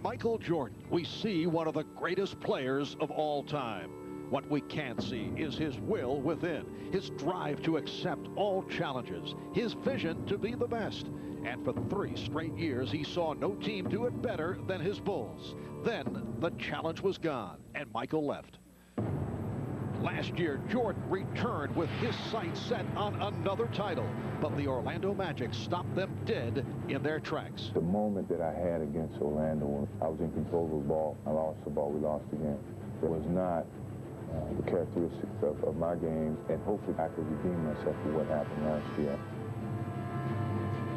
Michael Jordan, we see one of the greatest players of all time. What we can't see is his will within, his drive to accept all challenges, his vision to be the best. And for 3 straight years, he saw no team do it better than his Bulls. Then the challenge was gone, and Michael left. Last year, Jordan returned with his sights set on another title, but the Orlando Magic stopped them dead in their tracks. The moment that I had against Orlando, I was in control of the ball. I lost the ball. We lost the game. It was not the characteristics of my game, and hopefully I could redeem myself for what happened last year.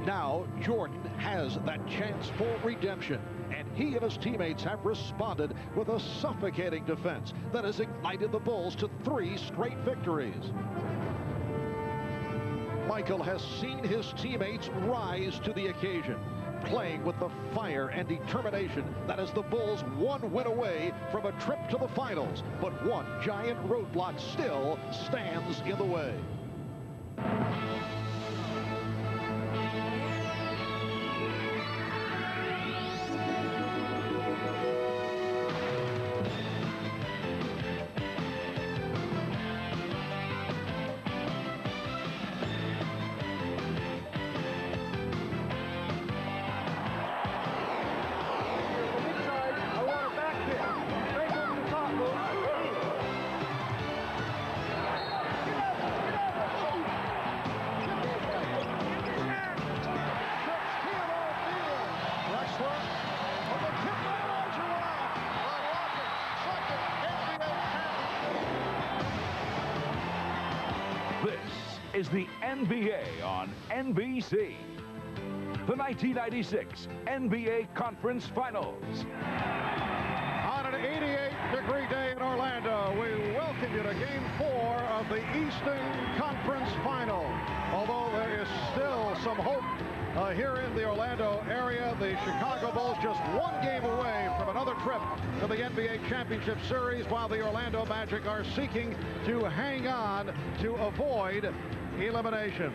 Now, Jordan has that chance for redemption, and he and his teammates have responded with a suffocating defense that has ignited the Bulls to 3 straight victories. Michael has seen his teammates rise to the occasion, playing with the fire and determination that is the Bulls 1 win away from a trip to the finals, but one giant roadblock still stands in the way. Is the NBA on NBC. The 1996 NBA Conference Finals. On an 88-degree day in Orlando, we welcome you to Game 4 of the Eastern Conference Final. Although there is still some hope here in the Orlando area, the Chicago Bulls just 1 game away from another trip to the NBA Championship Series, while the Orlando Magic are seeking to hang on to avoid elimination.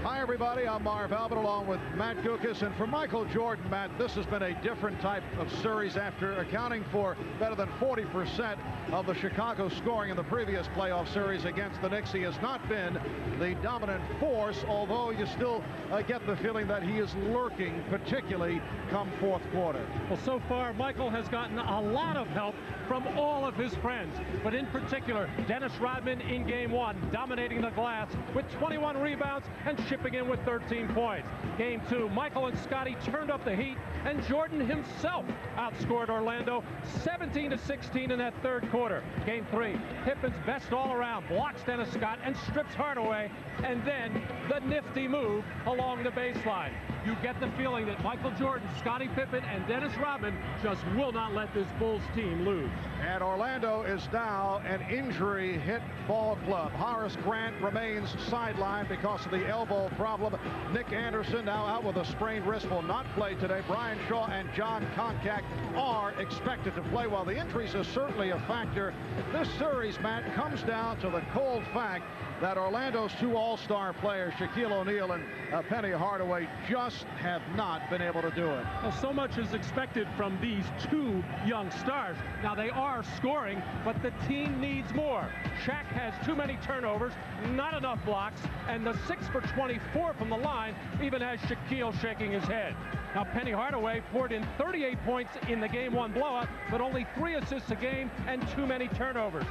Hi, everybody. I'm Marv Albert along with Matt Gukas. And for Michael Jordan, Matt, this has been a different type of series after accounting for better than 40% of the Chicago scoring in the previous playoff series against the Knicks. He has not been the dominant force, although you still get the feeling that he is lurking, particularly come 4th quarter. Well, so far, Michael has gotten a lot of help from all of his friends, but in particular, Dennis Rodman in Game 1, dominating the glass with 21 rebounds and chipping in with 13 points. Game 2, Michael and Scotty turned up the heat, and Jordan himself outscored Orlando 17-16 in that 3rd quarter. Game 3, Pippen's best all-around blocks Dennis Scott and strips Hardaway, and then the nifty move along the baseline. You get the feeling that Michael Jordan, Scottie Pippen, and Dennis Rodman just will not let this Bulls team lose. And Orlando is now an injury-hit ball club. Horace Grant remains sidelined because of the elbow problem. Nick Anderson, now out with a sprained wrist, will not play today. Brian Shaw and John Koncak are expected to play. While the injuries are certainly a factor, this series, Matt, comes down to the cold fact that Orlando's 2 all-star players, Shaquille O'Neal and Penny Hardaway, just have not been able to do it. Well, so much is expected from these 2 young stars. Now, they are scoring, but the team needs more. Shaq has too many turnovers, not enough blocks, and the 6 for 24 from the line even has Shaquille shaking his head. Now, Penny Hardaway poured in 38 points in the Game 1 blowout, but only 3 assists a game and too many turnovers.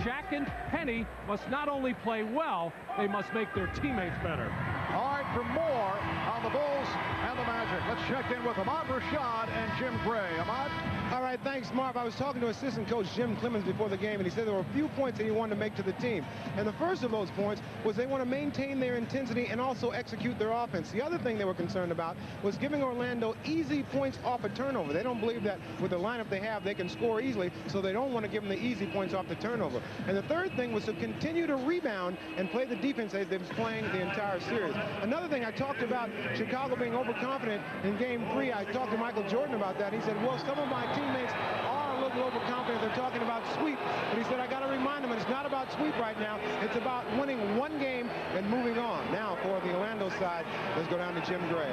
Shaq and Penny must not only play well, they must make their teammates better. All right, for more on the Bulls and the Magic, let's check in with Ahmad Rashad and Jim Gray. Ahmad? All right, thanks, Marv. I was talking to assistant coach Jim Clemens before the game, and he said there were a few points that he wanted to make to the team. And the first of those points was they want to maintain their intensity and also execute their offense. The other thing they were concerned about was giving Orlando easy points off a turnover. They don't believe that with the lineup they have, they can score easily, so they don't want to give them the easy points off the turnover. And the third thing was to continue to rebound and play the defense they've been playing the entire series. Another thing, I talked about Chicago being overconfident in Game 3. I talked to Michael Jordan about that. He said, well, some of my teammates are a little overconfident. They're talking about sweep. But he said, I got to remind them, it's not about sweep right now. It's about winning 1 game and moving on. Now, for the Orlando side, let's go down to Jim Gray.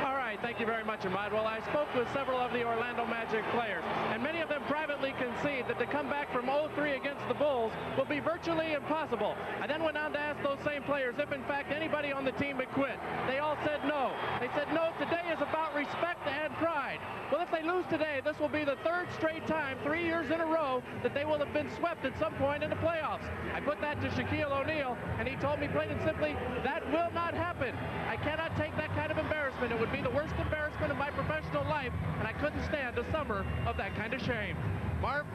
All right, Thank you very much, Ahmad. Well, I spoke with several of the Orlando Magic players, and many of them privately concede that to come back from 0-3 against the Bulls will be virtually impossible. I then went on to ask those same players if, in fact, anybody on the team would quit. They all said no. They said, no, today is about respect and pride. Well, if they lose today, this will be the third straight time, 3 years in a row, that they will have been swept at some point in the playoffs. I put that to Shaquille O'Neal, and he told me plain and simply, that will not happen. I cannot take that kind of embarrassment. It would be the worst embarrassment of my professional life, and I couldn't stand a summer of that kind of shame. Marv?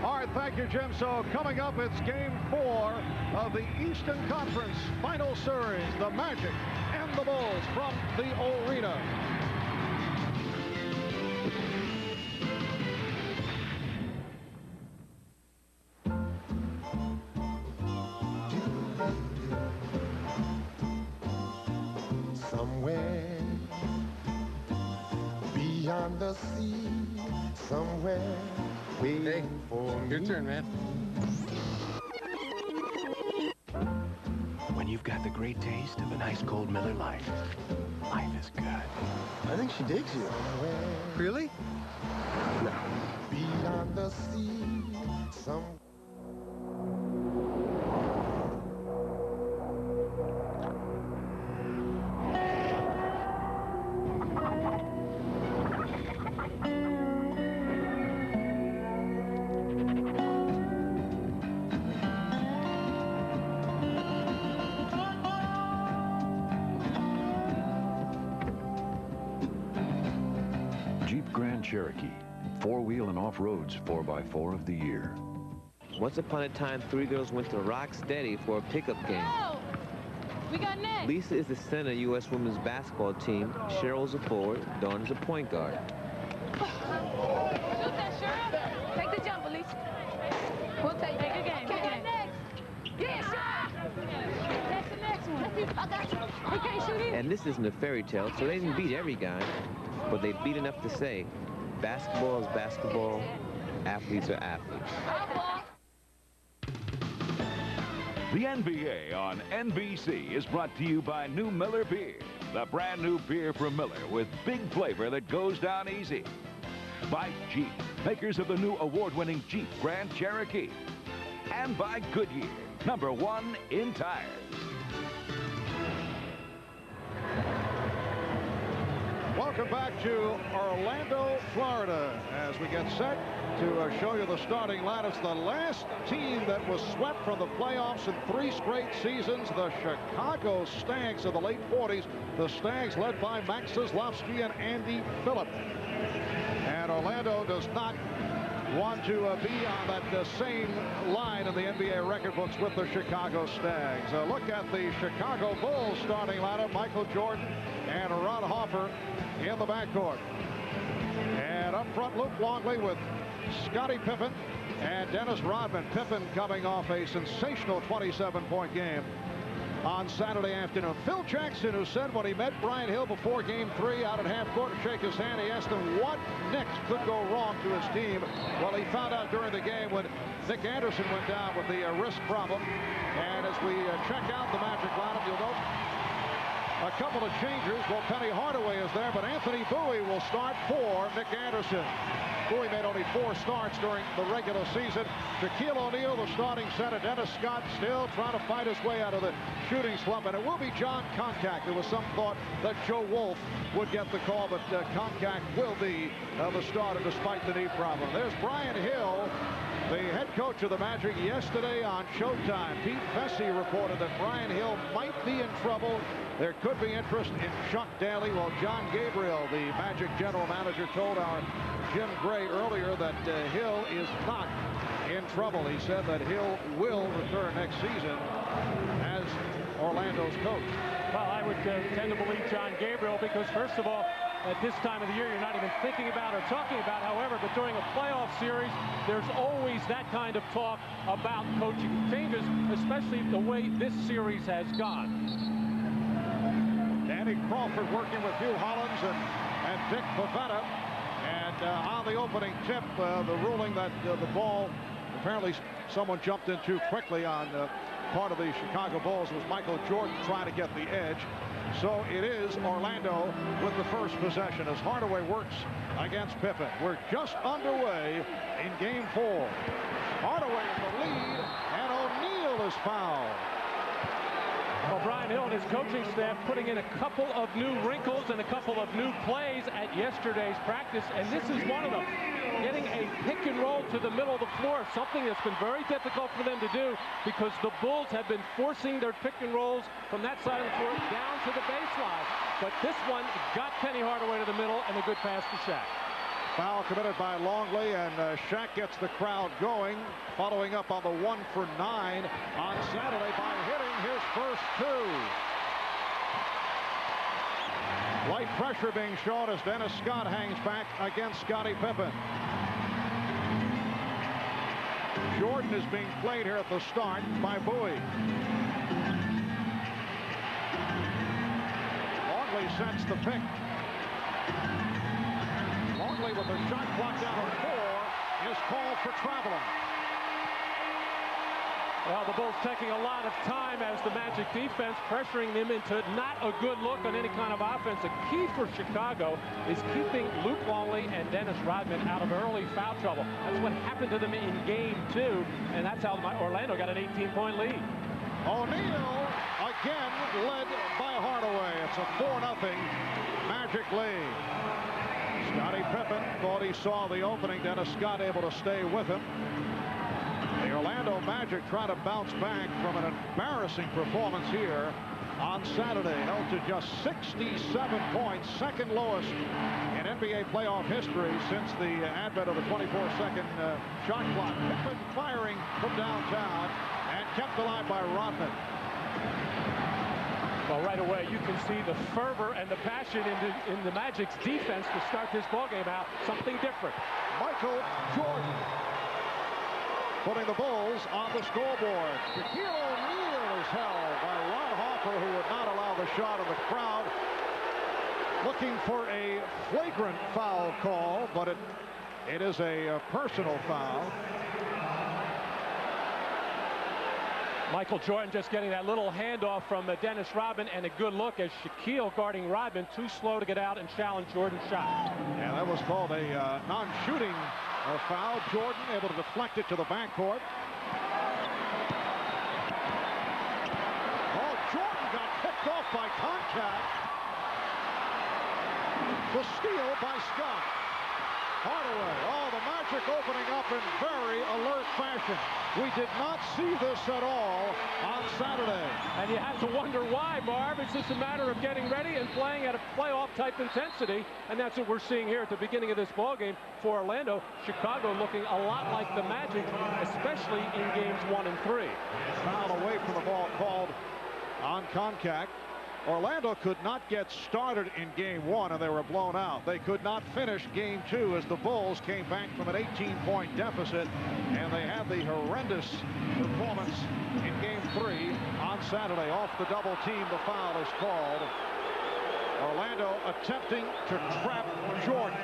All right, thank you, Jim. So coming up, it's Game 4 of the Eastern Conference Final Series. The Magic and the Bulls from the arena. Somewhere beyond the sea, somewhere waiting for me. Your turn, man. When you've got the great taste of an ice cold Miller Lite, life is good. I think she digs you. Really? No. Beyond the sea, some. Cherokee, four-wheel and off-roads 4x4 of the year. Once upon a time, three girls went to Rock Steady for a pickup game. Oh, we got next. Lisa is the center of U.S. women's basketball team. Cheryl's a forward. Dawn is a point guard. Shoot that, Cheryl. Take the jumper, Lisa. We'll take it. Good game. Good game. Next. Yeah, Cheryl. That's the next one. I got you. He can't shoot either. And this isn't a fairy tale, so they didn't beat every guy, but they beat enough to say, basketball is basketball, athletes are athletes. The NBA on NBC is brought to you by New Miller Beer, the brand new beer from Miller with big flavor that goes down easy. By Jeep, makers of the new award-winning Jeep Grand Cherokee. And by Goodyear, #1 in tires. Welcome back to Orlando, Florida, as we get set to show you the starting lineups. The last team that was swept from the playoffs in 3 straight seasons, the Chicago Stags of the late 40s. The Stags led by Max Kozlowski and Andy Phillip. And Orlando does not want to be on that same line in the NBA record books with the Chicago Stags. Look at the Chicago Bulls starting lineup. Michael Jordan and Ron Harper in the backcourt. And up front, Luke Longley with Scottie Pippen and Dennis Rodman. Pippen coming off a sensational 27-point game on Saturday afternoon. Phil Jackson, who said when he met Brian Hill before Game 3 out at half court to shake his hand, he asked him what next could go wrong to his team. Well, he found out during the game when Nick Anderson went down with the wrist problem. And as we check out the Magic lineup, you'll note a couple of changers. Well, Penny Hardaway is there, but Anthony Bowie will start for Nick Anderson. Bowie made only 4 starts during the regular season. Shaquille O'Neal, the starting center. Dennis Scott still trying to fight his way out of the shooting slump. And it will be John Koncak. There was some thought that Joe Wolf would get the call, but Koncak will be the starter despite the knee problem. There's Brian Hill, the head coach of the Magic, yesterday on Showtime. Pete Vesey reported that Brian Hill might be in trouble. There could be interest in Chuck Daly. Well, John Gabriel, the Magic general manager, told our Jim Gray earlier that Hill is not in trouble. He said that Hill will return next season as Orlando's coach. Well, I would tend to believe John Gabriel because, first of all, at this time of the year, you're not even thinking about or talking about, however, but during a playoff series, there's always that kind of talk about coaching changes, especially the way this series has gone. Danny Crawford working with Hugh Hollins and Dick Pavetta. And on the opening tip, the ruling that the ball, apparently someone jumped in too quickly on part of the Chicago Bulls, was Michael Jordan trying to get the edge. So it is Orlando with the first possession as Hardaway works against Pippen. We're just underway in game 4. Hardaway in the lead, and O'Neal is fouled. Well, Brian Hill and his coaching staff putting in a couple of new wrinkles and a couple of new plays at yesterday's practice, and this is one of them. Getting a pick and roll to the middle of the floor, something that's been very difficult for them to do because the Bulls have been forcing their pick and rolls from that side of the floor down to the baseline. But this one got Penny Hardaway to the middle, and a good pass to Shaq. Foul committed by Longley, and Shaq gets the crowd going, following up on the 1 for 9 on Saturday by hitting his first 2. Light pressure being shown as Dennis Scott hangs back against Scottie Pippen. Jordan is being played here at the start by Bowie. Longley sets the pick. Longley with a shot clock down to 4 is called for traveling. Well, the Bulls taking a lot of time as the Magic defense pressuring them into not a good look on any kind of offense. A key for Chicago is keeping Luke Longley and Dennis Rodman out of early foul trouble. That's what happened to them in game 2, and that's how Orlando got an 18-point lead. O'Neal again led by Hardaway. It's a 4-0 Magic lead. Scottie Pippen thought he saw the opening. Dennis Scott able to stay with him. The Orlando Magic try to bounce back from an embarrassing performance here on Saturday. Held to just 67 points, second lowest in NBA playoff history since the advent of the 24-second shot clock. Pippen firing from downtown and kept alive by Rodman. Well, right away, you can see the fervor and the passion in the Magic's defense to start this ballgame out. Something different. Michael Jordan putting the Bulls on the scoreboard. Shaquille O'Neal is held by Ron Hoffer, who would not allow the shot of the crowd. Looking for a flagrant foul call, but it is a personal foul. Michael Jordan just getting that little handoff from Dennis Rodman, and a good look as Shaquille guarding Rodman, too slow to get out and challenge Jordan's shot. Yeah, that was called a non-shooting foul. Jordan able to deflect it to the backcourt. Oh, Jordan got picked off by contact. The steal by Scott. Hardaway. Oh, the Magic opening up in very alert fashion. We did not see this at all on Saturday. And you have to wonder why, Marv. It's just a matter of getting ready and playing at a playoff-type intensity, and that's what we're seeing here at the beginning of this ballgame for Orlando. Chicago looking a lot like the Magic, especially in games 1 and 3. Foul away from the ball called on contact. Orlando could not get started in game 1, and they were blown out. They could not finish game 2 as the Bulls came back from an 18-point deficit, and they had the horrendous performance in game 3 on Saturday. Off the double team, the foul is called. Orlando attempting to trap Jordan,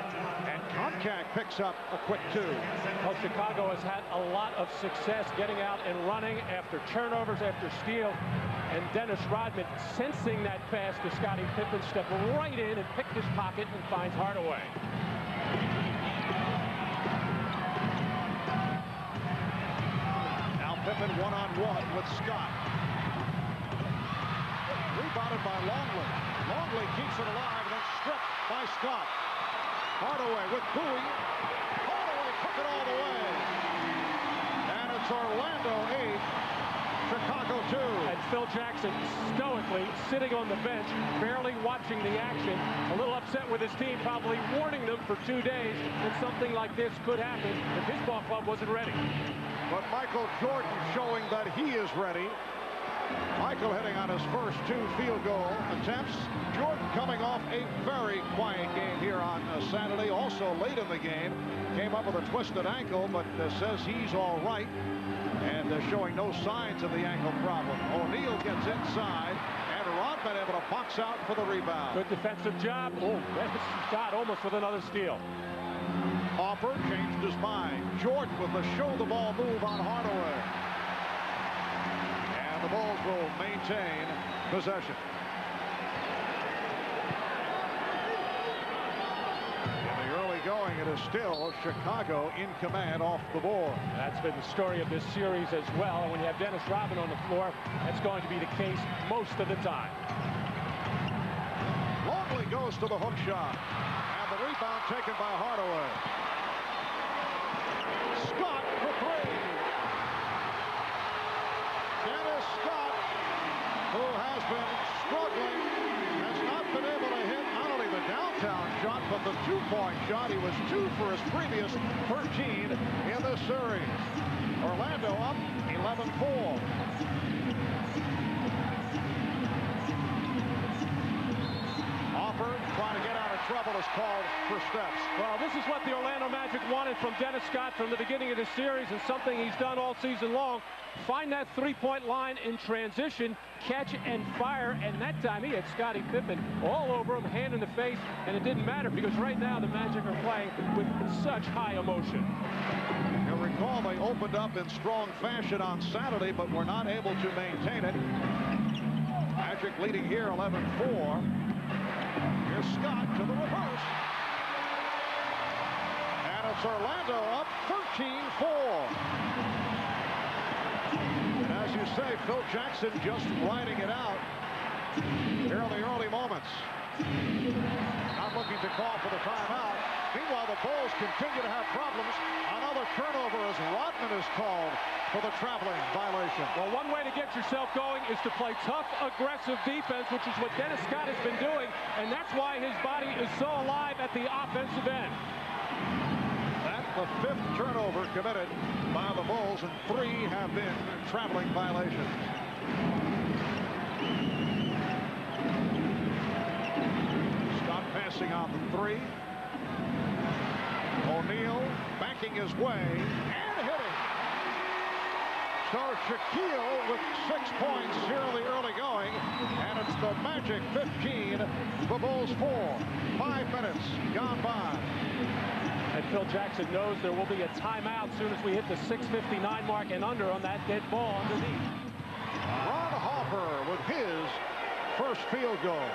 and Comcast picks up a quick 2. Well, Chicago has had a lot of success getting out and running after turnovers, after steals. And Dennis Rodman, sensing that pass to Scottie Pippen, stepped right in and picked his pocket and finds Hardaway. Now Pippen one-on-one with Scott. Rebounded by Longley. Longley keeps it alive and then stripped by Scott. Hardaway with Bowie. Hardaway took it all the way. And it's Orlando 8. Chicago 2. And Phil Jackson stoically sitting on the bench, barely watching the action, a little upset with his team, probably warning them for 2 days that something like this could happen if his ball club wasn't ready. But Michael Jordan showing that he is ready. Michael hitting on his first 2 field goal attempts. Jordan coming off a very quiet game here on Saturday. Also late in the game, came up with a twisted ankle, but says he's all right. And showing no signs of the ankle problem. O'Neal gets inside, and Rodman able to box out for the rebound. Good defensive job. Oh, Dennis Scott almost with another steal. Hopper changed his mind. Jordan with the show-the-ball move on Hardaway. And the Bulls will maintain possession. going, it is still Chicago in command off the board. That's been the story of this series as well. And when you have Dennis Rodman on the floor, that's going to be the case most of the time. Longley goes to the hook shot. And the rebound taken by Hardaway. Scott for three. Dennis Scott, who has been struggling, has not been able to hit not only the downtown shot, but the two-point shot. He was 2 for his previous 13 in this series. Orlando up 11-4. Trying to get out of trouble is called for steps. Well, this is what the Orlando Magic wanted from Dennis Scott from the beginning of the series, and something he's done all season long. Find that three-point line in transition, catch and fire, and that time he had Scottie Pippen all over him, hand in the face, and it didn't matter because right now the Magic are playing with such high emotion. You'll recall they opened up in strong fashion on Saturday, but were not able to maintain it. Magic leading here 11-4. Here's Scott to the reverse. And it's Orlando up 13-4. And as you say, Phil Jackson just riding it out here in the early moments. Not looking to call for the timeout. Meanwhile, the Bulls continue to have problems. Another turnover as Rodman is called for the traveling violation. Well, one way to get yourself going is to play tough, aggressive defense, which is what Dennis Scott has been doing, and that's why his body is so alive at the offensive end. That's the 5th turnover committed by the Bulls, and 3 have been traveling violations. Scott passing on the 3. O'Neal backing his way and hitting. So Shaquille with 6 points here in the early going, and it's the Magic 15, the Bulls 4. 5 minutes gone by. And Phil Jackson knows there will be a timeout as soon as we hit the 6:59 mark and under on that dead ball underneath. Ron Harper with his first field goal.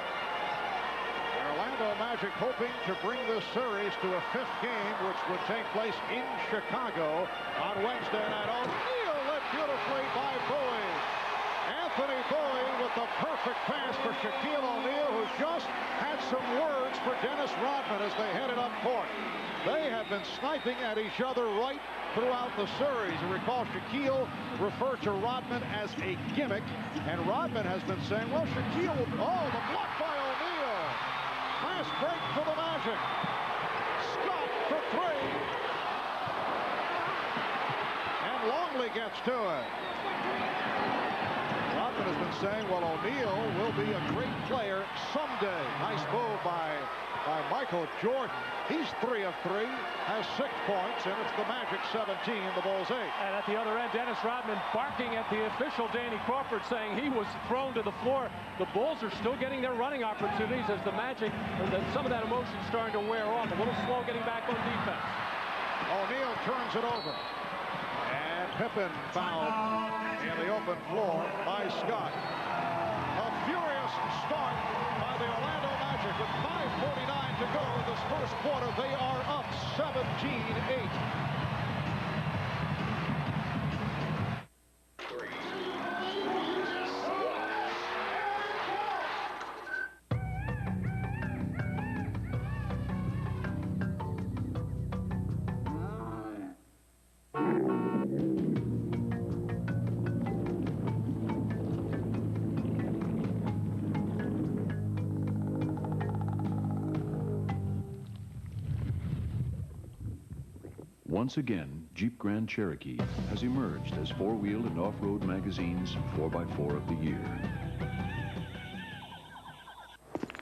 Orlando Magic hoping to bring this series to a 5th game, which would take place in Chicago on Wednesday night. O'Neal led beautifully by Bowie. Anthony Bowie with the perfect pass for Shaquille O'Neal, who just had some words for Dennis Rodman as they headed up court. They have been sniping at each other right throughout the series. You recall Shaquille referred to Rodman as a gimmick, and Rodman has been saying, well, Shaquille, oh, the block by O'Neal. Fast break for the Magic. Scott for 3. And Longley gets to it. Rodman has been saying, well, O'Neal will be a great player someday. Nice move by Michael Jordan. He's 3 of 3, has 6 points, and it's the Magic 17, the Bulls 8. And at the other end, Dennis Rodman barking at the official, Danny Crawford, saying he was thrown to the floor. The Bulls are still getting their running opportunities as the Magic, some of that emotion is starting to wear off. A little slow getting back on defense. O'Neal turns it over. And Pippen fouled in the open floor by Scott. A furious start by the Orlando Magic with 5:49 to go in this first quarter. They are up 17-8. Once again, Jeep Grand Cherokee has emerged as four-wheel and off-road magazine's 4x4 of the year.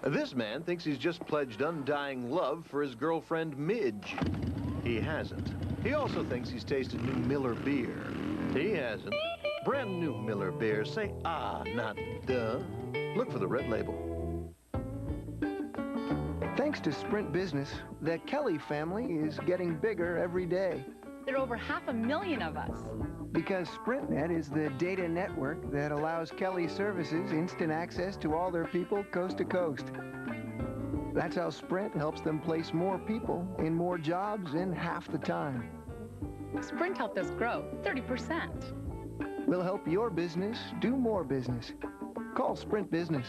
This man thinks he's just pledged undying love for his girlfriend, Midge. He hasn't. He also thinks he's tasted new Miller beer. He hasn't. Brand new Miller beer. Say ah, not duh. Look for the red label. Thanks to Sprint Business, the Kelly family is getting bigger every day. There are over 500,000 of us. Because SprintNet is the data network that allows Kelly Services instant access to all their people coast to coast. That's how Sprint helps them place more people in more jobs in half the time. Sprint helped us grow 30%. We'll help your business do more business. Call Sprint Business.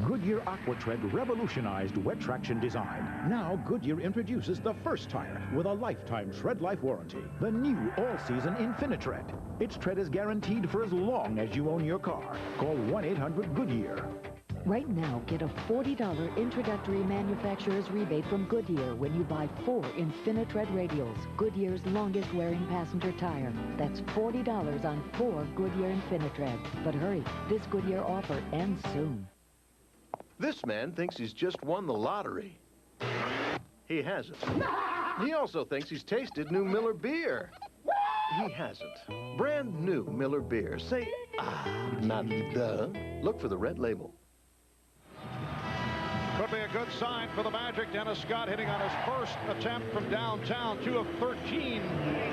Goodyear AquaTread revolutionized wet traction design. Now Goodyear introduces the first tire with a lifetime tread life warranty. The new all-season InfiniTread. Its tread is guaranteed for as long as you own your car. Call 1-800-GOODYEAR. Right now, get a $40 introductory manufacturer's rebate from Goodyear when you buy 4 InfiniTread radials, Goodyear's longest-wearing passenger tire. That's $40 on 4 Goodyear InfiniTreads. But hurry, this Goodyear offer ends soon. This man thinks he's just won the lottery. He hasn't. He also thinks he's tasted new Miller beer. He hasn't. Brand new Miller beer. Say, not duh. Look for the red label. Could be a good sign for the Magic. Dennis Scott hitting on his first attempt from downtown, 2 of 13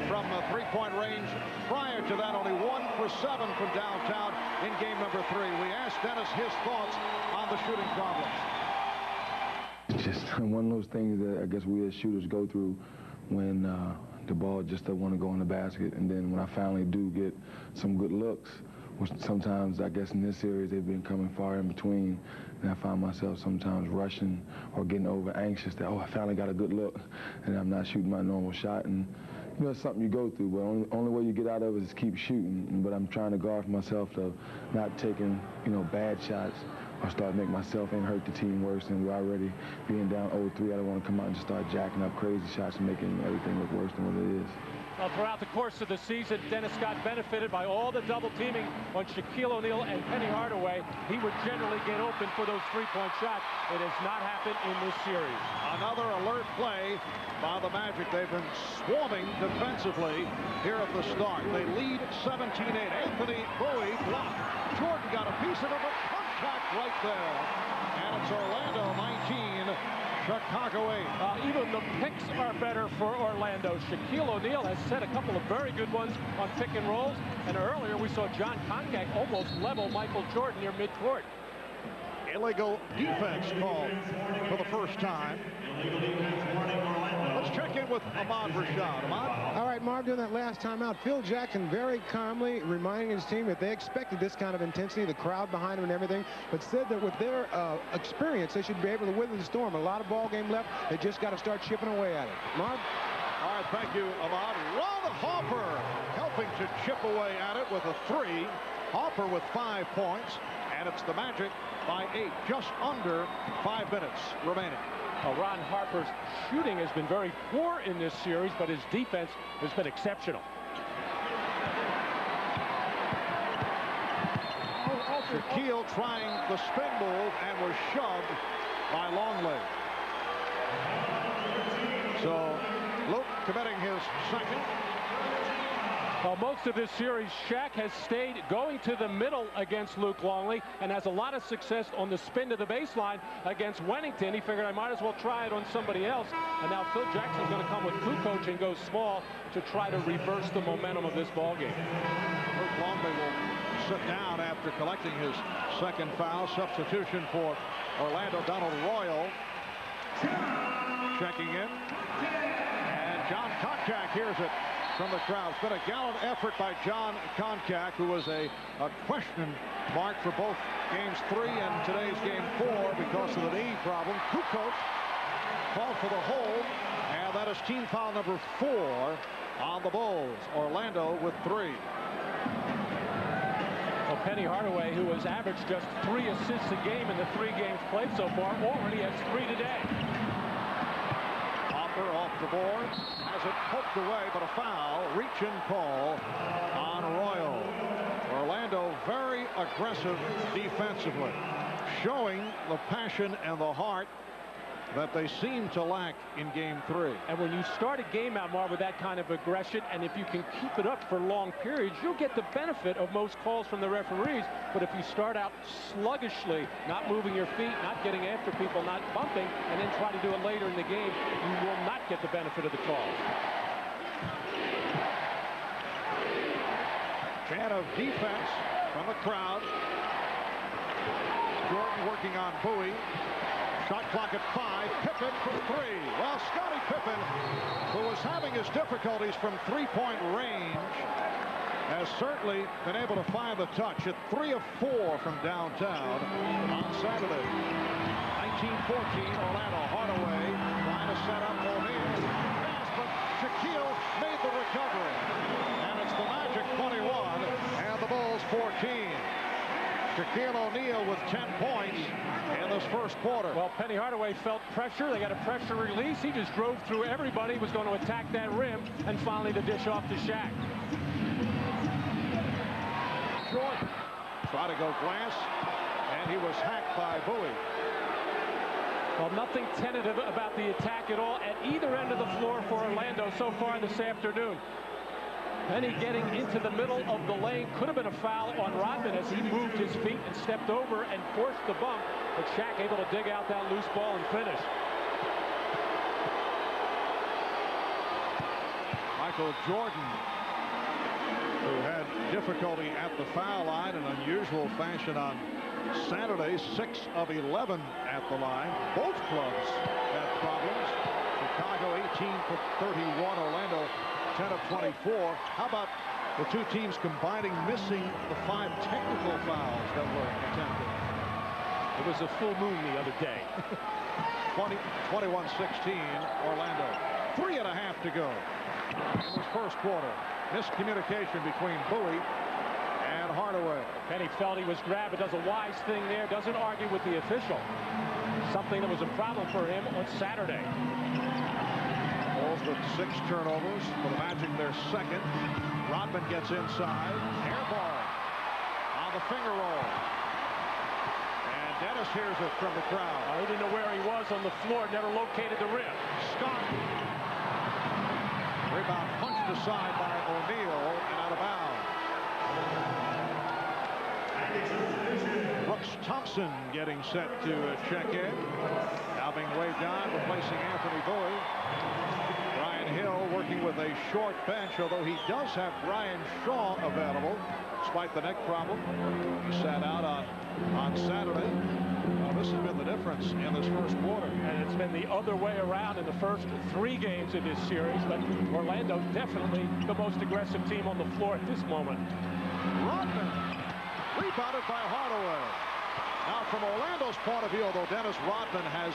from three-point range. Prior to that, only 1 for 7 from downtown in game number 3. We asked Dennis his thoughts on the shooting problem. It's just one of those things that I guess we as shooters go through when the ball just doesn't want to go in the basket. And then when I finally do get some good looks, which sometimes, I guess in this series, they've been coming far in between. And I find myself sometimes rushing or getting over anxious that, oh, I finally got a good look, and I'm not shooting my normal shot. And, you know, it's something you go through, but only way you get out of it is keep shooting. But I'm trying to guard myself to not taking, you know, bad shots or start making myself and hurt the team worse. And we're already being down 0-3. I don't want to come out and just start jacking up crazy shots and making everything look worse than what it is. Well, throughout the course of the season, Dennis Scott benefited by all the double teaming on Shaquille O'Neal and Penny Hardaway. He would generally get open for those three-point shots. It has not happened in this series. Another alert play by the Magic. They've been swarming defensively here at the start. They lead 17-8. Anthony Bowie blocked. Jordan got a piece of it, but contact right there. And it's Orlando 19. Chicago 8. Even the picks are better for Orlando. Shaquille O'Neal has set a couple of very good ones on pick and rolls. And earlier we saw John Koncak almost level Michael Jordan near midcourt. Illegal defense called for the first time. Let's check in with Ahmad Rashad. Ahmad? All right, Marv, during that last timeout, Phil Jackson very calmly reminding his team that they expected this kind of intensity, the crowd behind them and everything, but said that with their experience, they should be able to weather the storm. A lot of ball game left. They just got to start chipping away at it. Marv? All right, thank you, Ahmad. Ron Harper helping to chip away at it with a 3. Harper with 5 points, and it's the Magic by 8, just under 5 minutes remaining. Ron Harper's shooting has been very poor in this series, but his defense has been exceptional. Shaquille trying the spin move and was shoved by Longley. So Luke committing his second. Well, most of this series, Shaq has stayed going to the middle against Luke Longley and has a lot of success on the spin to the baseline against Wennington. He figured I might as well try it on somebody else. And now Phil Jackson's going to come with Kukoc and go small to try to reverse the momentum of this ball game. Luke Longley will sit down after collecting his second foul. Substitution for Orlando, Donald Royal checking in. And John Koncak hears it from the crowd. It's been a gallant effort by John Koncak, who was a question mark for both games 3 and today's game 4 because of the knee problem. Kukoc called for the hold, and that is team foul number 4 on the Bulls. Orlando with 3. Well, Penny Hardaway, who has averaged just 3 assists a game in the 3 games played so far, already has 3 today. Hopper off the board, has it poked away, but a foul, reach-in call on Royal. Orlando very aggressive defensively, showing the passion and the heart that they seem to lack in game 3. And when you start a game out, Marv, with that kind of aggression, and if you can keep it up for long periods, you'll get the benefit of most calls from the referees. But if you start out sluggishly, not moving your feet, not getting after people, not bumping, and then try to do it later in the game, you will not get the benefit of the calls. Chant of defense from the crowd. Jordan working on Bowie. Shot clock at 5. Pippen from 3. Well, Scottie Pippen, who was having his difficulties from three-point range, has certainly been able to find the touch at 3 of 4 from downtown on Saturday. 19-14, Orlando. Hardaway trying to set up O'Neal. Pass, but Shaquille made the recovery. And it's the Magic 21 and the Bulls 14. Shaquille O'Neal with 10 points in this first quarter. Well, Penny Hardaway felt pressure. They got a pressure release. He just drove through everybody, was going to attack that rim, and finally the dish off to Shaq. Jordan tried to go glass, and he was hacked by Bowie. Well, nothing tentative about the attack at all at either end of the floor for Orlando so far this afternoon. Penny getting into the middle of the lane. Could have been a foul on Rodman as he moved his feet and stepped over and forced the bump. But Shaq able to dig out that loose ball and finish. Michael Jordan, who had difficulty at the foul line in unusual fashion on Saturday, 6 of 11 at the line. Both clubs had problems. Chicago 18 for 31, Orlando 10 of 24. How about the two teams combining, missing the 5 technical fouls that were attempted? It was a full moon the other day. 21-16, Orlando. 3.5 to go in this first quarter. Miscommunication between Bowie and Hardaway. Penny felt he was grabbed, but does a wise thing there. Doesn't argue with the official. Something that was a problem for him on Saturday. Bulls with 6 turnovers for the Magic, their second. Rodman gets inside. Air ball on the finger roll. And Dennis hears it from the crowd. He didn't know where he was on the floor, never located the rim. Scott. Rebound punched aside by O'Neal and out of bounds. Brooks Thompson getting set to check in. Now being waved on, replacing Anthony Bowie. Brian Hill working with a short bench, although he does have Brian Shaw available, despite the neck problem. He sat out on Saturday. Well, this has been the difference in this first quarter. And it's been the other way around in the first 3 games of this series, but Orlando definitely the most aggressive team on the floor at this moment. Rodman rebounded by Hardaway. Now from Orlando's point of view, although Dennis Rodman has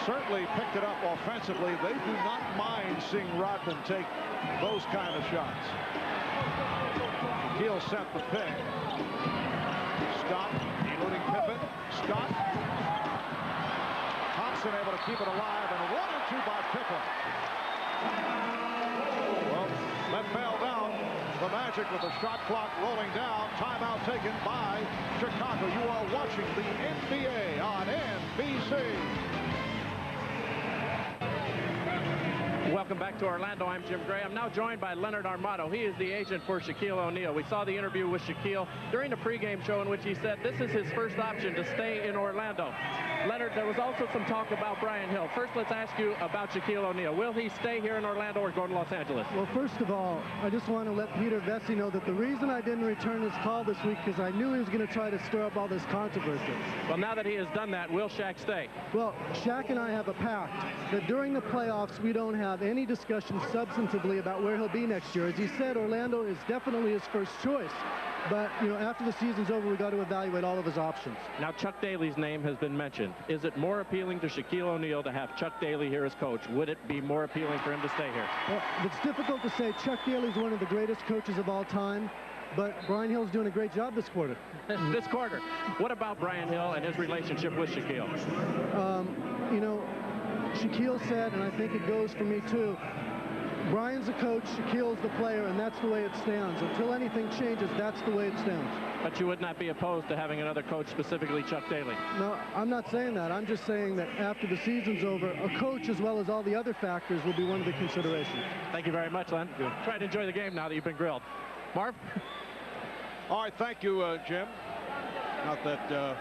certainly picked it up offensively, they do not mind seeing Rodman take those kind of shots. Shaquille set the pick. Scott eluding Pippen. Scott. Thompson able to keep it alive and 1-2 by Pippen. Well, let Bell down. The Magic with the shot clock rolling down. Timeout taken by Chicago. You are watching the NBA on NBC. Welcome back to Orlando. I'm Jim Gray. I'm now joined by Leonard Armato. He is the agent for Shaquille O'Neal. We saw the interview with Shaquille during the pregame show in which he said this is his first option to stay in Orlando. Leonard, there was also some talk about Brian Hill. First, let's ask you about Shaquille O'Neal. Will he stay here in Orlando or go to Los Angeles? Well, first of all, I just want to let Peter Vesey know that the reason I didn't return his call this week because I knew he was going to try to stir up all this controversy. Well, now that he has done that, will Shaq stay? Well, Shaq and I have a pact that during the playoffs, we don't have any discussion substantively about where he'll be next year. As he said, Orlando is definitely his first choice. But, you know, after the season's over, we've got to evaluate all of his options. Now, Chuck Daly's name has been mentioned. Is it more appealing to Shaquille O'Neal to have Chuck Daly here as coach? Would it be more appealing for him to stay here? Well, it's difficult to say. Chuck Daly's one of the greatest coaches of all time, but Brian Hill's doing a great job this quarter. This quarter. What about Brian Hill and his relationship with Shaquille? You know, Shaquille said, and I think it goes for me too, Brian's the coach, Shaquille's the player, and that's the way it stands. Until anything changes, that's the way it stands. But you would not be opposed to having another coach, specifically Chuck Daly? No, I'm not saying that. I'm just saying that after the season's over, a coach, as well as all the other factors, will be one of the considerations. Thank you very much, Len. Try to enjoy the game now that you've been grilled. Marv? All right, thank you, Jim. Not that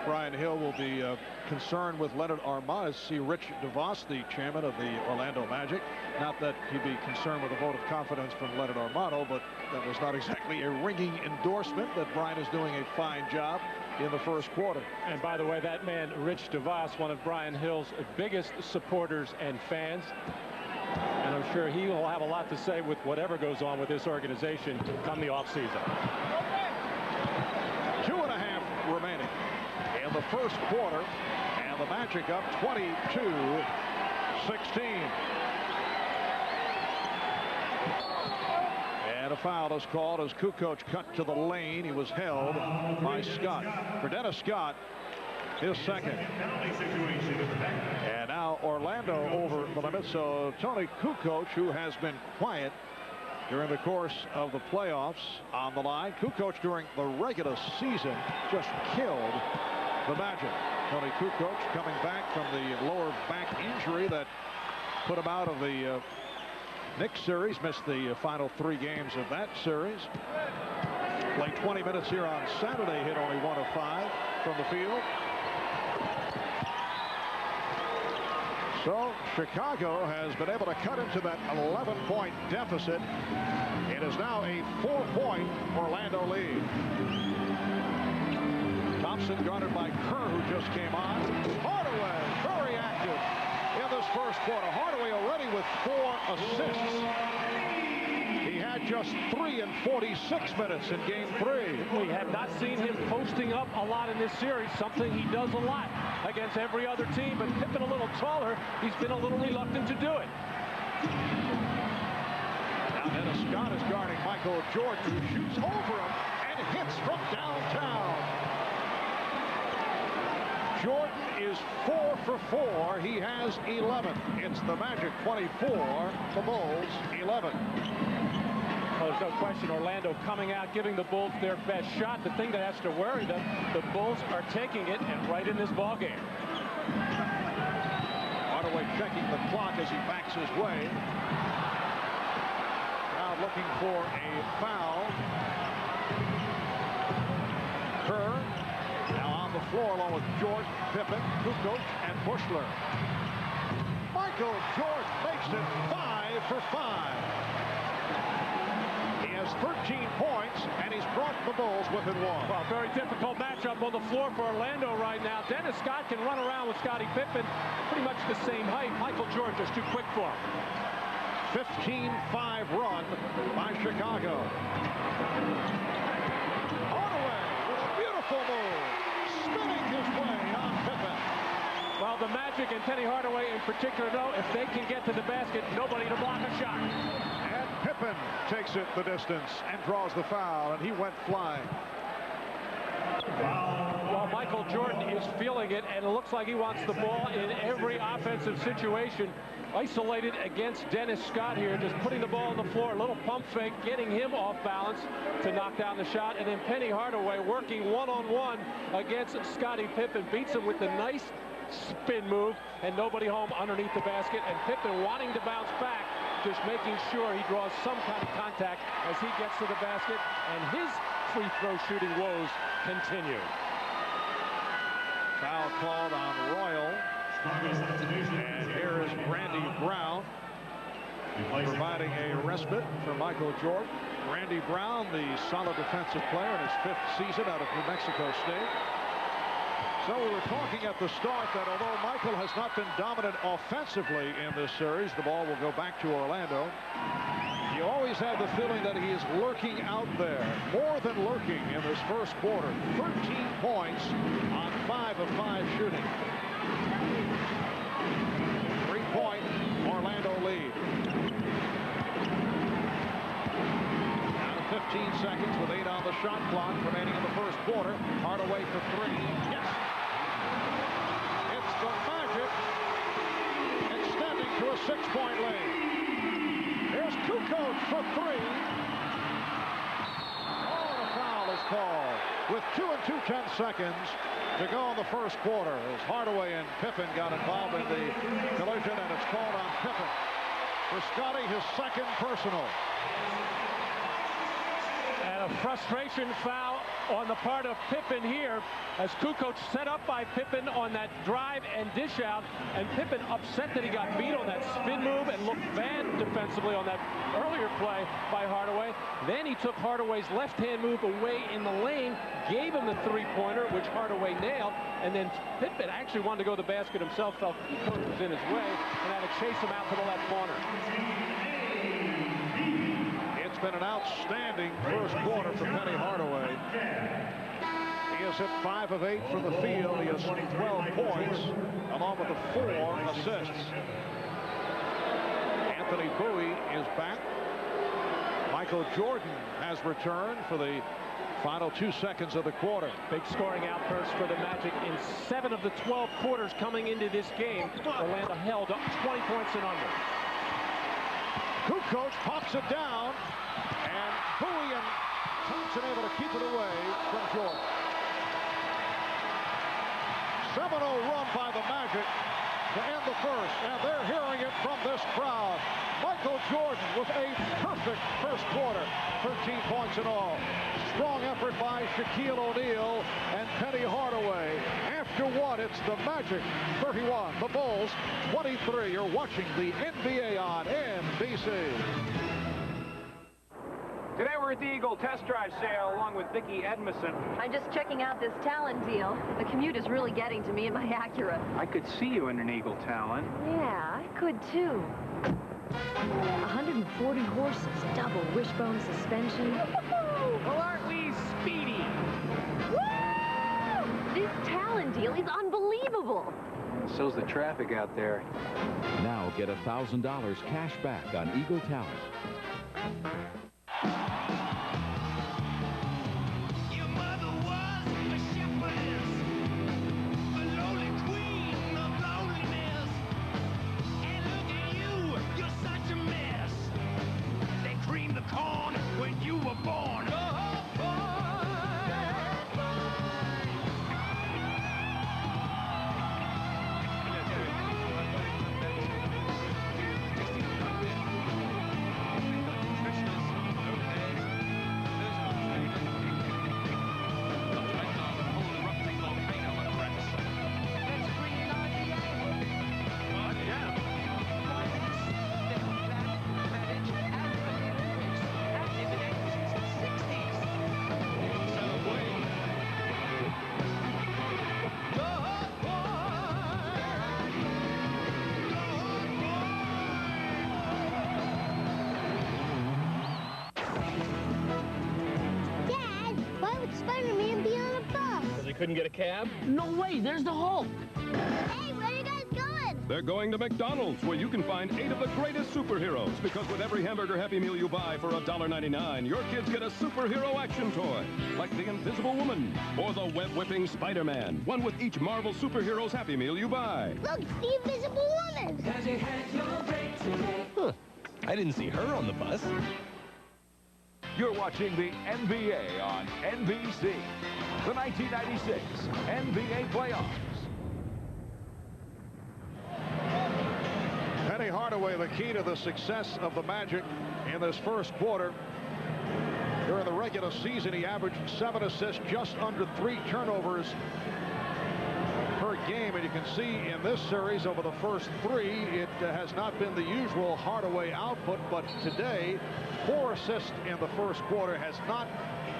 Brian Hill will be concerned with Leonard Armato. See Rich DeVos, the chairman of the Orlando Magic. Not that he'd be concerned with a vote of confidence from Leonard Armato, but that was not exactly a ringing endorsement that Brian is doing a fine job in the first quarter. And by the way, that man, Rich DeVos, one of Brian Hill's biggest supporters and fans. And I'm sure he will have a lot to say with whatever goes on with this organization come the offseason. 2.5 remaining in the first quarter, and the Magic up 22-16. And a foul is called as Kukoc cut to the lane. He was held by Scott. For Dennis Scott, his second. And now Orlando over the limit. So Tony Kukoc, who has been quiet during the course of the playoffs, on the line. Kukoc during the regular season just killed the Magic. Tony Kukoc coming back from the lower back injury that put him out of the Knicks series, missed the final 3 games of that series. Played 20 minutes here on Saturday, hit only 1 of 5 from the field. So Chicago has been able to cut into that 11-point deficit. It is now a 4-point Orlando lead. Thompson guarded by Kerr, who just came on. Hardaway, very active in this first quarter. Hardaway already with 4 assists. He had just 3 in 46 minutes in game 3. We have not seen him posting up a lot in this series, something he does a lot against every other team. But Pippen a little taller, he's been a little reluctant to do it. Now Dennis Scott is guarding Michael Jordan, who shoots over him and hits from downtown. Jordan is 4 for 4. He has 11. It's the Magic 24, the Bulls 11. Well, there's no question Orlando coming out, giving the Bulls their best shot. The thing that has to worry them, the Bulls are taking it and right in this ball game. Hardaway checking the clock as he backs his way. Crowd looking for a foul. Kerr now on the floor along with Jordan, Pippen, Kukoc, and Bushler. Michael Jordan makes it 5 for 5. He has 13 points, and he's brought the Bulls within 1. Well, very difficult matchup on the floor for Orlando right now. Dennis Scott can run around with Scottie Pippen, pretty much the same height. Michael Jordan just too quick for him. 15-5 run by Chicago. Hardaway with a beautiful move, spinning his way on Pippen. Well, the Magic and Penny Hardaway in particular know if they can get to the basket, nobody to block a shot. And Pippen takes it the distance and draws the foul, and he went flying. Well, Michael Jordan is feeling it, and it looks like he wants the ball in every offensive situation. Isolated against Dennis Scott here, just putting the ball on the floor, a little pump fake, getting him off balance to knock down the shot, and then Penny Hardaway working one-on-one against Scottie Pippen, beats him with the nice spin move, and nobody home underneath the basket, and Pippen wanting to bounce back, just making sure he draws some kind of contact as he gets to the basket, and his free throw shooting woes continue. Foul called on Royal. And here is Randy Brown providing a respite for Michael Jordan. Randy Brown, the solid defensive player in his 5th season out of New Mexico State. So we were talking at the start that although Michael has not been dominant offensively in this series, the ball will go back to Orlando. You always have the feeling that he is lurking out there, more than lurking in this first quarter. 13 points on 5 of 5 shooting. 3-point Orlando lead. Down to 15 seconds with 8 on the shot clock remaining in the first quarter. Hardaway for 3. Yes. It's the Magic extending to a 6-point lead. Here's Kukoc for 3. Oh, and a foul is called with 2 and 2/10 seconds to go in the first quarter as Hardaway and Pippen got involved in the collision, and it's called on Pippen. For Scottie, his 2nd personal. And a frustration foul on the part of Pippen here, as Kukoc set up by Pippen on that drive and dish out, and Pippen upset that he got beat on that spin move and looked bad defensively on that earlier play by Hardaway. Then he took Hardaway's left-hand move away in the lane, gave him the three-pointer, which Hardaway nailed, and then Pippen actually wanted to go to the basket himself, felt Kukoc was in his way, and had to chase him out to the left corner. It's been an outstanding first quarter for Penny Hardaway. He has hit 5 of 8 from the field. He has 12 points, along with the 4 assists. Anthony Bowie is back. Michael Jordan has returned for the final 2 seconds of the quarter. Big scoring outburst for the Magic in 7 of the 12 quarters coming into this game. Orlando held up 20 points and under. Kukoc pops it down, and Bowie and Thompson able to keep it away from Jordan. 7-0 run by the Magic to end the first, and they're hearing it from this crowd. Michael Jordan with a perfect first quarter, 13 points in all. Strong effort by Shaquille O'Neal and Penny Hardaway. After one, it's the Magic 31, the Bulls 23. You're watching the NBA on NBC. Today we're at the Eagle Test Drive sale along with Vicki Edmondson. I'm just checking out this Talon deal. The commute is really getting to me in my Acura. I could see you in an Eagle Talon. Yeah, I could too. 140 horses, double wishbone suspension. Well, aren't we speedy? Woo! This Talon deal is unbelievable. So's the traffic out there. Now get $1,000 cash back on Eagle Talon. Couldn't get a cab? No way, there's the Hulk. Hey, where are you guys going? They're going to McDonald's, where you can find 8 of the greatest superheroes. Because with every hamburger Happy Meal you buy for $1.99, your kids get a superhero action toy, like the Invisible Woman or the web-whipping Spider-Man. One with each Marvel superhero's Happy Meal you buy. Look, it's the Invisible Woman. Huh. I didn't see her on the bus. You're watching the NBA on NBC. The 1996 NBA playoffs. Penny Hardaway, the key to the success of the Magic in this first quarter. During the regular season, he averaged 7 assists, just under 3 turnovers per game. And you can see in this series, over the first 3, it has not been the usual Hardaway output. But today, 4 assists in the first quarter, has not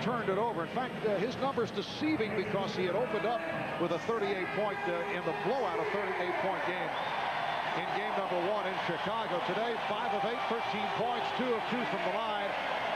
turned it over. In fact, his numbers deceiving, because he had opened up with a 38-point in the blowout, a 38-point game in game number 1 in Chicago. Today, 5 of 8, 13 points, 2 of 2 from the line.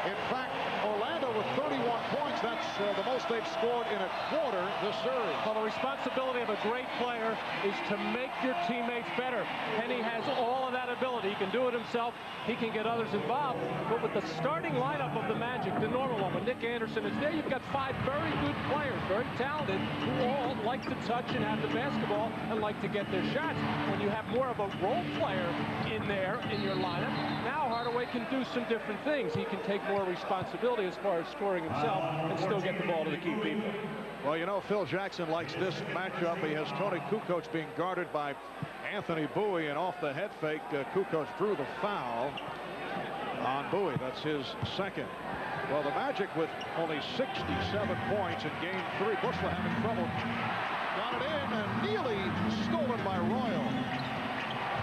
In fact, Orlando with 31 points. That's the most they've scored in a quarter this series. Well, the responsibility of a great player is to make your teammates better. Penny has all of that ability. He can do it himself. He can get others involved. But with the starting lineup of the Magic, the normal one, when Nick Anderson is there, you've got 5 very good players, very talented, who all like to touch and have the basketball and like to get their shots. When you have more of a role player in there in your lineup, now Hardaway can do some different things. He can take more responsibility as far as scoring himself and still get the ball to the key people. Well, you know, Phil Jackson likes this matchup. He has Tony Kukoc being guarded by Anthony Bowie, and off the head fake, Kukoc drew the foul on Bowie. That's his second. Well, the Magic with only 67 points in Game 3. Bushler having trouble. Got it in and nearly stolen by Royal.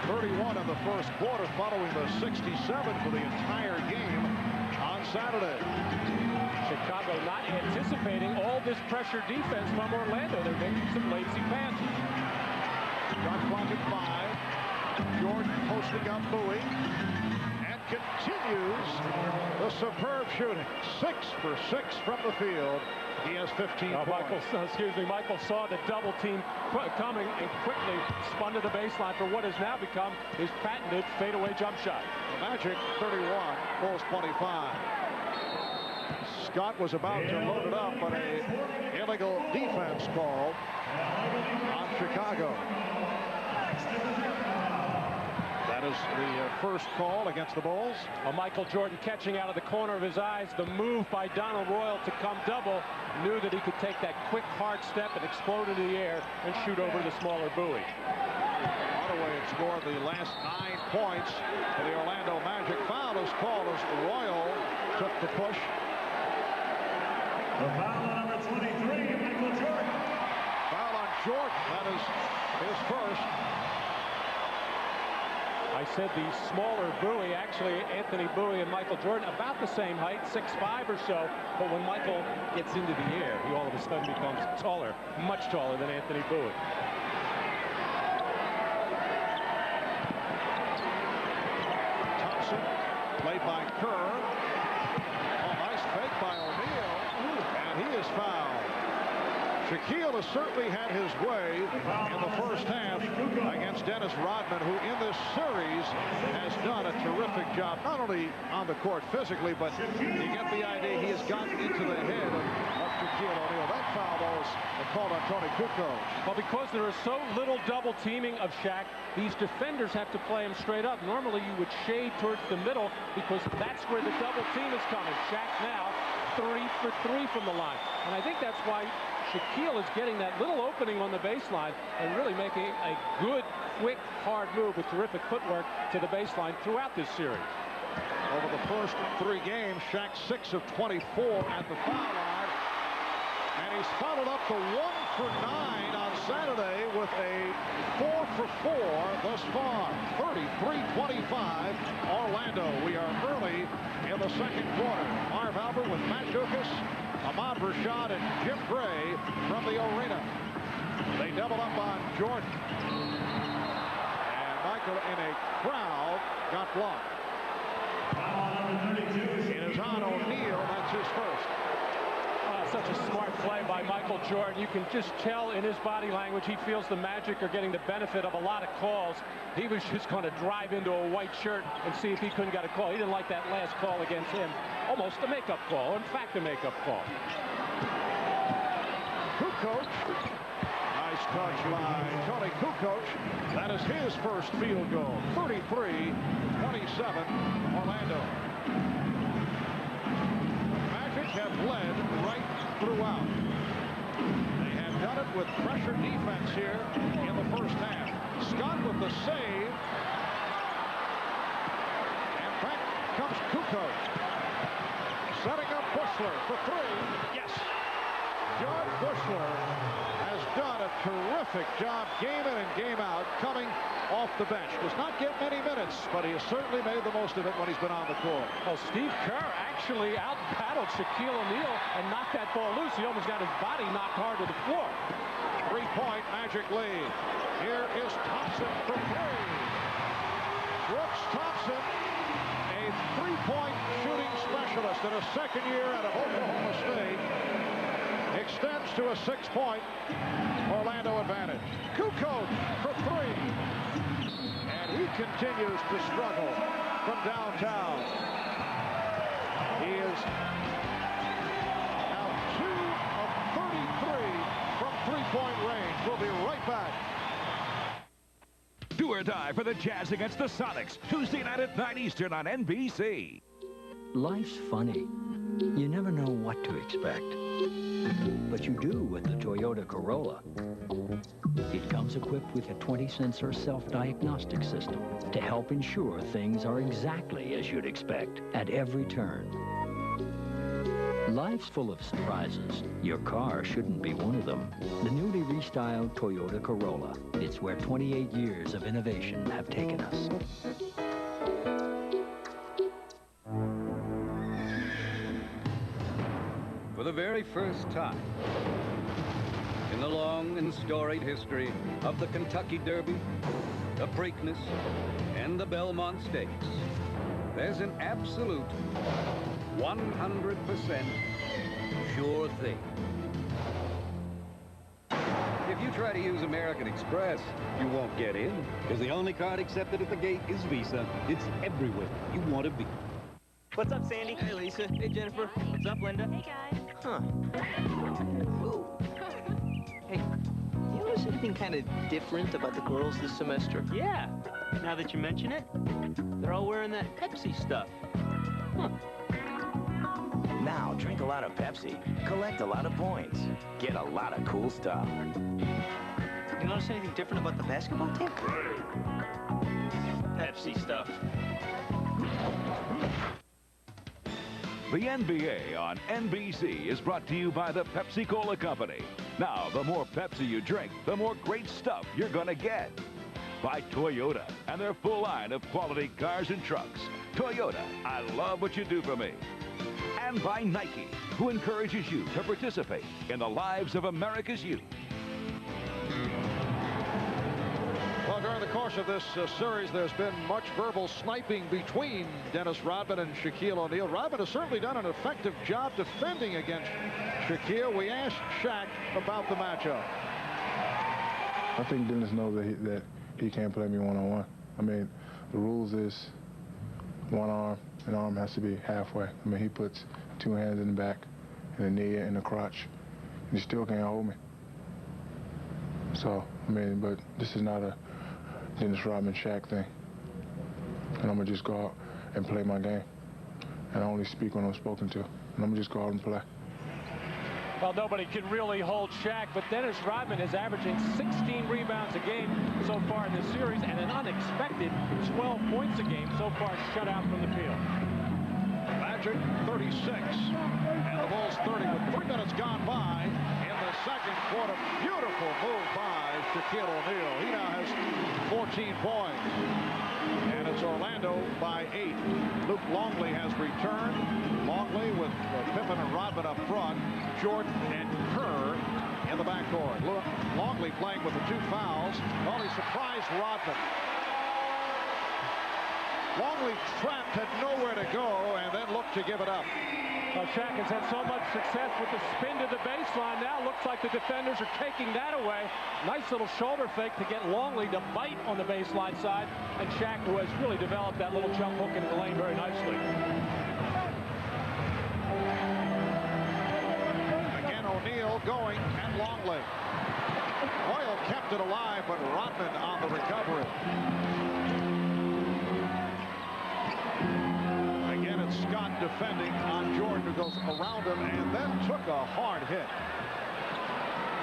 31 in the first quarter, following the 67 for the entire game on Saturday. Chicago not anticipating all this pressure defense from Orlando. They're making some lazy passes. Shot clock at 5. Jordan posting up Bowie. And continues the superb shooting. 6 for 6 from the field. He has 15 points. Michael saw the double team coming and quickly spun to the baseline for what has now become his patented fadeaway jump shot. The Magic 31, Bulls 25. Scott was about to load it up, but a illegal defense call on Chicago. That is the first call against the Bulls. Michael Jordan catching out of the corner of his eyes. The move by Donald Royal to come double. Knew that he could take that quick, hard step and explode into the air and shoot over the smaller Bowie. Hardaway had scored the last 9 points for the Orlando Magic. Foul is called as Royal took the push. The foul on number 23, Michael Jordan. Foul on Jordan. That is his first. I said the smaller Bowie, actually Anthony Bowie and Michael Jordan about the same height, 6'5" or so, but when Michael gets into the air, he all of a sudden becomes taller, much taller than Anthony Bowie. Thompson, played by Kerr. Oh, nice fake by O'Neal, and he is fouled. Shaquille has certainly had his way in the first half against Dennis Rodman, who in this series has done a terrific job, not only on the court physically, but you get the idea he has gotten into the head of Shaquille O'Neal. That foul was called on Tony Kukoc. Well, because there is so little double teaming of Shaq, these defenders have to play him straight up. Normally you would shade towards the middle because that's where the double team is coming. Shaq now 3 for 3 from the line. And I think that's why Shaquille is getting that little opening on the baseline and really making a good, quick, hard move with terrific footwork to the baseline throughout this series. Over the first 3 games, Shaq 6 of 24 at the foul line. And he's followed up the 1 for 9 on Saturday with a 4 for 4 thus far. 33-25 Orlando. We are early in the second quarter. Marv Albert with Matt Dukas, Ahmad Rashad, and Jim Gray from the arena. They double up on Jordan. And Michael in a crowd got blocked. It is on O'Neal. That's his first. Such a smart play by Michael Jordan. You can just tell in his body language he feels the Magic are getting the benefit of a lot of calls. He was just going to drive into a white shirt and see if he couldn't get a call. He didn't like that last call against him. Almost a makeup call. In fact, a makeup call. Kukoc. Nice touch by Tony Kukoc. That is his first field goal. 33-27 Orlando. Magic have led right throughout. They have done it with pressure defense here in the first half. Scott with the save. And back comes Kukoc. Setting up Bushler for 3. Yes. John Bushler has done a terrific job game in and game out coming off the bench. Does not get many minutes, but he has certainly made the most of it when he's been on the court. Well, Steve Kerr actually out-battled Shaquille O'Neal and knocked that ball loose. He almost got his body knocked hard to the floor. 3-point Magic lead. Here is Thompson for 3. Brooks Thompson, a 3-point shooting specialist in his second year out of Oklahoma State, extends to a 6-point Orlando advantage. Kukoc for 3. And he continues to struggle from downtown. He is now 2 of 33 from 3-point range. We'll be right back. Do or die for the Jazz against the Sonics. Tuesday night at 9 Eastern on NBC. Life's funny. You never know what to expect. But you do with the Toyota Corolla. It comes equipped with a 20-sensor self-diagnostic system to help ensure things are exactly as you'd expect at every turn. Life's full of surprises. Your car shouldn't be one of them. The newly restyled Toyota Corolla. It's where 28 years of innovation have taken us. For the very first time in the long and storied history of the Kentucky Derby, the Preakness, and the Belmont Stakes, there's an absolute 100% sure thing. If you try to use American Express, you won't get in, because the only card accepted at the gate is Visa. It's everywhere you want to be. What's up, Sandy? Hey, Lisa. Hey, Jennifer. What's up, Linda? Hey, guys. Huh. Ooh. Hey, you notice anything kind of different about the girls this semester? Yeah. Now that you mention it, they're all wearing that Pepsi stuff. Huh. Now, drink a lot of Pepsi, collect a lot of points, get a lot of cool stuff. You notice anything different about the basketball team? Pepsi stuff. The NBA on NBC is brought to you by the Pepsi-Cola Company. Now, the more Pepsi you drink, the more great stuff you're going to get. By Toyota and their full line of quality cars and trucks. Toyota, I love what you do for me. And by Nike, who encourages you to participate in the lives of America's youth. Well, during the course of this series, there's been much verbal sniping between Dennis Rodman and Shaquille O'Neal. Rodman has certainly done an effective job defending against Shaquille. We asked Shaq about the matchup. I think Dennis knows that he can't play me one-on-one. I mean, the rules is one arm, an arm has to be halfway. I mean, he puts two hands in the back and a knee in the crotch, and he still can't hold me. So, I mean, but this is not a Dennis Rodman Shaq thing. And I'm going to just go out and play my game. And I only speak when I'm spoken to. And I'm going to just go out and play. Well, nobody can really hold Shaq, but Dennis Rodman is averaging 16 rebounds a game so far in this series and an unexpected 12 points a game so far shut out from the field. Magic 36 and the Bulls 30 with 3 minutes gone by in the second quarter. Beautiful move by Shaquille O'Neal. He now has 14 points. And it's Orlando by 8. Luke Longley has returned. Longley with Pippen and Rodman up front. Jordan and Kerr in the backcourt. Longley playing with the 2 fouls. Only surprised Rodman. Longley trapped, had nowhere to go, and then looked to give it up. Well, Shaq has had so much success with the spin to the baseline. Now looks like the defenders are taking that away. Nice little shoulder fake to get Longley to bite on the baseline side. And Shaq, who has really developed that little jump hook into the lane very nicely. Again, O'Neal going at Longley. Hoyle kept it alive, but Rodman on the recovery. Again, it's Scott defending on Jordan, who goes around him and then took a hard hit.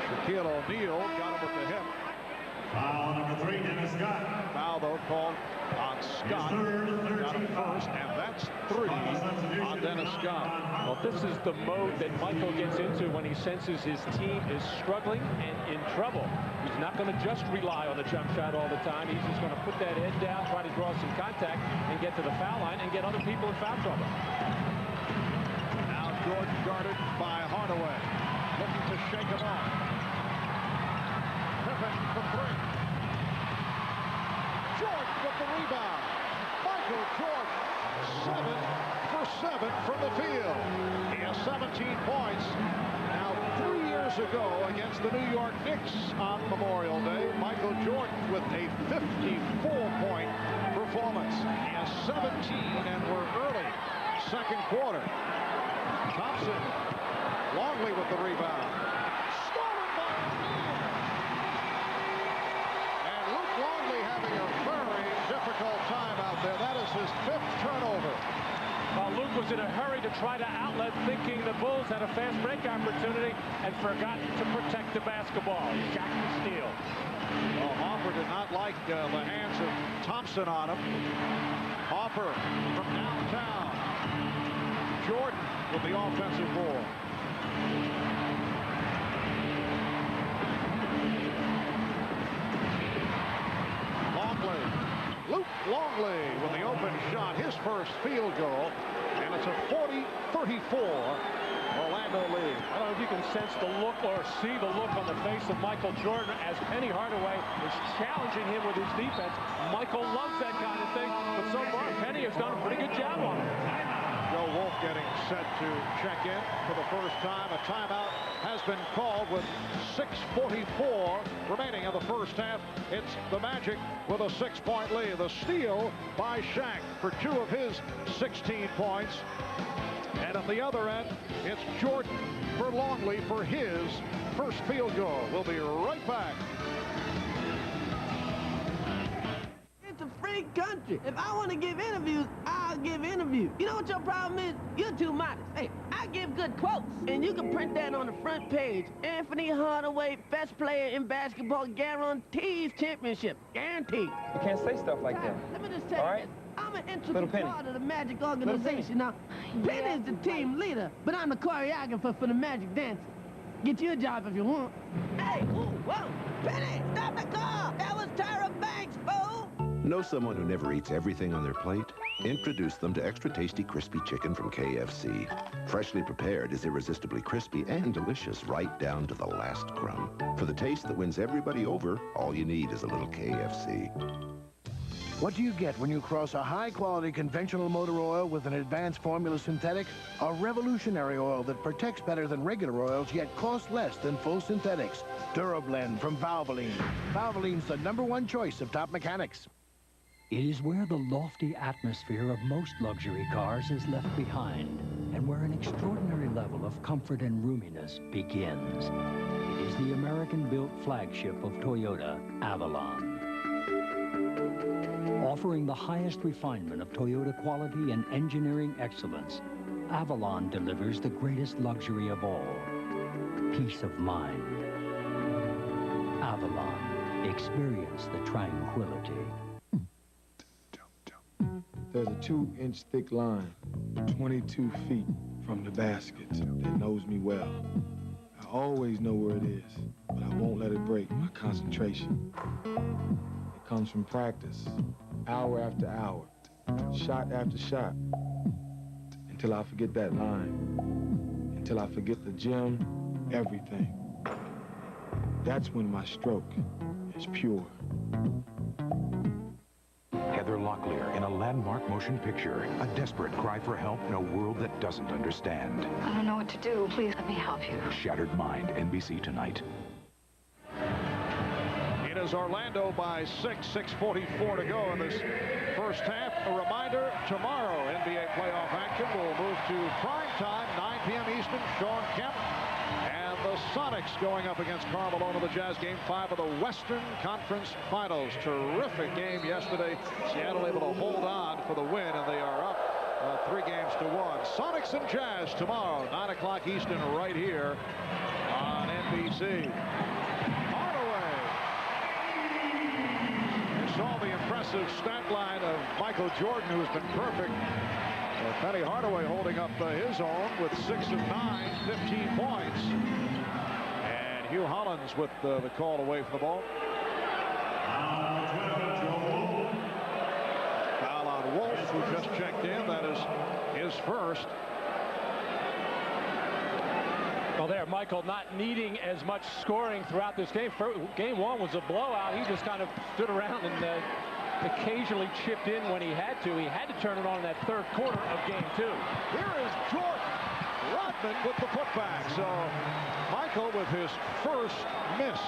Shaquille O'Neal got him with the hip. Foul number 3, Dennis Scott. Foul, though, called on Scott. Got him first, and that's 3 on Dennis Scott. Well, this is the mode that Michael gets into when he senses his team is struggling and in trouble. He's not going to just rely on the jump shot all the time. He's just going to put that head down, try to draw some contact, and get to the foul line and get other people in foul trouble. Now Jordan guarded by Hardaway. Looking to shake him off. Pippen for 3. Jordan with the rebound. Michael Jordan, 7 for 7 from the field. He has 17 points. Now, 3 years ago against the New York Knicks on Memorial Day, Michael Jordan with a 54-point performance. He has 17, and we're early, second quarter. Thompson, Longley with the rebound. Stolen by O'Neal. And Luke Longley having a very difficult time out there. That is his 5th turnover. Well, Luke was in a hurry to try to outlet, thinking the Bulls had a fast break opportunity and forgot to protect the basketball. Shaq the steal. Well, Hopper did not like the hands of Thompson on him. Hopper from downtown. Jordan with the offensive board. Luke Longley with the open shot, his first field goal, and it's a 40-34 Orlando lead. I don't know if you can sense the look or see the look on the face of Michael Jordan as Penny Hardaway is challenging him with his defense. Michael loves that kind of thing, but so far Penny has done a pretty good job on him. Joe Wolf getting set to check in for the first time. A timeout has been called with 6:44 remaining in the first half. It's the Magic with a 6-point lead. The steal by Shaq for 2 of his 16 points. And at the other end, it's Jordan for Longley for his first field goal. We'll be right back. It's a free country. If I want to give interviews, I'll give interviews. You know what your problem is? You're too modest. Hey, I give good quotes, and you can print that on the front page. Anthony Hardaway, best player in basketball, guarantees championship. Guaranteed. You can't say stuff like that. Let me just tell you this. I'm an integral part of the Magic organization. Now, Penny is the team leader, but I'm the choreographer for the Magic dancing. Get you a job if you want. Hey, whoa, Penny, stop the car. That was Tyra Banks, fool. Know someone who never eats everything on their plate? Introduce them to extra tasty crispy chicken from KFC. Freshly prepared is irresistibly crispy and delicious right down to the last crumb. For the taste that wins everybody over, all you need is a little KFC. What do you get when you cross a high-quality conventional motor oil with an advanced formula synthetic? A revolutionary oil that protects better than regular oils, yet costs less than full synthetics. DuraBlend from Valvoline. Valvoline's the #1 choice of top mechanics. It is where the lofty atmosphere of most luxury cars is left behind, and where an extraordinary level of comfort and roominess begins. It is the American-built flagship of Toyota, Avalon. Offering the highest refinement of Toyota quality and engineering excellence, Avalon delivers the greatest luxury of all, peace of mind. Avalon, experience the tranquility. There's a 2-inch thick line, 22 feet from the basket that knows me well. I always know where it is, but I won't let it break my concentration. It comes from practice, hour after hour, shot after shot, until I forget that line, until I forget the gym, everything. That's when my stroke is pure. Heather Locklear in a landmark motion picture, a desperate cry for help in a world that doesn't understand. I don't know what to do. Please let me help you. Shattered Mind, NBC tonight. It is Orlando by 6:44 to go in this first half. A reminder, tomorrow NBA playoff action will move to prime time, 9 p.m. Eastern. Sean Kemp and the Sonics going up against Karl Malone of the Jazz. Game 5 of the Western Conference Finals. Terrific game yesterday. Seattle able to hold on for the win, and they are up 3-1. Sonics and Jazz tomorrow, 9 o'clock Eastern, right here on NBC. Saw the impressive stat line of Michael Jordan, who has been perfect. Penny Hardaway holding up his own with 6 of 9, 15 points. And Hugh Hollins with the call away from the ball. Foul on Wolf, who just checked in. That is his first. Well, there, Michael not needing as much scoring throughout this game. Game 1 was a blowout. He just kind of stood around and occasionally chipped in when he had to. He had to turn it on in that third quarter of Game 2. Here is Jordan. Rodman with the putback. So Michael with his first miss.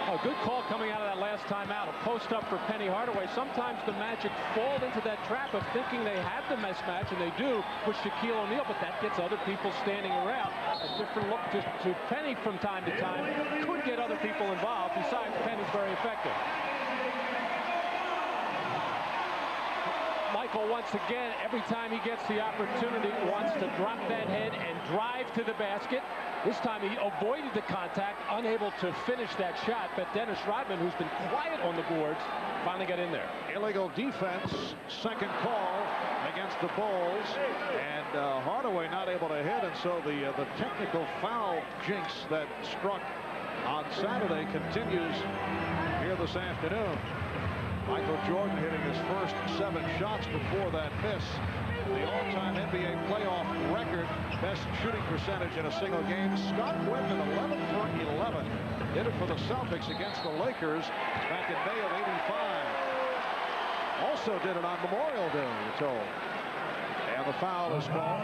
A good call coming out of that last timeout. A post up for Penny Hardaway. Sometimes the Magic fall into that trap of thinking they have the mismatch, and they do with Shaquille O'Neal, but that gets other people standing around. A different look to Penny from time to time could get other people involved. Besides, Penny's very effective. Michael, once again, every time he gets the opportunity, wants to drop that head and drive to the basket. This time he avoided the contact, unable to finish that shot, but Dennis Rodman, who's been quiet on the boards, finally got in there. Illegal defense, second call against against the Bulls, and Hardaway not able to hit, and so the technical foul jinx that struck on Saturday continues here this afternoon. Michael Jordan hitting his first 7 shots before that miss. The all-time NBA playoff record best shooting percentage in a single game. Scott Whitman, 11 for 11, did it for the Celtics against the Lakers back in May of '85. Also did it on Memorial Day, we're told. And the foul is called. It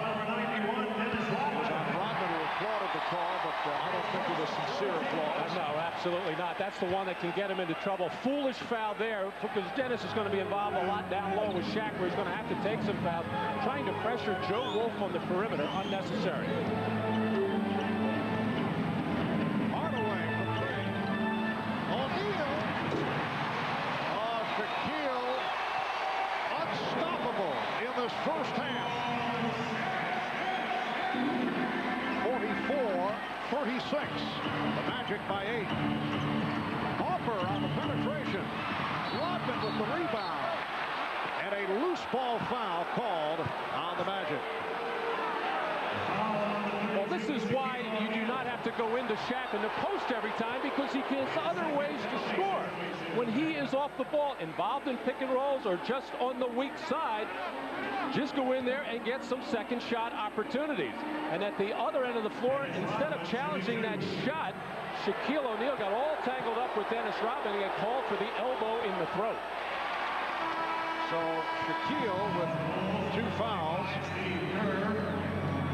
was on Rodman, who applauded the call, but I don't think it was sincere applause. No, absolutely not. That's the one that can get him into trouble. Foolish foul there, because Dennis is going to be involved a lot down low with Shaq, where he's going to have to take some fouls. Trying to pressure Joe Wolf on the perimeter, unnecessary. Hardaway from 3. O'Neal. Oh, Shaquille unstoppable in this first half. 44-36. The Magic by 8. Harper on the penetration. Rodman with the rebound. And a loose ball foul called on the Magic. Well, this is why you do not have to go into Shaq in the post every time, because he has other ways to score. When he is off the ball, involved in pick and rolls or just on the weak side, just go in there and get some second shot opportunities. And at the other end of the floor, instead of challenging that shot, Shaquille O'Neal got all tangled up with Dennis Rodman and got called for the elbow in the throat. So Shaquille with 2 fouls.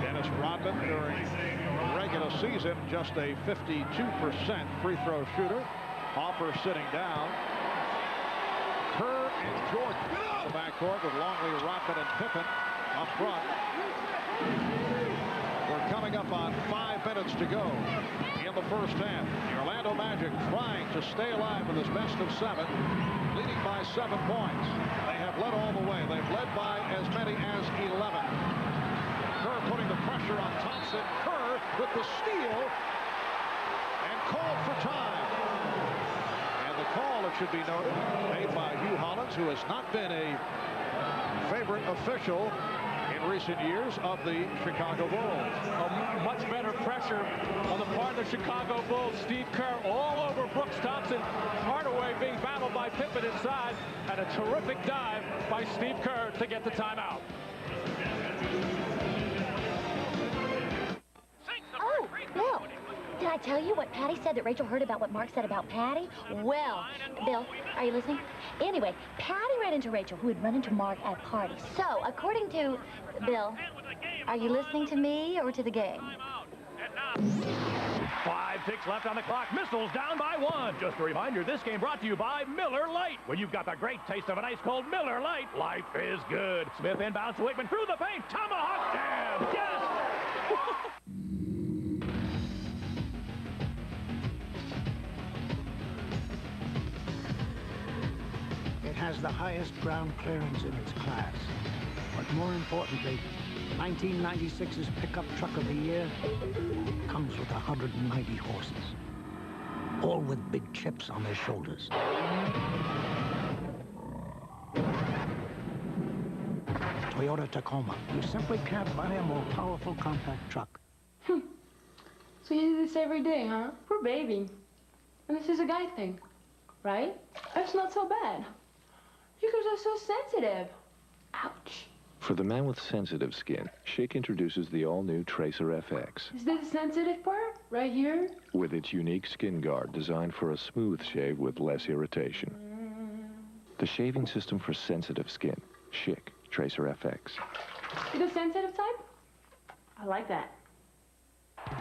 Dennis Rodman during the regular season just a 52% free throw shooter. Hopper sitting down. Kerr and Jordan in the backcourt with Longley, Rodman, and Pippen up front. We're coming up on 5 minutes to go in the first half. The Orlando Magic trying to stay alive with this best of 7, leading by 7 points. They have led all the way. They've led by as many as 11. Kerr putting the pressure on Thompson. Kerr with the steal and called for time. And the call, it should be noted, made by Hugh Hollins, who has not been a favorite official in recent years of the Chicago Bulls. Much better pressure on the part of the Chicago Bulls. Steve Kerr all over Brooks Thompson. Hardaway being battled by Pippen inside, and a terrific dive by Steve Kerr to get the timeout. Oh, Bill, did I tell you what Patty said that Rachel heard about what Mark said about Patty? Well, Bill, are you listening? Anyway, Patty ran into Rachel, who had run into Mark at a party. So, according to Bill, are you listening to me or to the game? 5 ticks left on the clock. Missiles down by 1. Just a reminder, this game brought to you by Miller Lite. When you've got the great taste of an ice-cold Miller Lite, life is good. Smith inbounds to Wakeman through the paint. Tomahawk jam. Yes! It has the highest ground clearance in its class. But more importantly, 1996's pickup truck of the year comes with 190 horses, all with big chips on their shoulders. Toyota Tacoma. You simply can't buy a more powerful compact truck. So you do this every day, huh? Poor baby. And this is a guy thing, right? That's not so bad. You guys are so sensitive. Ouch. For the man with sensitive skin, Schick introduces the all-new Tracer FX. Is this the sensitive part? Right here? With its unique skin guard designed for a smooth shave with less irritation. The shaving system for sensitive skin. Schick Tracer FX. You the sensitive type? I like that.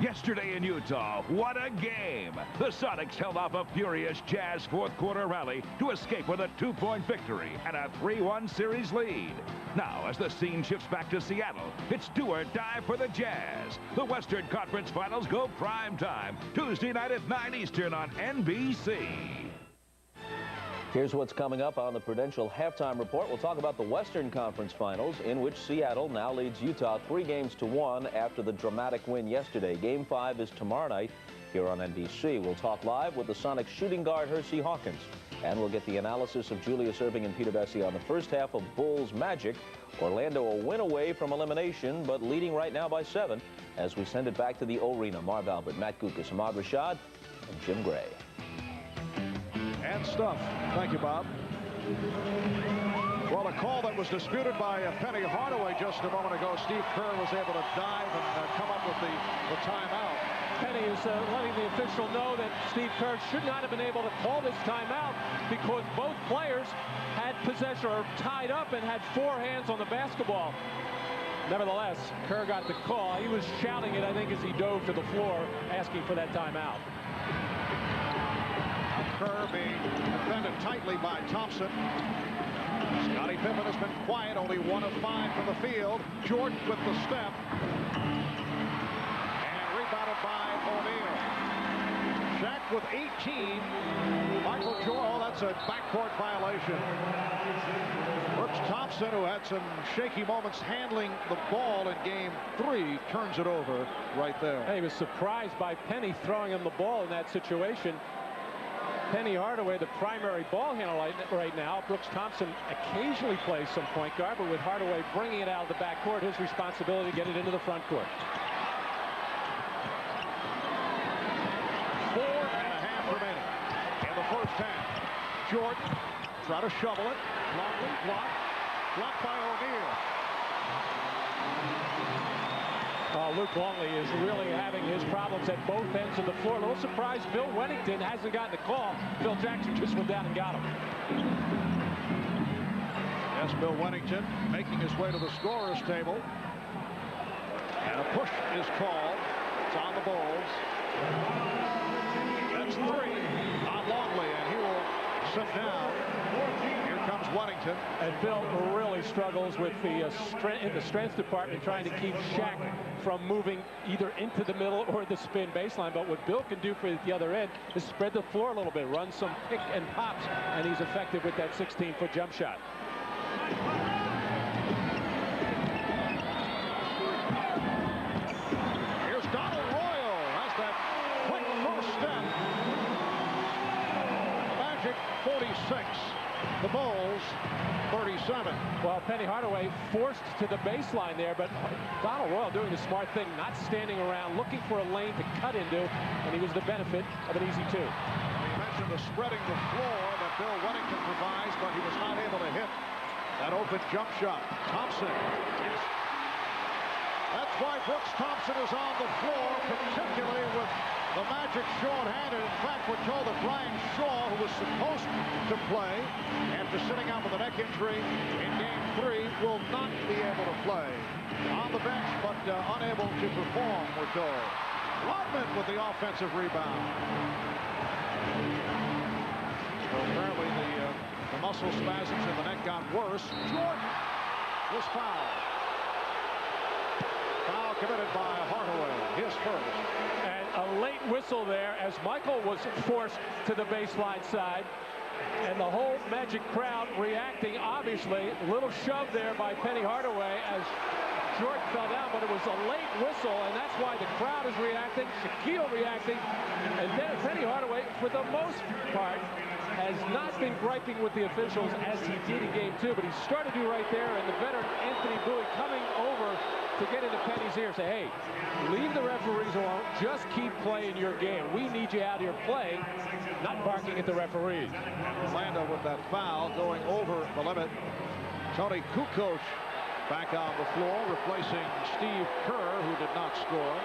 Yesterday in Utah, what a game! The Sonics held off a furious Jazz fourth-quarter rally to escape with a 2-point victory and a 3-1 series lead. Now, as the scene shifts back to Seattle, it's do or die for the Jazz. The Western Conference Finals go prime time, Tuesday night at 9 Eastern on NBC. Here's what's coming up on the Prudential Halftime Report. We'll talk about the Western Conference Finals, in which Seattle now leads Utah 3-1 after the dramatic win yesterday. Game 5 is tomorrow night here on NBC. We'll talk live with the Sonics shooting guard Hersey Hawkins. And we'll get the analysis of Julius Erving and Peter Bessie on the first half of Bulls Magic. Orlando a win away from elimination, but leading right now by 7 as we send it back to the O-Arena. Marv Albert, Matt Gukas, Ahmad Rashad, and Jim Gray. And stuff. Thank you, Bob. Well, a call that was disputed by Penny Hardaway just a moment ago. Steve Kerr was able to dive and come up with the timeout. Penny is letting the official know that Steve Kerr should not have been able to call this timeout because both players had possession or tied up and had 4 hands on the basketball. Nevertheless, Kerr got the call. He was shouting it, I think, as he dove to the floor, asking for that timeout. Kerr being defended tightly by Thompson. Scottie Pippen has been quiet, only 1 of 5 from the field. Jordan with the step. And rebounded by O'Neal. Shaq with 18. Michael Jordan, that's a backcourt violation. Brooks Thompson, who had some shaky moments handling the ball in game 3, turns it over right there. He was surprised by Penny throwing him the ball in that situation. Penny Hardaway, the primary ball handler right now. Brooks Thompson occasionally plays some point guard, but with Hardaway bringing it out of the backcourt, his responsibility to get it into the front court. 4.5 remaining in the first half. Jordan try to shovel it. Longley blocked by O'Neal. Luke Longley is really having his problems at both ends of the floor. A little surprised Bill Wennington hasn't gotten a call. Phil Jackson just went down and got him. Yes, Bill Wennington making his way to the scorer's table. And a push is called. It's on the Bulls. That's 3 on Longley, and he will sit down. Here comes Wennington. And Bill really struggles with the strength department, trying to keep Shaq from moving either into the middle or the spin baseline. But what Bill can do for the other end is spread the floor a little bit, run some pick and pops, and he's effective with that 16-foot jump shot. Here's Donald Royal. Has that quick first step. Magic 46. The Bulls 37. Well, Penny Hardaway forced to the baseline there, but Donald Royal doing the smart thing, not standing around, looking for a lane to cut into, and he was the benefit of an easy 2. We mentioned the spreading the floor that Bill Wennington provides, but he was not able to hit that open jump shot. Thompson. That's why Brooks Thompson is on the floor, particularly with the Magic short-handed. In fact, we're told that Brian Shaw, who was supposed to play after sitting out with a neck injury in game 3, will not be able to play. On the bench, but unable to perform, we're told. Rodman with the offensive rebound. So apparently the muscle spasms in the neck got worse. Jordan was fouled. Foul committed by Hardaway, his first. And a late whistle there as Michael was forced to the baseline side. And the whole Magic crowd reacting, obviously. A little shove there by Penny Hardaway as Jordan fell down, but it was a late whistle, and that's why the crowd is reacting, Shaquille reacting. And then Penny Hardaway, for the most part, has not been griping with the officials as he did in game 2, but he started to right there, and the veteran Anthony Bowie coming over to get into Penny's ear, say, hey, leave the referees alone, just keep playing your game. We need you out here playing, not barking at the referees. Orlando with that foul going over the limit. Tony Kukoc back on the floor, replacing Steve Kerr, who did not score.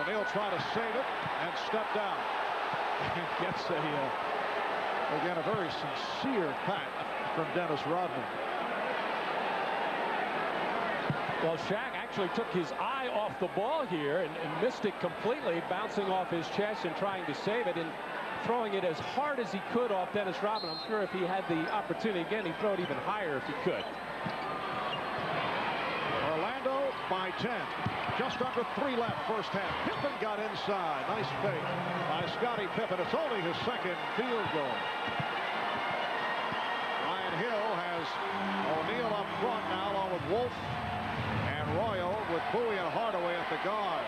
O'Neal trying to save it and step down. Gets again, a very sincere pat from Dennis Rodman. Well, Shaq actually took his eye off the ball here and missed it completely, bouncing off his chest and trying to save it and throwing it as hard as he could off Dennis Rodman. I'm sure if he had the opportunity again, he'd throw it even higher if he could. Orlando by by 10. Just under 3 left first half. Pippen got inside. Nice fake by Scottie Pippen. It's only his second field goal. Ryan Hill has O'Neal up front now, along with Wolf and Royal, with Bowie and Hardaway at the guard.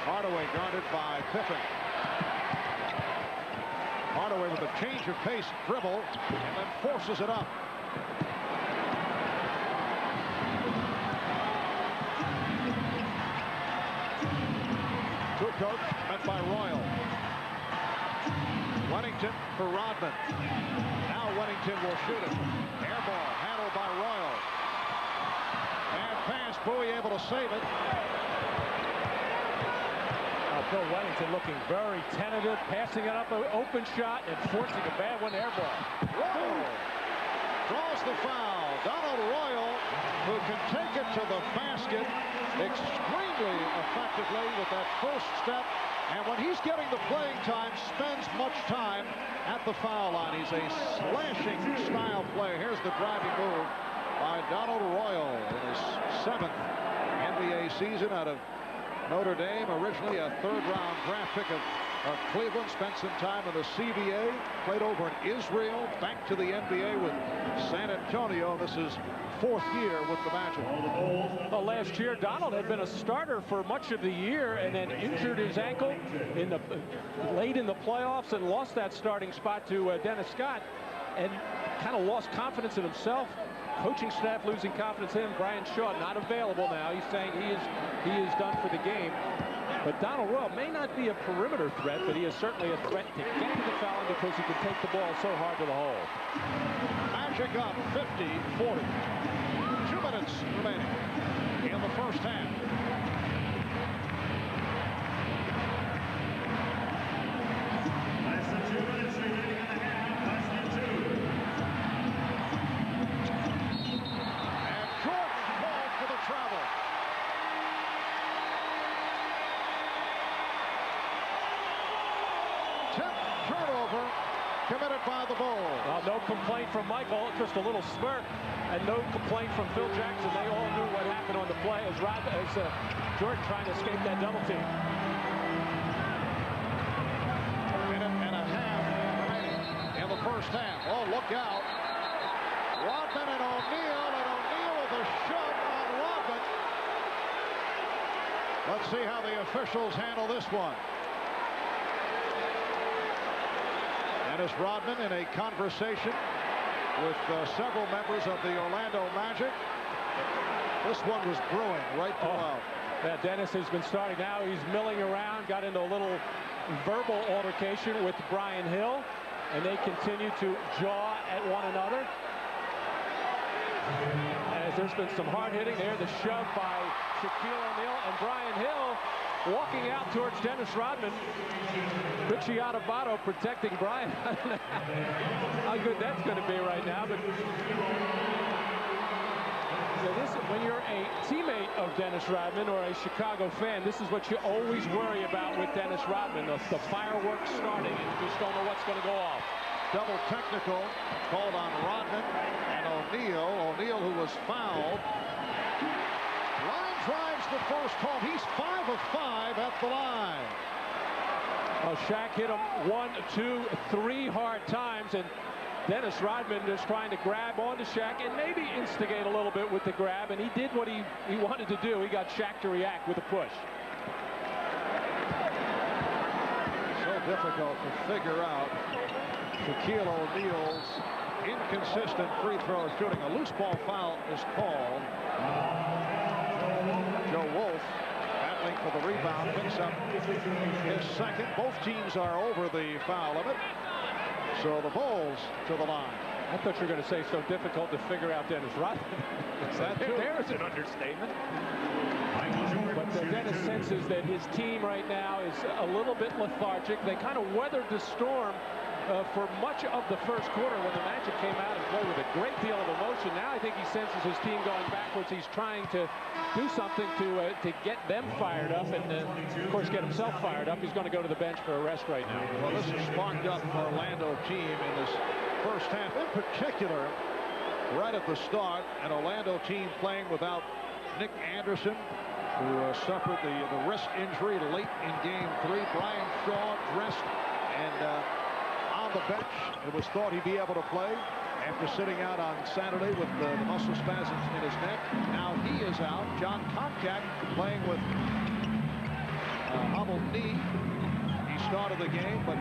Hardaway guarded by Pippen. Hardaway with a change of pace dribble and then forces it up. Coach met by Royal. Wennington for Rodman. Now Wennington will shoot it. Air ball handled by Royal. And pass, Bowie able to save it. Bill Wennington looking very tentative, passing it up an open shot and forcing a bad one air ball. Royal draws the foul. Donald Royal, who can take it to the basket extremely effectively with that first step. And when he's getting the playing time, spends much time at the foul line. He's a slashing style player. Here's the driving move by Donald Royal in his 7th NBA season out of Notre Dame, originally a 3rd-round draft pick of Cleveland, spent some time in the CBA, played over in Israel, back to the NBA with San Antonio. This is 4th year with the Magic. Well, last year, Donald had been a starter for much of the year and then injured his ankle late in the playoffs and lost that starting spot to Dennis Scott and kind of lost confidence in himself. Coaching staff losing confidence in him. Brian Shaw not available now. He's saying he is done for the game. But Donald Royal may not be a perimeter threat, but he is certainly a threat to get to the foul because he can take the ball so hard to the hole. Magic up 50-40. 2 minutes remaining in the first half. Less than 2 minutes remaining in the half. Less than 2. And Jordan called for the travel. Turnover committed by the Bulls. No complaint from Michael, just a little smirk, and no complaint from Phil Jackson. They all knew what happened on the play as Jordan trying to escape that double team. Minute and a half remaining in the first half. Oh, look out. Rodman and O'Neal with a shove on Rodman. Let's see how the officials handle this one. Dennis Rodman in a conversation with several members of the Orlando Magic. This one was brewing right throughout. Yeah, Dennis has been starting now. He's milling around, got into a little verbal altercation with Brian Hill, and they continue to jaw at one another. As there's been some hard hitting there, the shove by Shaquille O'Neal and Brian Hill walking out towards Dennis Rodman. Richie Adubato protecting Brian. How good that's going to be right now. But when you're a teammate of Dennis Rodman or a Chicago fan, this is what you always worry about with Dennis Rodman. The fireworks starting, and you just don't know what's going to go off. Double technical called on Rodman and O'Neal. O'Neal, who was fouled. Line drives the first home. He's 5 of 5 at the line. Well, Shaq hit him 1, 2, 3 hard times, and Dennis Rodman just trying to grab onto Shaq and maybe instigate a little bit with the grab, and he did what he wanted to do. He got Shaq to react with a push. So difficult to figure out Shaquille O'Neal's inconsistent free throw shooting. A loose ball foul is called. Joe Wolf battling for the rebound, picks up his second. Both teams are over the foul limit. So the Bulls to the line. I thought you were going to say so difficult to figure out Dennis Rodman. There's an understatement. But Dennis senses that his team right now is a little bit lethargic. They kind of weathered the storm for much of the first quarter when the Magic came out and played with a great deal of emotion. Now I think he senses his team going backwards. He's trying to do something to get them fired up and, of course, get himself fired up. He's going to go to the bench for a rest right now. Well, this has sparked up the Orlando team in this first half. In particular, right at the start, an Orlando team playing without Nick Anderson who suffered the wrist injury late in Game 3. Brian Shaw dressed and on the bench. It was thought he'd be able to play after sitting out on Saturday with the muscle spasms in his neck. Now he is out. John Koncak playing with hobbled knee. He started the game, but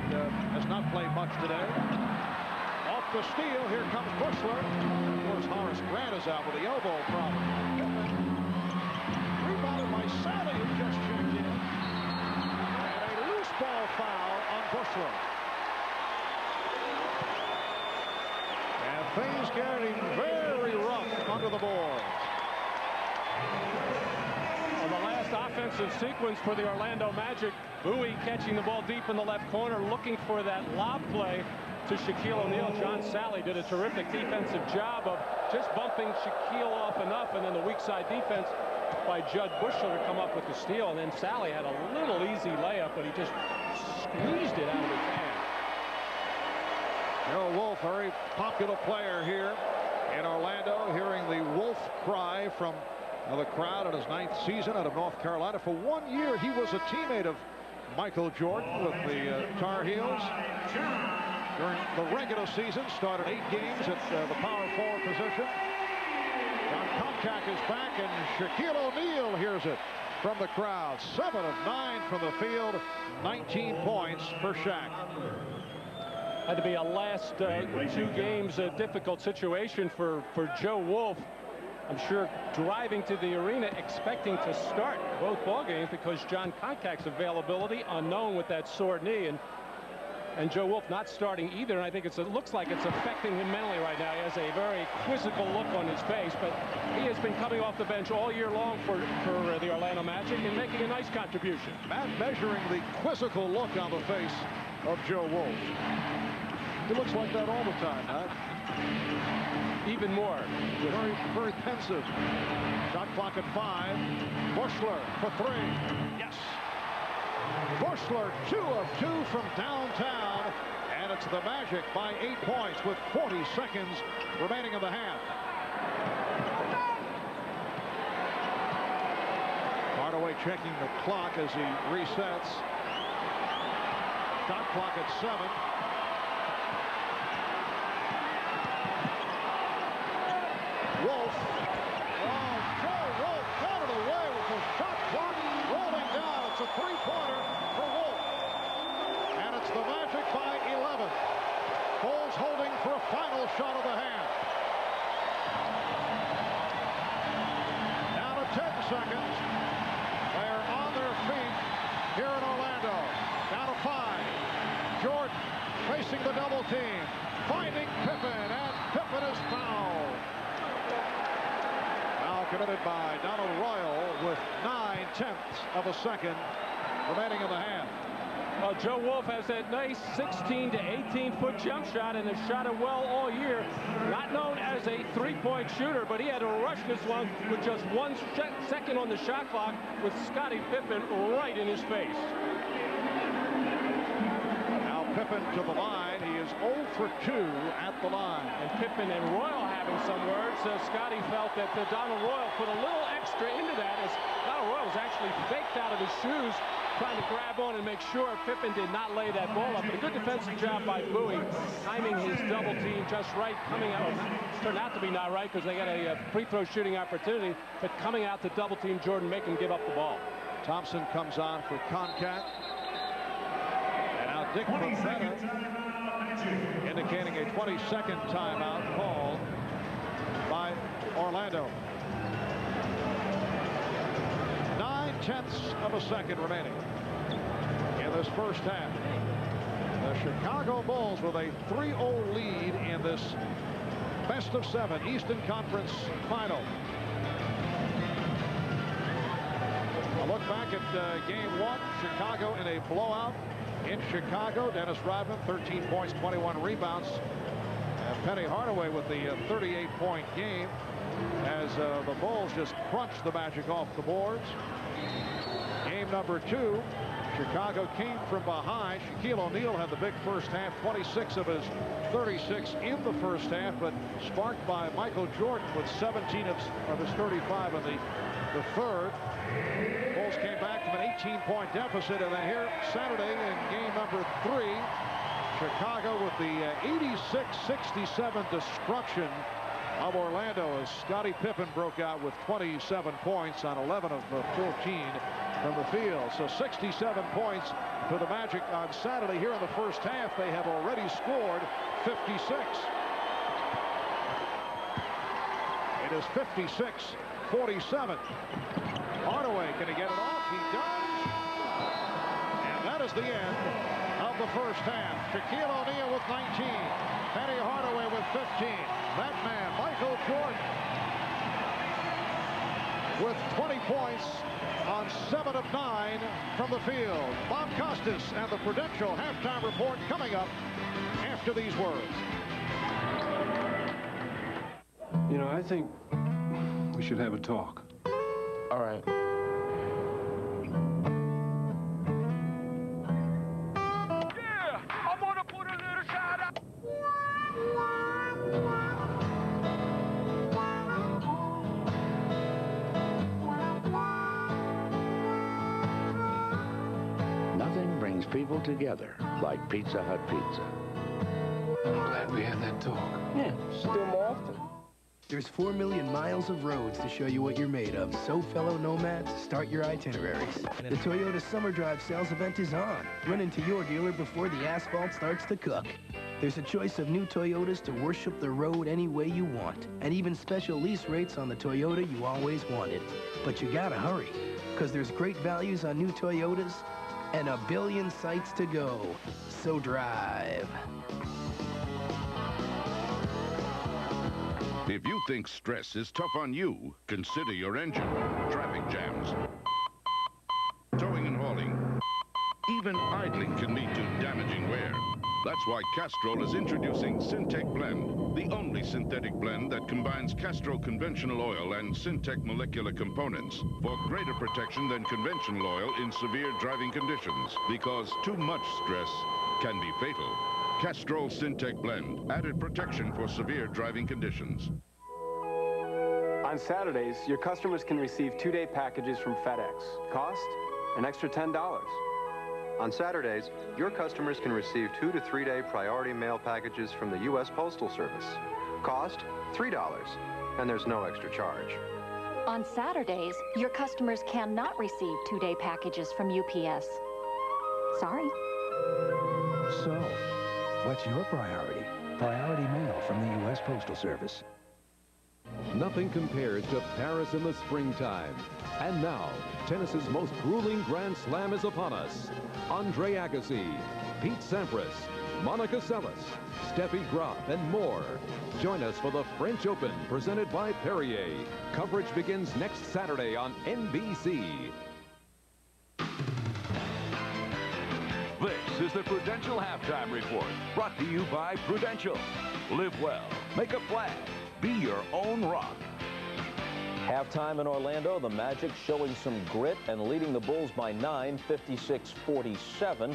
has not played much today. Off the steal, here comes Bushler. Of course, Horace Grant is out with the elbow problem. Rebounded by Sally, who just checked in. And a loose ball foul on Bushler. And things getting very rough under the boards. On the last offensive sequence for the Orlando Magic, Bowie catching the ball deep in the left corner, looking for that lob play to Shaquille O'Neal. John Sally did a terrific defensive job of just bumping Shaquille off enough, and then the weak side defense by Judd Bushler to come up with the steal. And then Sally had a little easy layup, but he just squeezed it out of his hand. Joe Wolf, very popular player here in Orlando, hearing the Wolf cry from the crowd in his 9th season out of North Carolina. For 1 year, he was a teammate of Michael Jordan with the Tar Heels. During the regular season, started 8 games at the power forward position. John Koncak is back, and Shaquille O'Neal hears it from the crowd. 7 of 9 from the field, 19 points for Shaq. Had to be a last 2 games difficult situation for Joe Wolf. I'm sure driving to the arena expecting to start both ball games because John Koncak's availability unknown with that sore knee, and Joe Wolf not starting either. And I think it looks like it's affecting him mentally right now. He has a very quizzical look on his face, but he has been coming off the bench all year long for the Orlando Magic and making a nice contribution. Matt measuring the quizzical look on the face of Joe Wolf. He looks like that all the time, Matt. Even more. Very, very pensive. Shot clock at 5. Bushler for 3. Yes. Bushler 2 of 2 from downtown. And it's the Magic by 8 points with 40 seconds remaining in the half. Hardaway checking the clock as he resets. Shot clock at 7. Wolf. Oh, Joe Wolf got it away with the shot clock rolling down. It's a 3-pointer for Wolf. And it's the Magic by 11. Bulls holding for a final shot of the half. Down to 10 seconds. They are on their feet here in Orlando. Down to 5. Jordan facing the double team. Finding Pippen, and Pippen is fouled. Foul committed by Donald Royal with 9/10 of a second remaining in the half. Well, Joe Wolf has that nice 16 to 18-foot jump shot and has shot it well all year. Not known as a 3-point shooter, but he had to rush this one with just 1 second on the shot clock with Scottie Pippen right in his face. Now Pippen to the line. He is 0 for 2 at the line. And Pippen and Royal having some words. Scottie felt that Donald Royal put a little extra into that as Donald Royal was actually faked out of his shoes, trying to grab on and make sure Pippen did not lay that ball up. But a good defensive job by Bowie, timing his double team just right, coming out. Turned out to be not right because they got a free throw shooting opportunity, but coming out to double team Jordan, make him give up the ball. Thompson comes on for Koncak. And now Dick Pavetta indicating a 22nd timeout called by Orlando. 9/10 of a second remaining in this first half. The Chicago Bulls with a 3-0 lead in this best of 7 Eastern Conference final. A look back at game 1. Chicago in a blowout in Chicago. Dennis Rodman, 13 points, 21 rebounds. Penny Hardaway with the 38-point game as the Bulls just crunched the Magic off the boards. Game number 2 Chicago came from behind. Shaquille O'Neal had the big first half, 26 of his 36 in the first half, but sparked by Michael Jordan with 17 of his 35 in the third. Bulls came back from an 18-point deficit, and then here Saturday in game number 3, Chicago with the 86-67 destruction of Orlando as Scottie Pippen broke out with 27 points on 11 of 14 from the field. So 67 points for the Magic on Saturday. Here in the first half, they have already scored 56. It is 56-47. Hardaway, can he get it off? He does. And that is the end of the first half. Shaquille O'Neal with 19. Penny Hardaway with 15. That man, Michael Jordan, with 20 points on 7 of 9 from the field. Bob Costas and the Prudential halftime report coming up after these words. You know, I think we should have a talk. All right. Yeah, I want to put a little shout out. Nothing brings people together like Pizza Hut pizza. I'm glad we had that talk. Yeah, should do them more often. There's 4 million miles of roads to show you what you're made of. So, fellow nomads, start your itineraries. The Toyota Summer Drive sales event is on. Run into your dealer before the asphalt starts to cook. There's a choice of new Toyotas to worship the road any way you want. And even special lease rates on the Toyota you always wanted. But you gotta hurry, because there's great values on new Toyotas and a billion sights to go. So drive. If you think stress is tough on you, consider your engine. Traffic jams, towing and hauling, even idling can lead to damaging wear. That's why Castrol is introducing Syntec Blend, the only synthetic blend that combines Castrol conventional oil and Syntec molecular components for greater protection than conventional oil in severe driving conditions, because too much stress can be fatal. Castrol Syntec Blend, added protection for severe driving conditions. On Saturdays, your customers can receive 2-day packages from FedEx. Cost? An extra $10. On Saturdays, your customers can receive 2- to 3-day priority mail packages from the U.S. Postal Service. Cost? $3. And there's no extra charge. On Saturdays, your customers cannot receive 2-day packages from UPS. Sorry. So, what's your priority? Priority mail from the U.S. Postal Service. Nothing compares to Paris in the springtime. And now, tennis's most grueling Grand Slam is upon us. Andre Agassi, Pete Sampras, Monica Seles, Steffi Graf, and more. Join us for the French Open, presented by Perrier. Coverage begins next Saturday on NBC. This is the Prudential Halftime Report, brought to you by Prudential. Live well, make a flag, be your own rock. Halftime in Orlando, the Magic showing some grit and leading the Bulls by 9, 56-47.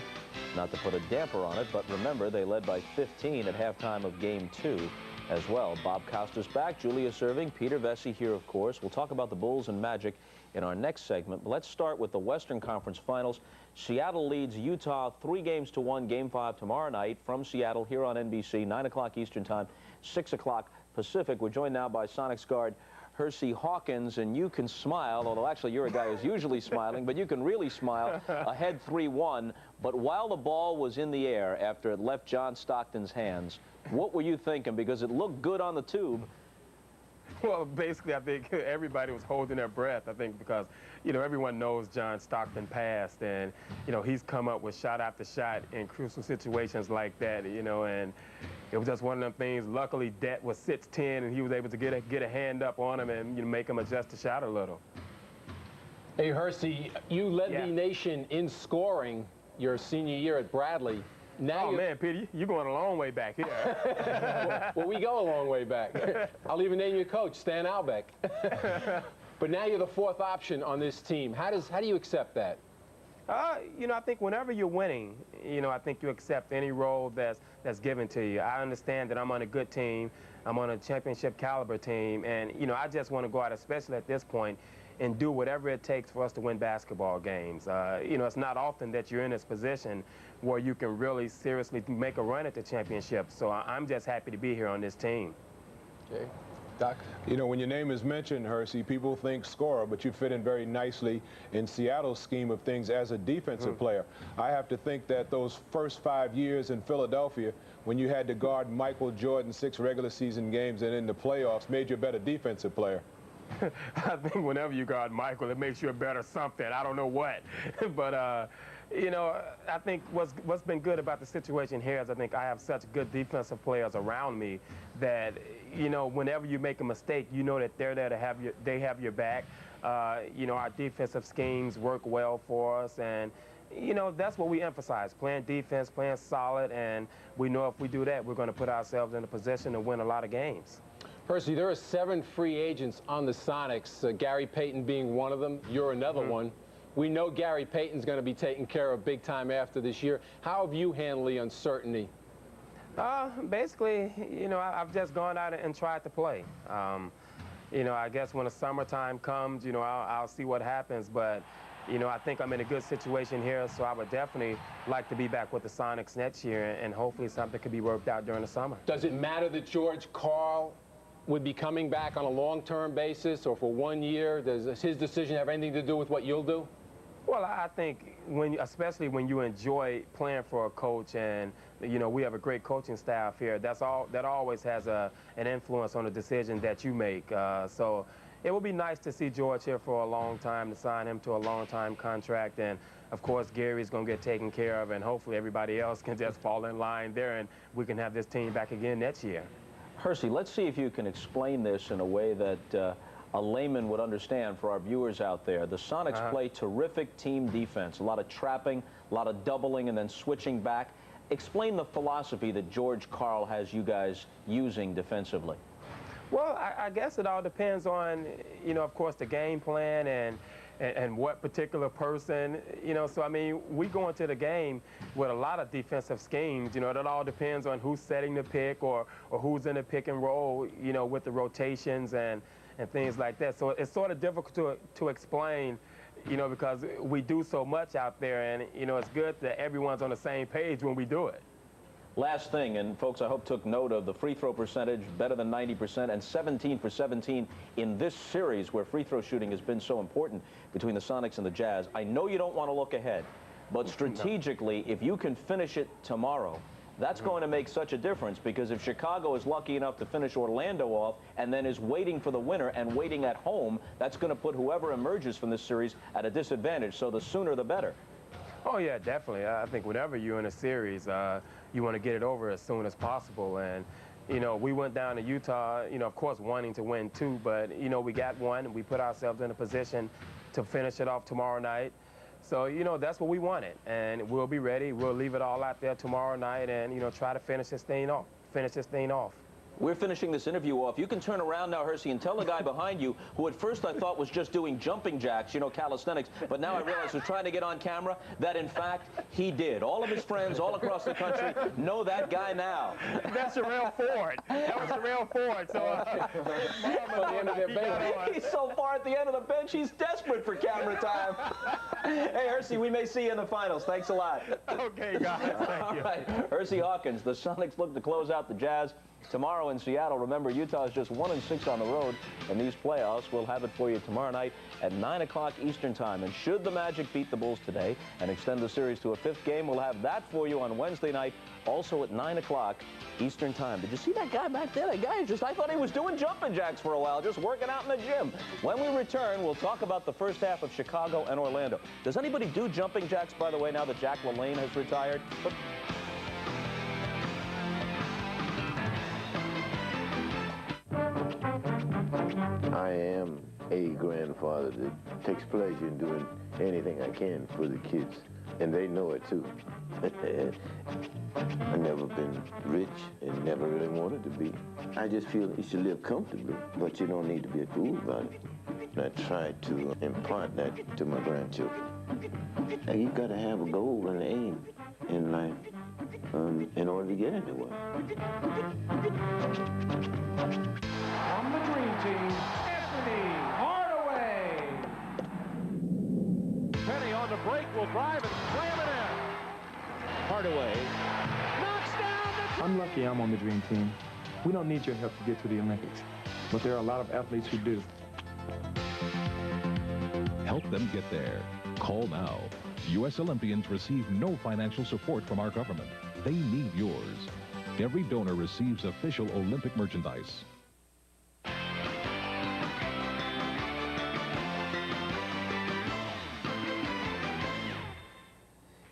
Not to put a damper on it, but remember, they led by 15 at halftime of Game 2 as well. Bob Costas back, Julia serving, Peter Vesey here, of course. We'll talk about the Bulls and Magic in our next segment. But let's start with the Western Conference Finals. Seattle leads Utah 3-1, Game 5 tomorrow night from Seattle here on NBC, 9 o'clock Eastern Time, 6 o'clock Pacific. We're joined now by Sonics guard Hersey Hawkins, and you can smile, although actually you're a guy who's usually smiling, but you can really smile, ahead 3-1. But while the ball was in the air after it left John Stockton's hands, what were you thinking? Because it looked good on the tube. Well, basically, I think everybody was holding their breath, I think, because, you know, everyone knows John Stockton passed, and, you know, he's come up with shot after shot in crucial situations like that, you know, and it was just one of them things. Luckily, Det was 6'10", and he was able to get a hand up on him and, you know, make him adjust the shot a litlittle. Hey, Hersey, you led the nation in scoring your senior year at Bradley. Now man, Peter, you're going a long way back here. well, we go a long way back. I'll even name your coach, Stan Albeck. But now you're the fourth option on this team. How do you accept that? You know, I think whenever you're winning, you know, I think you accept any role that's given to you. I understand that I'm on a good team. I'm on a championship caliber team, and, you know, I just want to go out, especially at this point, and do whatever it takes for us to win basketball games. You know, it's not often that you're in this position where you can really seriously make a run at the championship. So I'm just happy to be here on this team. Okay. Doc? You know, when your name is mentioned, Hersey, people think scorer, but you fit in very nicely in Seattle's scheme of things as a defensive player. I have to think that those first 5 years in Philadelphia, when you had to guard Michael Jordan 6 regular season games and in the playoffs, made you a better defensive player. I think whenever you guard Michael, it makes you a better something. I don't know what. But, you know, I think what's been good about the situation here is I think I have such good defensive players around me that, you know, whenever you make a mistake, you know that they're there to have they have your back. You know, our defensive schemes work well for us, and, you know, that's what we emphasize, playing defense, playing solid, and we know if we do that, we're going to put ourselves in a position to win a lot of games. Hersey, there are 7 free agents on the Sonics, Gary Payton being one of them. You're another one. We know Gary Payton's going to be taken care of big time after this year. How have you handled the uncertainty? Basically, you know, I've just gone out and tried to play. You know, I guess when the summertime comes, you know, I'll see what happens. But, you know, I think I'm in a good situation here, so I would definitely like to be back with the Sonics next year, and hopefully something could be worked out during the summer. Does it matter that George Karl would be coming back on a long-term basis or for 1 year? Does his decision have anything to do with what you'll do? Well, I think especially when you enjoy playing for a coach, and, you know, we have a great coaching staff here, that always has an influence on the decision that you make. So it would be nice to see George here for a long time, to sign him to a long-time contract. And, of course, Gary's going to get taken care of, and hopefully everybody else can just fall in line there, and we can have this team back again next year. Hersey, let's see if you can explain this in a way that a layman would understand for our viewers out there. The Sonics play terrific team defense, a lot of trapping, a lot of doubling, and then switching back. Explain the philosophy that George Karl has you guys using defensively. Well, I guess it all depends on, you know, of course, the game plan and what particular person, you know. So, I mean, we go into the game with a lot of defensive schemes. You know, that all depends on who's setting the pick or who's in the pick and roll, you know, with the rotations and things like that. So it's sort of difficult to explain, you know, because we do so much out there, and, you know, it's good that everyone's on the same page when we do it. Last thing, and folks, I hope took note of the free throw percentage, better than 90%, and 17 for 17 in this series where free throw shooting has been so important between the Sonics and the Jazz. I know you don't want to look ahead, but strategically, if you can finish it tomorrow, that's going to make such a difference, because if Chicago is lucky enough to finish Orlando off and then is waiting for the winner and waiting at home, that's going to put whoever emerges from this series at a disadvantage. So the sooner the better. Oh, yeah, definitely. I think whenever you're in a series, you want to get it over as soon as possible. And, you know, we went down to Utah, you know, of course, wanting to win 2, but, you know, we got 1, and we put ourselves in a position to finish it off tomorrow night. So, you know, that's what we wanted, and we'll be ready. We'll leave it all out there tomorrow night and, you know, try to finish this thing off. We're finishing this interview off. You can turn around now, Hersey, and tell the guy behind you, who at first I thought was just doing jumping jacks, you know, calisthenics, but now I realize was trying to get on camera, that in fact he did. All of his friends all across the country know that guy now. That's a real Ford. That was a real Ford. So he's so far at the end of the bench, he's desperate for camera time. Hey, Hersey, we may see you in the finals. Thanks a lot. Okay, guys. Thank you. All right. Hersey Hawkins, the Sonics look to close out the Jazz tomorrow in Seattle. Remember, Utah is just 1-6 on the road in these playoffs. We'll have it for you tomorrow night at 9 o'clock Eastern time. And should the Magic beat the Bulls today and extend the series to a 5th game, we'll have that for you on Wednesday night, also at 9 o'clock Eastern time. Did you see that guy back there? That guy is just, I thought he was doing jumping jacks for a while, just working out in the gym. When we return, we'll talk about the first half of Chicago and Orlando. Does anybody do jumping jacks, by the way, now that Jack LaLanne has retired? I am a grandfather that takes pleasure in doing anything I can for the kids. And they know it too. I've never been rich and never really wanted to be. I just feel you should live comfortably, but you don't need to be a fool about it. And I try to impart that to my grandchildren. And you got to have a goal and an aim in life in order to get anywhere. From the Dream Team, Anthony Hardaway. Penny on the break will drive and slam it in. Hardaway knocks down the... I'm lucky I'm on the Dream Team. We don't need your help to get to the Olympics, but there are a lot of athletes who do. Help them get there. Call now. U.S. Olympians receive no financial support from our government. They need yours. Every donor receives official Olympic merchandise.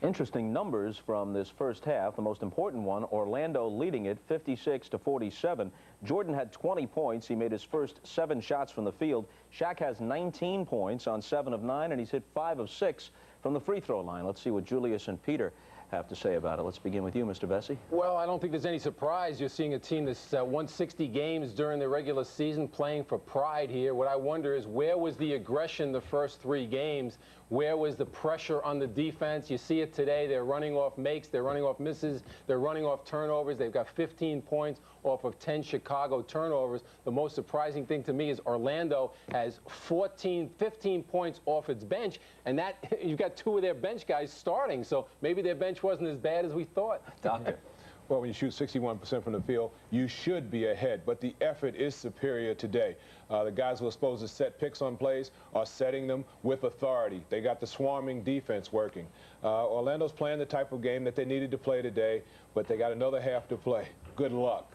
Interesting numbers from this first half. The most important one, Orlando leading it 56-47. Jordan had 20 points. He made his first 7 shots from the field. Shaq has 19 points on 7 of 9, and he's hit 5 of 6 from the free throw line. Let's see what Julius and Peter have to say about it. Let's begin with you, Mr. Vesey. Well, I don't think there's any surprise you're seeing a team that's won 60 games during the regular season playing for pride here. What I wonder is, where was the aggression the first 3 games? Where was the pressure on the defense? You see it today. They're running off makes. They're running off misses. They're running off turnovers. They've got 15 points off of 10 Chicago turnovers. The most surprising thing to me is Orlando has 15 points off its bench, and that you've got 2 of their bench guys starting, so maybe their bench wasn't as bad as we thought. Doctor. Well, when you shoot 61% from the field, you should be ahead, but the effort is superior today. The guys who are supposed to set picks on plays are setting them with authority. They got the swarming defense working. Orlando's playing the type of game that they needed to play today, but they got another half to play. Good luck.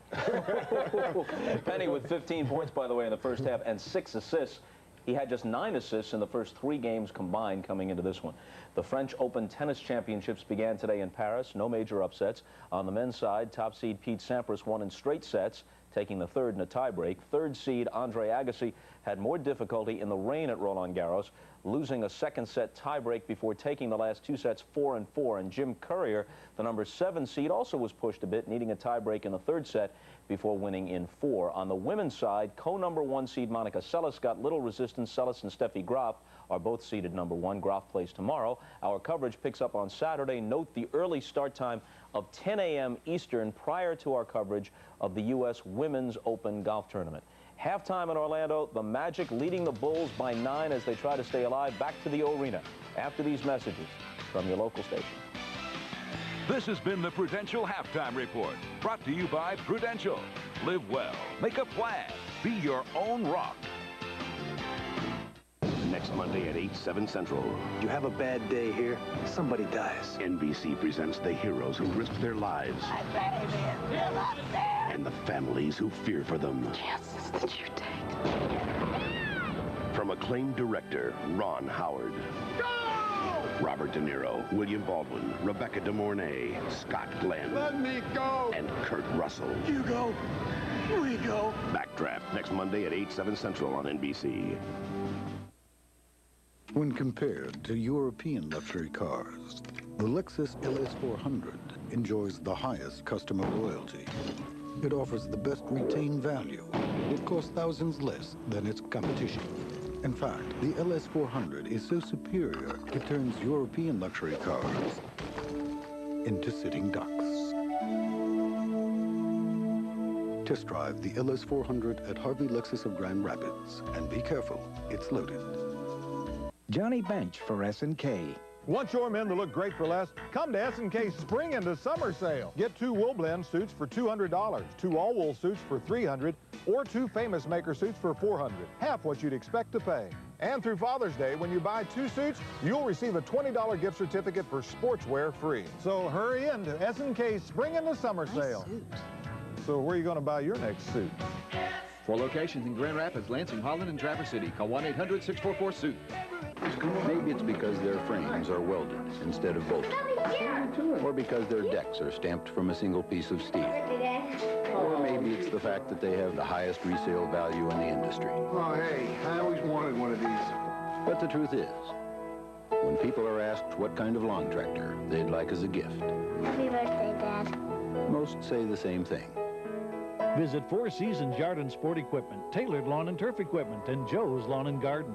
Penny with 15 points, by the way, in the first half, and 6 assists. He had just 9 assists in the first 3 games combined coming into this one. The French Open Tennis Championships began today in Paris. No major upsets. On the men's side, top seed Pete Sampras won in straight sets, taking the 3rd in a tiebreak. 3rd seed Andre Agassi had more difficulty in the rain at Roland Garros, losing a 2nd set tiebreak before taking the last 2 sets 4-4. And Jim Courier, the number 7 seed, also was pushed a bit, needing a tiebreak in the 3rd set before winning in 4. On the women's side, co-number 1 seed Monica Seles got little resistance. Seles and Steffi Graf are both seeded number 1. Graf plays tomorrow. Our coverage picks up on Saturday. Note the early start time of 10 a.m. Eastern prior to our coverage of the U.S. Women's Open Golf Tournament. Halftime in Orlando, the Magic leading the Bulls by 9 as they try to stay alive. Back to the arena after these messages from your local station. This has been the Prudential Halftime Report, brought to you by Prudential. Live well, make a plan, be your own rock. Next Monday at 8, 7 Central. You have a bad day here, somebody dies. NBC presents the heroes who risk their lives. My baby is still up there. And the families who fear for them. Chances that you take. From acclaimed director Ron Howard. Go! Robert De Niro, William Baldwin, Rebecca De Mornay, Scott Glenn. Let me go! And Kurt Russell. You go, we go. Backdraft next Monday at 8, 7 Central on NBC. When compared to European luxury cars, the Lexus LS400 enjoys the highest customer loyalty. It offers the best retained value. It costs thousands less than its competition. In fact, the LS400 is so superior, it turns European luxury cars into sitting ducks. Test drive the LS400 at Harvey Lexus of Grand Rapids. And be careful, it's loaded. Johnny Bench for S&K. Want your men to look great for less? Come to S&K's Spring into Summer Sale. Get 2 wool blend suits for $200, 2 all-wool suits for $300, or 2 Famous Maker suits for $400, half what you'd expect to pay. And through Father's Day, when you buy 2 suits, you'll receive a $20 gift certificate for sportswear free. So hurry into S&K's Spring into Summer Sale. So where are you going to buy your next suit? 4 locations in Grand Rapids, Lansing, Holland, and Traverse City. Call 1-800-644-SUIT. Maybe it's because their frames are welded instead of bolted. Or because their decks are stamped from a single piece of steel. Or maybe it's the fact that they have the highest resale value in the industry. Oh, hey, I always wanted one of these. But the truth is, when people are asked what kind of lawn tractor they'd like as a gift, Happy birthday, Dad. most say the same thing. Visit Four Seasons Yard and Sport Equipment, Tailored Lawn and Turf Equipment, and Joe's Lawn and Garden.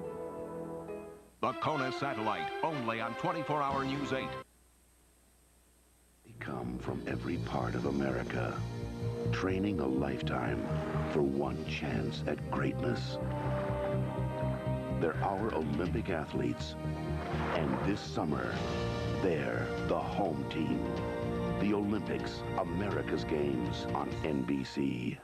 The Kona Satellite, only on 24-Hour News 8. They come from every part of America, training a lifetime for one chance at greatness. They're our Olympic athletes, and this summer, they're the home team. The Olympics, America's Games on NBC.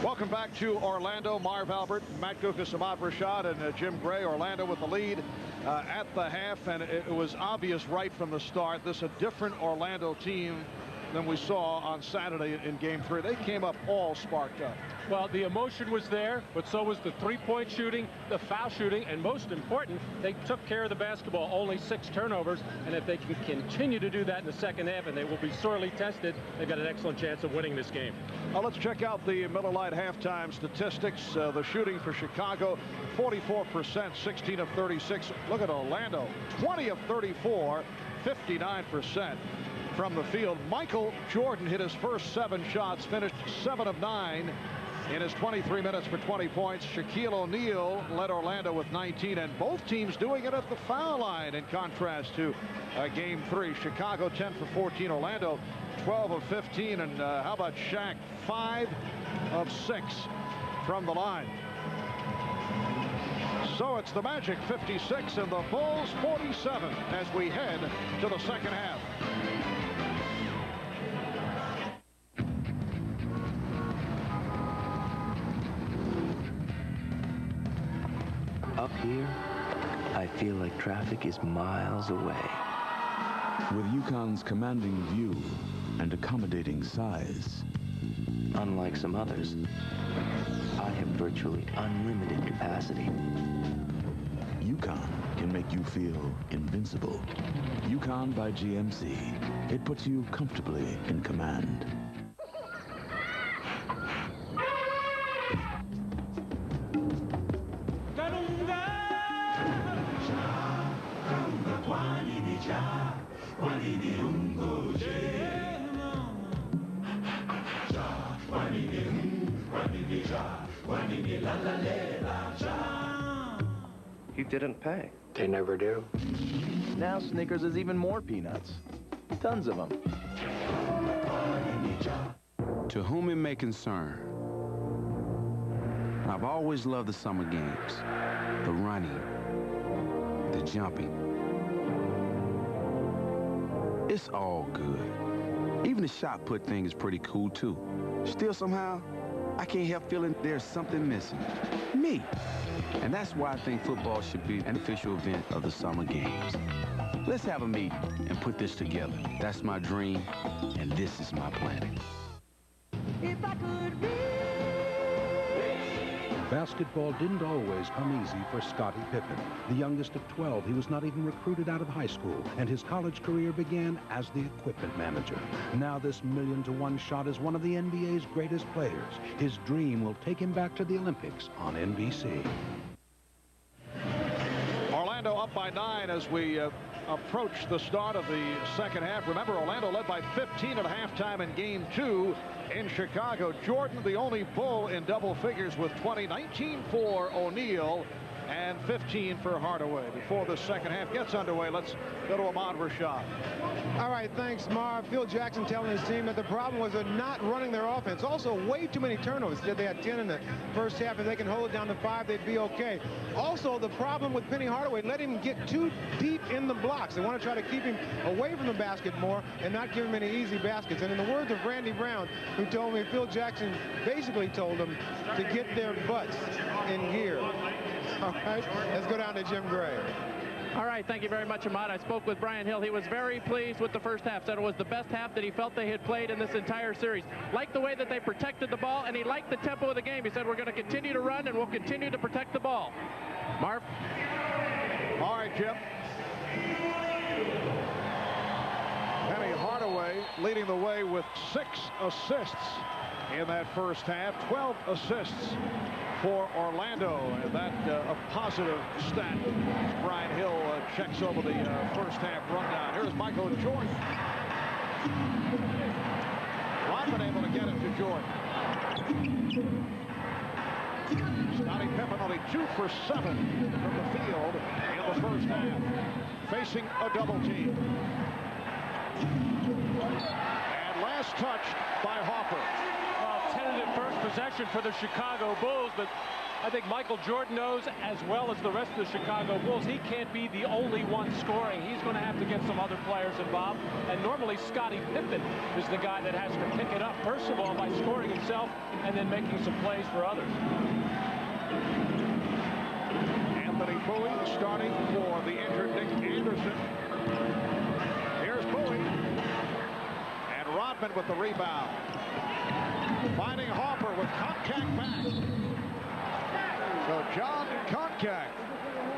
Welcome back to Orlando. Marv Albert, Matt Gukas, Ahmad Rashad, and Jim Gray. Orlando with the lead at the half, and it was obvious right from the start. This is a different Orlando team than we saw on Saturday in Game 3. They came up all sparked up. Well, the emotion was there, but so was the three-point shooting, the foul shooting, and most important, they took care of the basketball. Only 6 turnovers, and if they can continue to do that in the second half, and they will be sorely tested, they've got an excellent chance of winning this game. Now let's check out the Miller Lite halftime statistics. The shooting for Chicago, 44%, 16 of 36. Look at Orlando, 20 of 34, 59%. From the field. Michael Jordan hit his first 7 shots, finished 7 of 9 in his 23 minutes for 20 points. Shaquille O'Neal led Orlando with 19, and both teams doing it at the foul line in contrast to Game 3. Chicago 10 for 14, Orlando 12 of 15, and how about Shaq? 5 of 6 from the line. So it's the Magic 56 and the Bulls 47 as we head to the second half. Up here, I feel like traffic is miles away. With UConn's commanding view and accommodating size. Unlike some others, I have virtually unlimited capacity. UConn can make you feel invincible. UConn by GMC. It puts you comfortably in command. You didn't pay. They never do. Now Snickers is even more peanuts. Tons of them. To whom it may concern, I've always loved the summer games. The running, the jumping. It's all good. Even the shot put thing is pretty cool too. Still somehow, I can't help feeling there's something missing. Me. And that's why I think football should be an official event of the summer games. Let's have a meeting and put this together. That's my dream, and this is my planet. If I could Basketball didn't always come easy for Scottie Pippen. The youngest of 12, he was not even recruited out of high school, and his college career began as the equipment manager. Now this 1,000,000-to-1 shot is one of the NBA's greatest players. His dream will take him back to the Olympics on NBC. Orlando up by 9 as we approach the start of the second half. Remember, Orlando led by 15 at halftime in Game 2 in Chicago. Jordan, the only Bull in double figures with 20, 19 for O'Neal, and 15 for Hardaway. Before the second half gets underway, let's go to Ahmad Rashad. All right, thanks, Marv. Phil Jackson telling his team that the problem was not running their offense. Also, way too many turnovers. They had 10 in the first half. If they can hold it down to 5, they'd be okay. Also, the problem with Penny Hardaway, let him get too deep in the blocks. They want to try to keep him away from the basket more and not give him any easy baskets. And in the words of Randy Brown, who told me Phil Jackson basically told them to get their butts in gear. All right, let's go down to Jim Gray. All right, thank you very much, Ahmad. I spoke with Brian Hill. He was very pleased with the first half, said it was the best half that he felt they had played in this entire series. Liked the way that they protected the ball, and he liked the tempo of the game. He said, we're going to continue to run, and we'll continue to protect the ball. Marv? All right, Jim. Penny Hardaway leading the way with 6 assists in that first half, 12 assists for Orlando, and that a positive stat. Brian Hill checks over the first half rundown. Here's Michael Jordan. Rodman able to get it to Jordan. Scottie Pippen only 2 for 7 from the field in the first half, facing a double team. And last touched by Hopper. Well, tentative first possession for the Chicago Bulls, but I think Michael Jordan knows, as well as the rest of the Chicago Bulls, he can't be the only one scoring. He's going to have to get some other players involved. And normally Scottie Pippen is the guy that has to pick it up, first of all, by scoring himself and then making some plays for others. Anthony Bowie starting for the injured Nick Anderson. Here's Bowie. And Rodman with the rebound. Finding Hopper with Koncak back. So John Koncak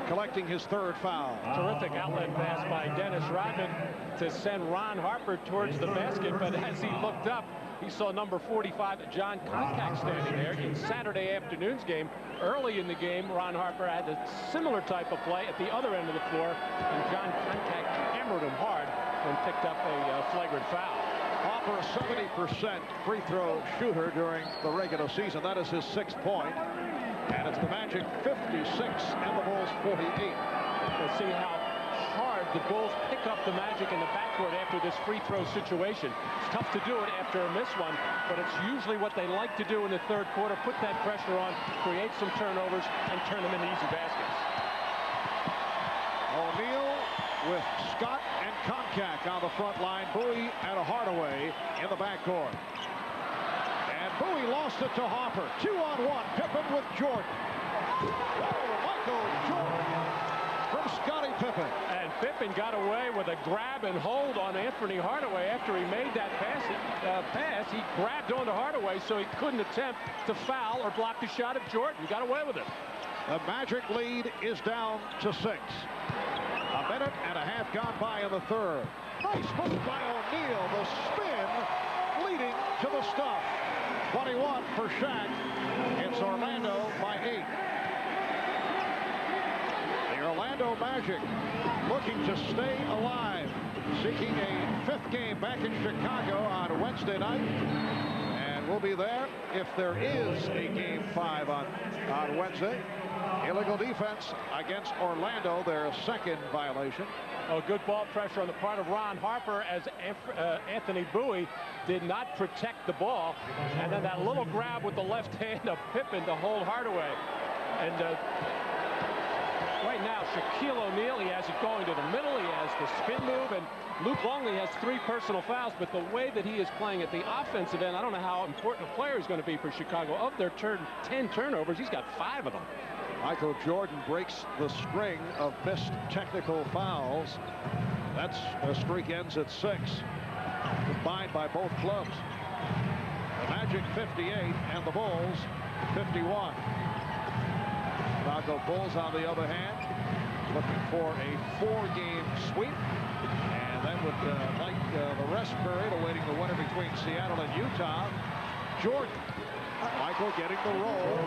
collecting his 3rd foul. Terrific outlet pass by Dennis Rodman to send Ron Harper towards the basket, but as he looked up, he saw number 45, John Koncak, standing there. In Saturday afternoon's game, early in the game, Ron Harper had a similar type of play at the other end of the floor, and John Koncak hammered him hard and picked up a flagrant foul. Hopper, a 70% free throw shooter during the regular season. That is his 6th point. And it's the Magic 56 and the Bulls 48. We'll see how hard the Bulls pick up the Magic in the backcourt after this free throw situation. It's tough to do it after a miss one, but it's usually what they like to do in the 3rd quarter. Put that pressure on, create some turnovers, and turn them into easy baskets. O'Neal with Scott and Koncak on the front line. Bowie and Hardaway in the backcourt. And Bowie lost it to Hopper. 2-on-1. Pippen with Jordan. Oh, Michael Jordan from Scottie Pippen. And Pippen got away with a grab and hold on Anthony Hardaway after he made that pass. He grabbed onto Hardaway so he couldn't attempt to foul or block the shot of Jordan. He got away with it. The Magic lead is down to 6. A minute and a half gone by in the 3rd. Nice move by O'Neal. The spin leading to the stuff. 21 for Shaq. It's Orlando by 8. The Orlando Magic looking to stay alive, seeking a 5th game back in Chicago on Wednesday night. And we'll be there if there is a game 5 on Wednesday. Illegal defense against Orlando, their 2nd violation. Oh, good ball pressure on the part of Ron Harper as Anthony Bowie did not protect the ball. And then that little grab with the left hand of Pippen to hold Hardaway. And right now, Shaquille O'Neal, he has it going to the middle. He has the spin move. And Luke Longley has 3 personal fouls. But the way that he is playing at the offensive end, I don't know how important a player he's going to be for Chicago. Of their 10 turnovers, he's got 5 of them. Michael Jordan breaks the string of missed technical fouls. That's a streak ends at 6, combined by both clubs. The Magic 58 and the Bulls 51. Chicago Bulls, on the other hand, looking for a 4-game sweep, and then would like the rest period awaiting the winner between Seattle and Utah. Jordan, Michael getting the roll.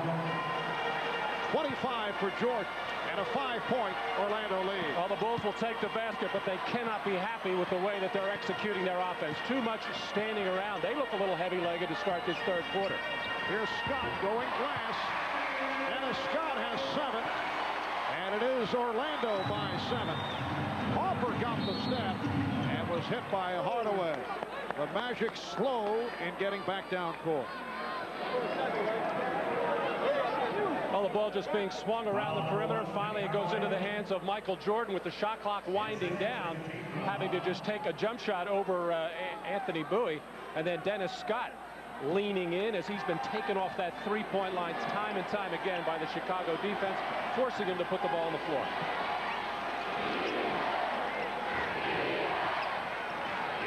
25 for Jordan and a 5-point Orlando lead. Well, the Bulls will take the basket, but they cannot be happy with the way that they're executing their offense. Too much standing around. They look a little heavy-legged to start this 3rd quarter. Here's Scott going glass. Dennis Scott has 7. And it is Orlando by 7. Hopper got the step and was hit by Hardaway. The Magic slow in getting back down court. Well, the ball just being swung around the perimeter. Finally, it goes into the hands of Michael Jordan with the shot clock winding down, having to just take a jump shot over Anthony Bowie. And then Dennis Scott leaning in as he's been taken off that 3-point line time and time again by the Chicago defense, forcing him to put the ball on the floor.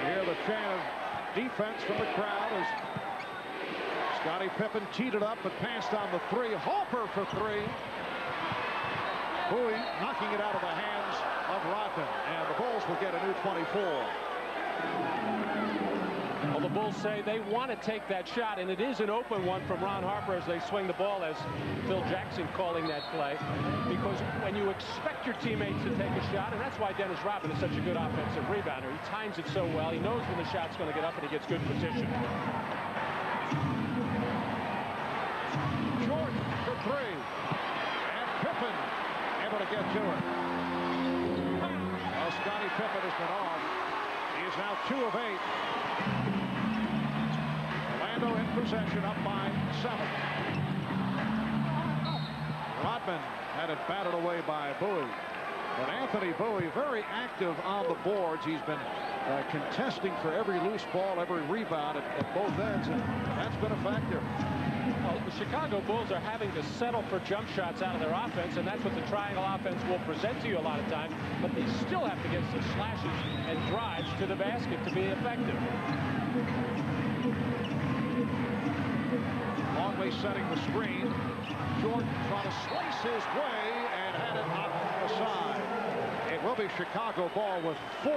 Hear the chant of defense from the crowd as Scottie Pippen teed it up but passed on the three. Hopper for three. Bowie knocking it out of the hands of Rodman, and the Bulls will get a new 24. Well, the Bulls say they want to take that shot, and it is an open one from Ron Harper as they swing the ball, as Phil Jackson calling that play, because when you expect your teammates to take a shot, and that's why Dennis Rodman is such a good offensive rebounder. He times it so well. He knows when the shot's going to get up, and he gets good position. Jordan for three, and Pippen able to get to it. Well, Scottie Pippen has been off. He is now 2 of 8. Orlando in possession, up by 7. Rodman had it batted away by Bowie. But Anthony Bowie very active on the boards. He's been contesting for every loose ball, every rebound at both ends, and that's been a factor. Well, the Chicago Bulls are having to settle for jump shots out of their offense, and that's what the triangle offense will present to you a lot of times, but they still have to get some slashes and drives to the basket to be effective. Longley setting the screen. Jordan trying to slice his way and had it knocked aside. It will be Chicago ball with 4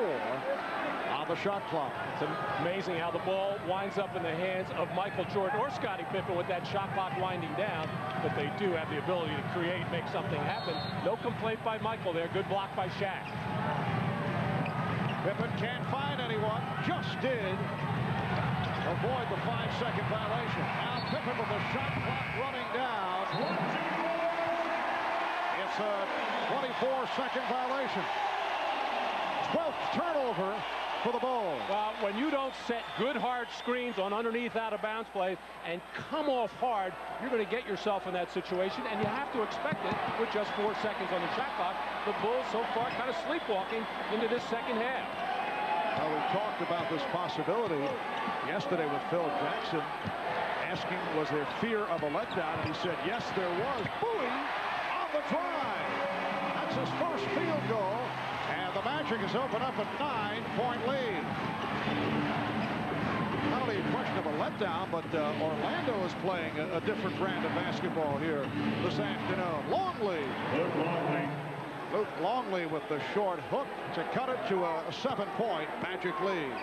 on the shot clock. It's amazing how the ball winds up in the hands of Michael Jordan or Scottie Pippen with that shot clock winding down, but they do have the ability to create, make something happen. No complaint by Michael there. Good block by Shaq. Pippen can't find anyone. Just did. Avoid the 5-second violation. Now Pippen with the shot clock running down. It's a 24-second violation. 12th turnover for the Bulls. Well, when you don't set good hard screens on underneath out-of-bounds plays and come off hard, you're going to get yourself in that situation, and you have to expect it with just 4 seconds on the shot clock. The Bulls so far kind of sleepwalking into this second half. Well, we talked about this possibility yesterday with Phil Jackson, asking was there fear of a letdown, and he said yes there was. Bowie on the drive. That's his first field goal, and the Magic has opened up a 9-point lead. Not only a question of a letdown, but Orlando is playing a different brand of basketball here this afternoon. Luke Longley with the short hook to cut it to a 7-point Magic lead.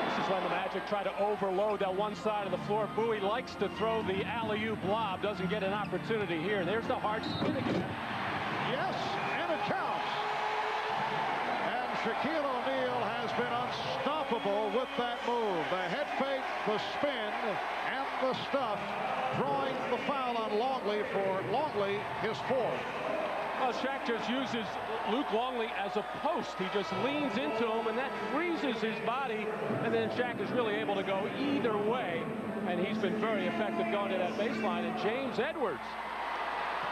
This is when the Magic try to overload that one side of the floor. Bowie likes to throw the alley-oop lob, doesn't get an opportunity here. There's the hard spin again. Yes, and it counts. And Shaquille O'Neal has been unstoppable with that move. The head fake, the spin, and the stuff, drawing the foul on Longley for Longley, his 4th. Well, Shaq just uses Luke Longley as a post. He just leans into him, and that freezes his body, and then Shaq is really able to go either way, and he's been very effective going to that baseline. And James Edwards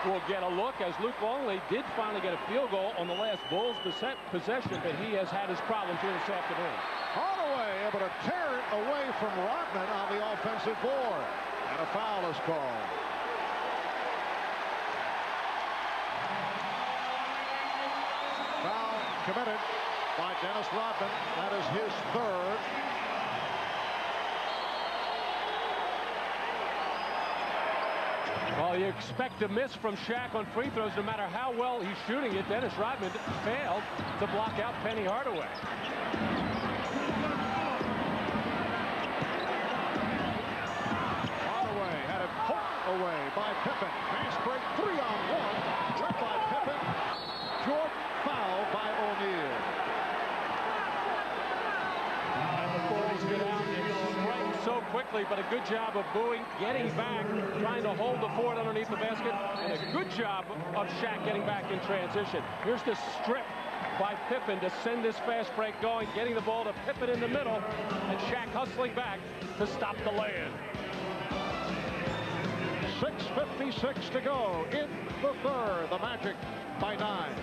will get a look, as Luke Longley did finally get a field goal on the last Bulls possession, but he has had his problems here this afternoon. Hardaway able to tear it away from Rodman on the offensive board, and a foul is called. Foul committed by Dennis Rodman. That is his 3rd. Well, you expect a miss from Shaq on free throws no matter how well he's shooting it. Dennis Rodman failed to block out Penny Hardaway. Hardaway had it poked away by Pippen. Fast break 3-on-1. Left by Pippen. Jordan fouled by O'Neal. And the Bulls get out and strike so quickly, but a good job of Bowie getting back, trying to hold the fort underneath the basket, and a good job of Shaq getting back in transition. Here's the strip by Pippen to send this fast break going, getting the ball to Pippen in the middle, and Shaq hustling back to stop the lay-in. 6:56 to go in the 3rd. The Magic by 9.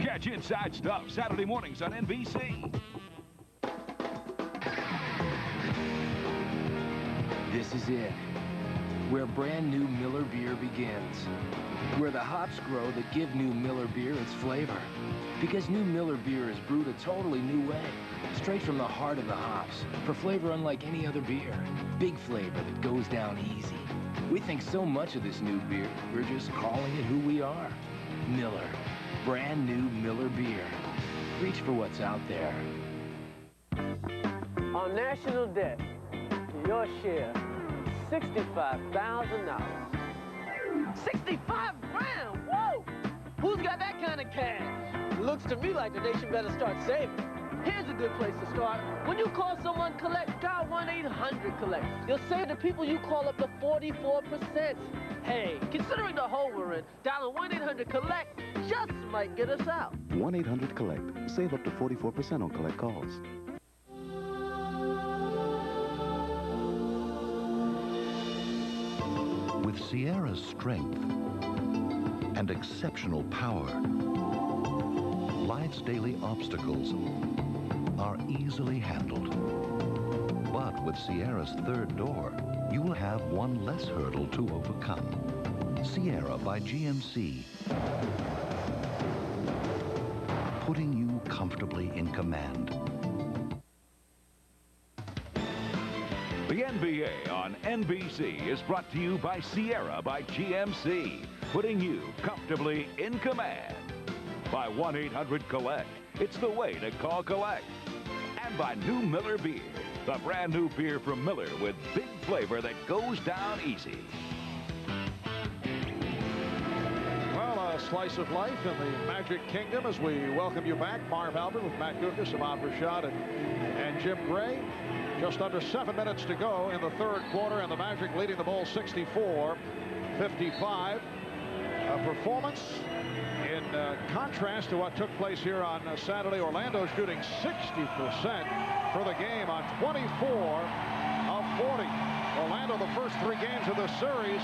Catch Inside Stuff Saturday mornings on NBC. This is it. where brand new Miller beer begins. Where the hops grow that give new Miller beer its flavor. Because new Miller beer is brewed a totally new way, straight from the heart of the hops, for flavor unlike any other beer. Big flavor that goes down easy. We think so much of this new beer, we're just calling it who we are. Miller. Brand new Miller beer. Reach for what's out there. On national debt, your share, $65,000. 65 grand, whoa! Who's got that kind of cash? Looks to me like the nation better start saving. Here's a good place to start. When you call someone collect, dial 1-800-COLLECT. You'll save the people you call up to 44%. Hey, considering the hole we're in, dialing 1-800-COLLECT just might get us out. 1-800-COLLECT. Save up to 44% on collect calls. With Sierra's strength and exceptional power, life's daily obstacles are easily handled. But with Sierra's third door, you will have one less hurdle to overcome. Sierra by GMC, putting you comfortably in command. The NBA on NBC is brought to you by Sierra by GMC, putting you comfortably in command. By 1-800-COLLECT, it's the way to call collect. And by new Miller Beer, the brand new beer from Miller with big flavor that goes down easy. Well, a slice of life in the Magic Kingdom as we welcome you back. Marv Albert with Matt Gukas, Ahmad Rashad, and Jim Gray. Just under 7 minutes to go in the third quarter, and the Magic leading the ball 64-55. A performance in contrast to what took place here on Saturday. Orlando shooting 60% for the game on 24 of 40. Orlando, the first 3 games of this series,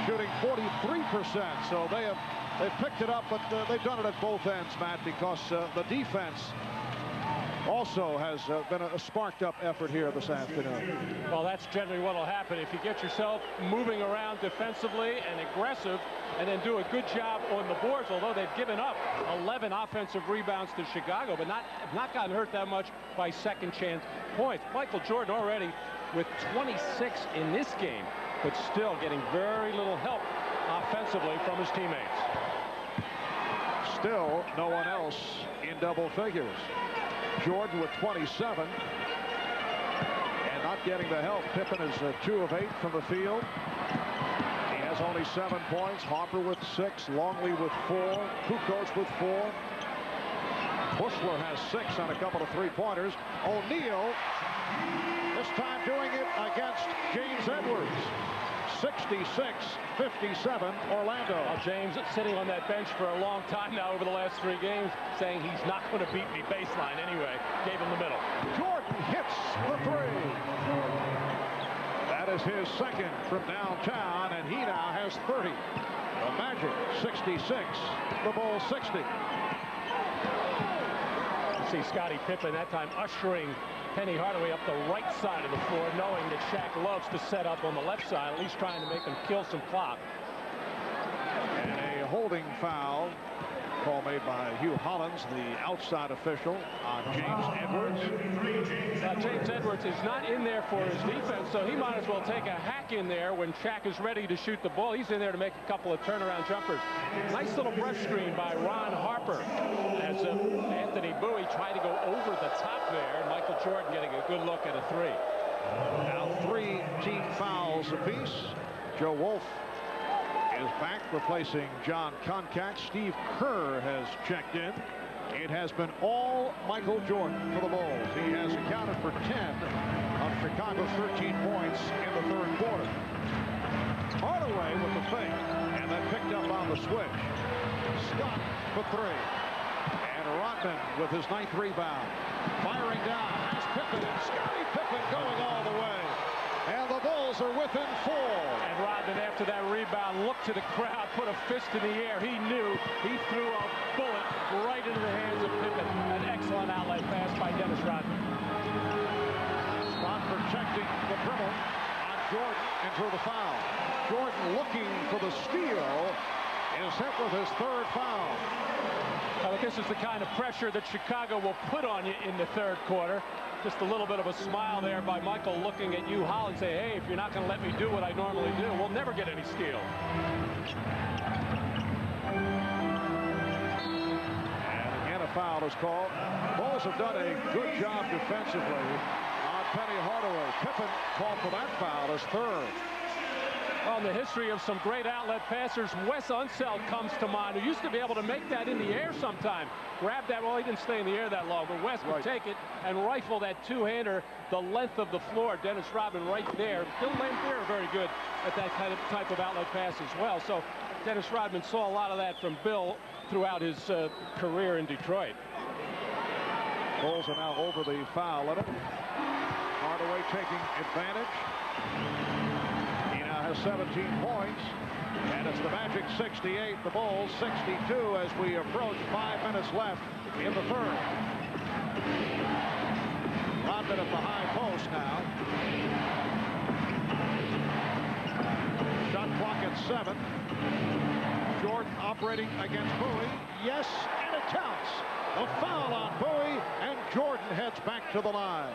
shooting 43%. So they've picked it up, but they've done it at both ends, Matt, because the defense also has been a sparked up effort here this afternoon. Well, that's generally what will happen if you get yourself moving around defensively and aggressive and then do a good job on the boards, although they've given up 11 offensive rebounds to Chicago, but not gotten hurt that much by second chance points. Michael Jordan already with 26 in this game, but still getting very little help offensively from his teammates. Still no one else in double figures. Jordan with 27 and not getting the help. Pippen is 2 of 8 from the field. He has only 7 points. Harper with 6. Longley with 4. Kukoc with 4. Bushler has 6 on a couple of 3-pointers. O'Neal this time doing it against James Edwards. 66-57 Orlando. Well, James sitting on that bench for a long time now over the last 3 games, saying he's not going to beat me baseline anyway. Gave him the middle. Jordan hits the 3. That is his second from downtown, and he now has 30. The Magic 66, the Bulls 60. You see Scottie Pippen that time ushering Penny Hardaway up the right side of the floor, knowing that Shaq loves to set up on the left side, at least trying to make him kill some clock. And a holding foul call made by Hugh Hollins, the outside official, on James Edwards. James Edwards is not in there for his defense, so he might as well take a hack in there when Shaq is ready to shoot the ball. He's in there to make a couple of turnaround jumpers. Nice little brush screen by Ron Harper as Anthony Bowie tried to go over the top there, and Michael Jordan getting a good look at a 3. Now 3 team fouls apiece. Joe Wolf is back, replacing John Concat. Steve Kerr has checked in. It has been all Michael Jordan for the Bulls. He has accounted for 10 of Chicago's 13 points in the third quarter. Hardaway with the fake, and then picked up on the switch. Scott for 3. And Rodman with his 9th rebound. Firing down. Has Pippen. Scottie Pippen going all the way. And the Bulls are within 4. And Rodman, after that rebound, looked to the crowd, put a fist in the air. He knew he threw a bullet right into the hands of Pippen. An excellent outlet pass by Dennis Rodman. Scott protecting the dribble on Jordan and drew the foul. Jordan looking for the steal. Is hit with his third foul. Well, this is the kind of pressure that Chicago will put on you in the third quarter. Just a little bit of a smile there by Michael looking at you, Hall, and say, hey, if you're not going to let me do what I normally do, we'll never get any steal. And again, a foul is called. Bulls have done a good job defensively on Penny Hardaway. Pippen called for that foul, his third. Well, in the history of some great outlet passers, Wes Unseld comes to mind, who used to be able to make that in the air sometime. Grab that, well, he didn't stay in the air that long, but Wes could take it and rifle that two-hander the length of the floor. Dennis Rodman right there. Bill Laimbeer very good at that type of outlet pass as well. So Dennis Rodman saw a lot of that from Bill throughout his career in Detroit. Bulls are now over the foul limit. Hardaway taking advantage. 17 points, and it's the Magic 68, the Bulls 62 as we approach 5 minutes left in the third. Rodman at the high post now. Shot clock at 7. Jordan operating against Bowie. Yes, and it counts. A foul on Bowie, and Jordan heads back to the line.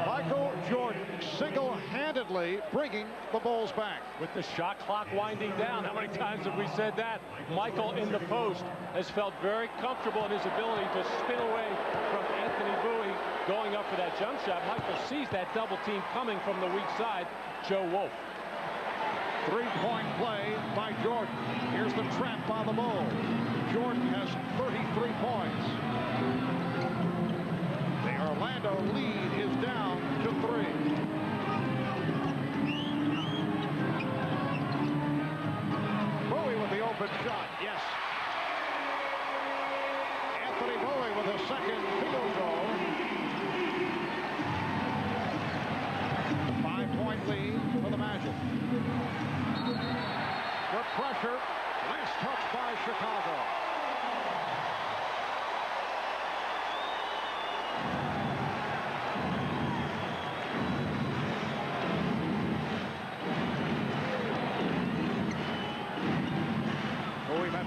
Michael Jordan single-handedly bringing the Bulls back. With the shot clock winding down, how many times have we said that? Michael in the post has felt very comfortable in his ability to spin away from Anthony Bowie going up for that jump shot. Michael sees that double team coming from the weak side. Joe Wolf. Three-point play by Jordan. Here's the trap by the Bulls. Jordan has 33 points. The Orlando lead is down to 3. Bowie with the open shot. Yes. Anthony Bowie with a second field goal. 5-point lead for the Magic. Good pressure. Last touch by Chicago.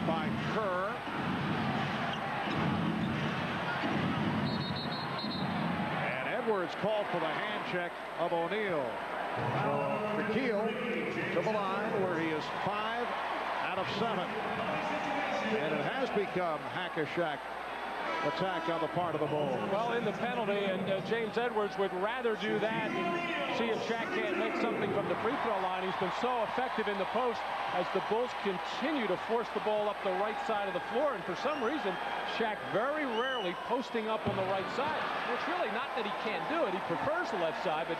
By Kerr. And Edwards called for the hand check of O'Neal. So Shaquille to the line where he is 5 out of 7. And it has become hack-a-shack attack on the part of the Bulls. Well, in the penalty, and James Edwards would rather do that and see if Shaq can't make something from the free throw line. He's been so effective in the post as the Bulls continue to force the ball up the right side of the floor. And for some reason, Shaq very rarely posting up on the right side. And it's really not that he can't do it. He prefers the left side, but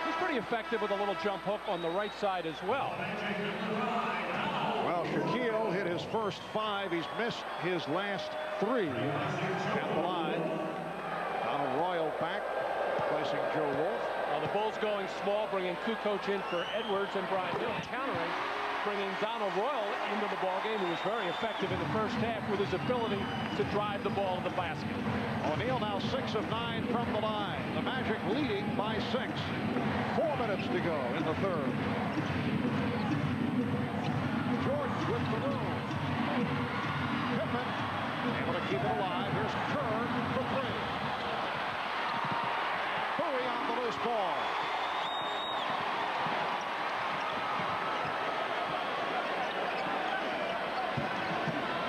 he's pretty effective with a little jump hook on the right side as well. Well, Shaquille hit his first 5. He's missed his last 3 at the line. Donald Royal back, placing Joe Wolf. The Bulls going small, bringing Kukoc in for Edwards, and Brian Hill countering, bringing Donald Royal into the ballgame, who was very effective in the first half with his ability to drive the ball to the basket. O'Neal now 6 of 9 from the line. The Magic leading by 6. 4 minutes to go in the third. Jordan with the room. Pippen able to keep it alive. Here's Kerr for 3. Bowie on the loose ball.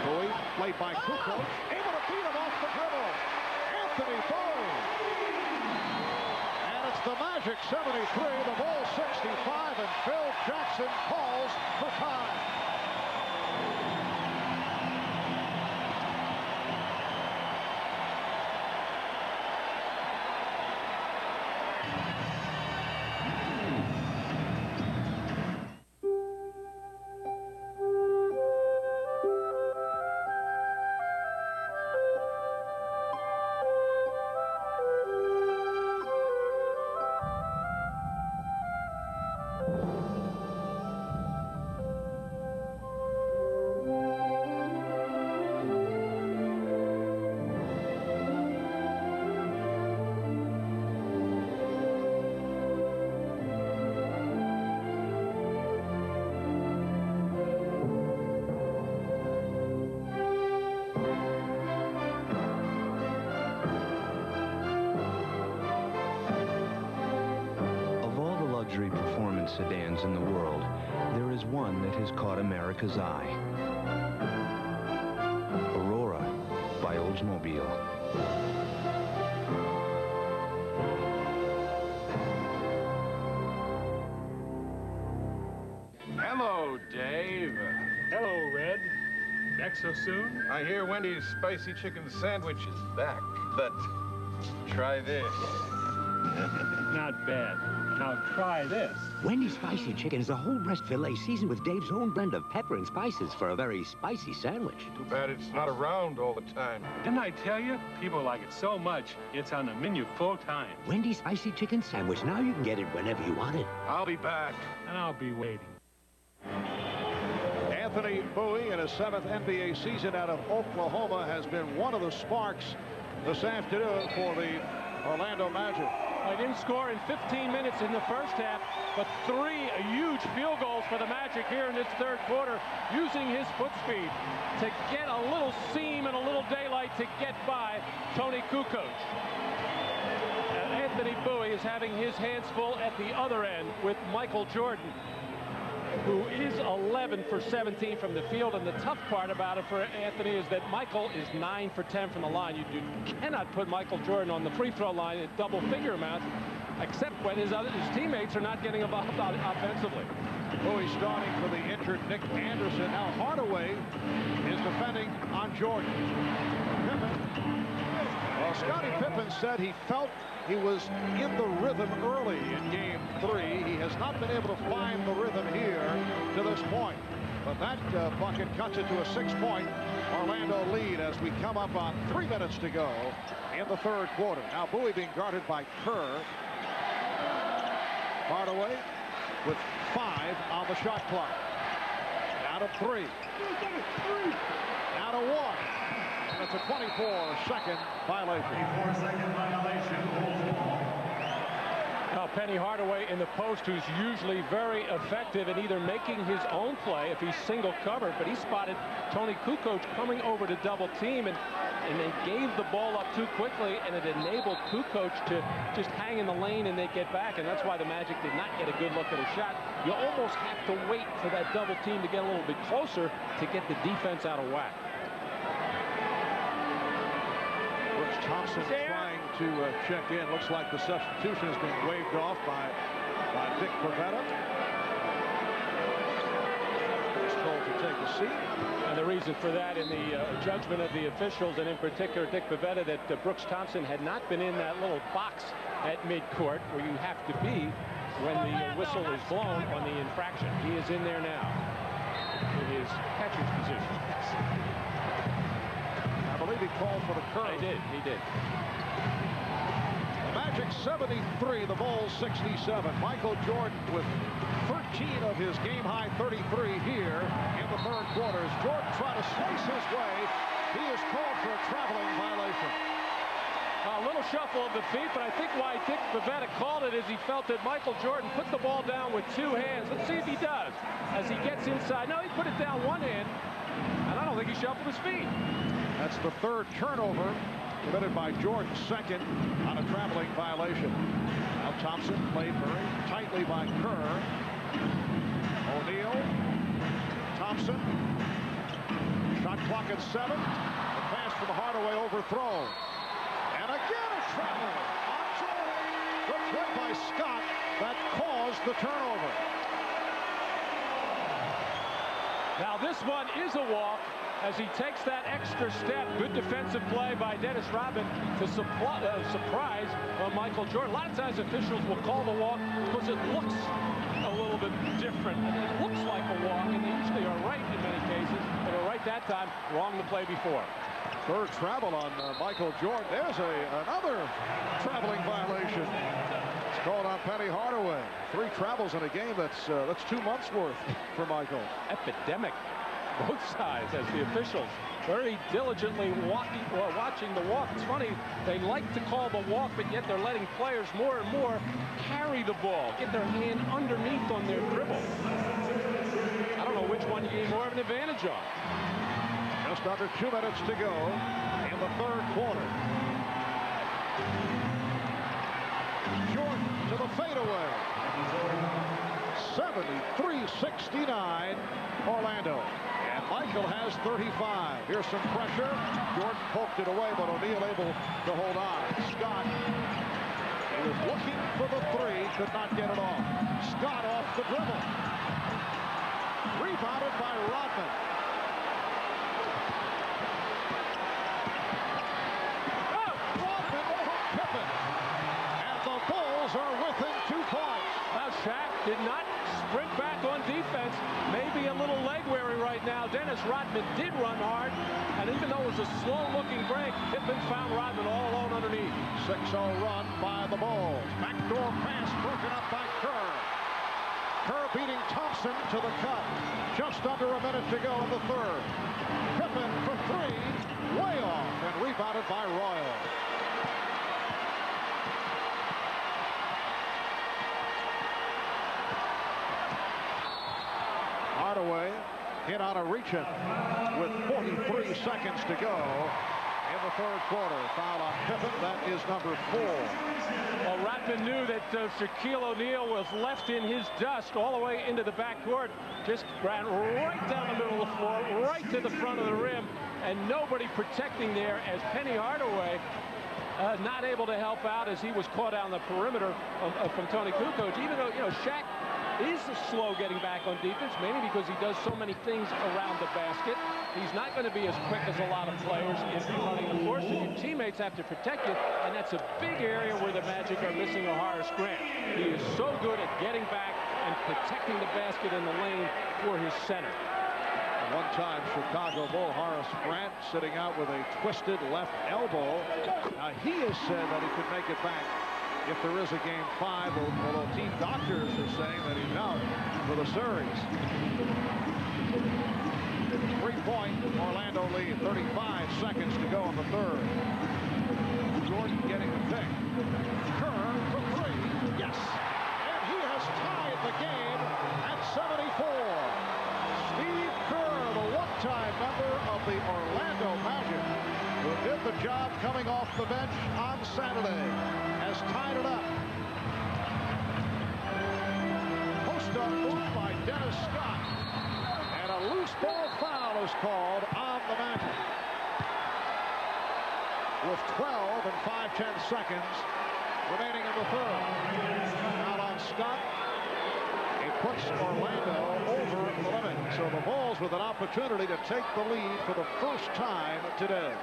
Bowie played by Kukoc. Able to beat him off the dribble. Anthony Bowie. And it's the Magic 73, the Bulls 65, and Phil Jackson calls for time. sedans in the world, there is one that has caught America's eye. Aurora by Oldsmobile. Hello, Dave. Hello, Red. Back so soon? I hear Wendy's spicy chicken sandwich is back, but try this. Not bad. Now try this. Wendy's spicy chicken is a whole breast filet seasoned with Dave's own blend of pepper and spices for a very spicy sandwich. Too bad it's not around all the time. Didn't I tell you? People like it so much, it's on the menu full time. Wendy's spicy chicken sandwich. Now you can get it whenever you want it. I'll be back. And I'll be waiting. Anthony Bowie, in his 7th NBA season out of Oklahoma, has been one of the sparks this afternoon for the Orlando Magic. I didn't score in 15 minutes in the first half, but 3 huge field goals for the Magic here in this third quarter, using his foot speed to get a little seam and a little daylight to get by Tony Kukoc. Anthony Bowie is having his hands full at the other end with Michael Jordan, who is 11 for 17 from the field. And the tough part about it for Anthony is that Michael is 9 for 10 from the line. You cannot put Michael Jordan on the free throw line at double-figure amounts, except when his teammates are not getting involved offensively. Bowie starting for the injured Nick Anderson. Now Hardaway is defending on Jordan. Pippen. Well, Scottie Pippen said he felt he was in the rhythm early in Game 3. He has not been able to find the rhythm here to this point. But that bucket cuts it to a 6-point Orlando lead as we come up on 3 minutes to go in the third quarter. Now Bowie being guarded by Kerr. Hardaway with 5 on the shot clock. Now to 3. Now to 1. And it's a 24-second violation. 24-second violation. Now Penny Hardaway in the post, who's usually very effective in either making his own play if he's single covered, but he spotted Tony Kukoc coming over to double team, and they gave the ball up too quickly, and it enabled Kukoc to just hang in the lane and they get back, and that's why the Magic did not get a good look at a shot. You almost have to wait for that double team to get a little bit closer to get the defense out of whack. Brooks Thompson trying to check in. Looks like the substitution has been waved off by Dick Bavetta. He's told to take a seat. And the reason for that, in the judgment of the officials, and in particular Dick Bavetta, that Brooks Thompson had not been in that little box at midcourt where you have to be when the whistle is blown on the infraction. He is in there now in his catcher's position. I believe he called for the curve. He did. The Magic 73, the Bulls 67. Michael Jordan with 13 of his game-high 33 here in the third quarter. As Jordan trying to slice his way, he is called for a traveling violation. A little shuffle of the feet, but I think why Dick Bavetta called it is he felt that Michael Jordan put the ball down with 2 hands. Let's see if he does. As he gets inside. No, he put it down 1 hand, and I don't think he shuffled his feet. That's the 3rd turnover committed by Jordan, 2nd on a traveling violation. Now Thompson played very tightly by Kerr. O'Neal. Thompson. Shot clock at 7. The pass from Hardaway overthrown. And again a travel on Jordan. The play by Scott that caused the turnover. Now this one is a walk as he takes that extra step. Good defensive play by Dennis Rodman to surprise Michael Jordan. A lot of times officials will call the walk because it looks a little bit different. It looks like a walk, and they usually are right in many cases. They were right that time, wrong the play before. 3rd travel on Michael Jordan. There's another traveling violation. It's called on Penny Hardaway. 3 travels in a game that's 2 months worth for Michael. Epidemic, both sides, as the officials very diligently watching the walk. It's funny, they like to call the walk, but yet they're letting players more and more carry the ball, get their hand underneath on their dribble. I don't know which one you gain more of an advantage on. Just under 2 minutes to go in the third quarter. Jordan to the fadeaway. 73-69 Orlando. And Michael has 35. Here's some pressure. Jordan poked it away, but O'Neal able to hold on. Scott, he was looking for the three, could not get it off. Scott off the dribble. Rebounded by Rodman. Rodman over Pippen. And the Bulls are within 2 points. Well, Shaq did not sprint back on defense. Maybe a little leg weary right now. Dennis Rodman did run hard. And even though it was a slow-looking break, Pippen found Rodman all alone underneath. 6-0 run by the Bulls. Backdoor pass broken up by Kerr. Kerr beating Thompson to the cut. Just under a minute to go in the third. Pippen for three. Way off and rebounded by Royal. Hardaway hit on a reach-in with 43 seconds to go in the third quarter. Foul on Pippen. That is number 4. Well, Rodman knew that Shaquille O'Neal was left in his dust all the way into the backcourt. Just ran right down the middle of the floor, right to the front of the rim, and nobody protecting there as Penny Hardaway not able to help out as he was caught on the perimeter from Tony Kukoc. Even though, you know, Shaq is slow getting back on defense, mainly because he does so many things around the basket. He's not going to be as quick as a lot of players in running the floor, so your teammates have to protect you, and that's a big area where the Magic are missing a Horace Grant. He is so good at getting back and protecting the basket in the lane for his center. One-time Chicago Bull Horace Grant sitting out with a twisted left elbow. Now, he has said that he could make it back if there is a game 5, although team doctors are saying that he's out for the series. 3-point Orlando lead, 35 seconds to go in the third. Jordan getting the pick. Kerr for three. Yes. And he has tied the game at 74. Steve Kerr, the one-time member of the Orlando Magic, who did the job coming off the bench on Saturday, has tied it up. Post-up move by Dennis Scott. And a loose ball foul is called on the Magic. With 12 and 5/10 seconds remaining in the third. Foul on Scott. It puts Orlando over the limit. So the Bulls with an opportunity to take the lead for the first time today.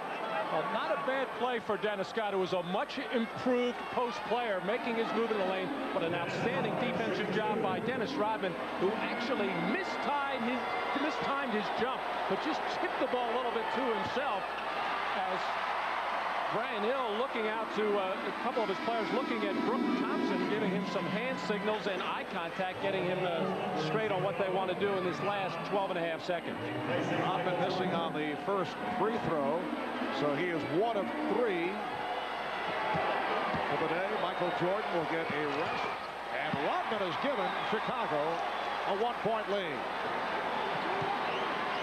Well, not a bad play for Dennis Scott, who was a much improved post player, making his move in the lane, but an outstanding defensive job by Dennis Rodman, who actually mistimed his jump, but just tipped the ball a little bit to himself as Brian Hill looking out to a couple of his players, looking at Brooke Thompson, giving him some hand signals and eye contact, getting him straight on what they want to do in this last 12.5 seconds. Rodman missing on the first free throw, so he is 1 of 3 for the day. Michael Jordan will get a rest, and Rodman has given Chicago a 1-point lead.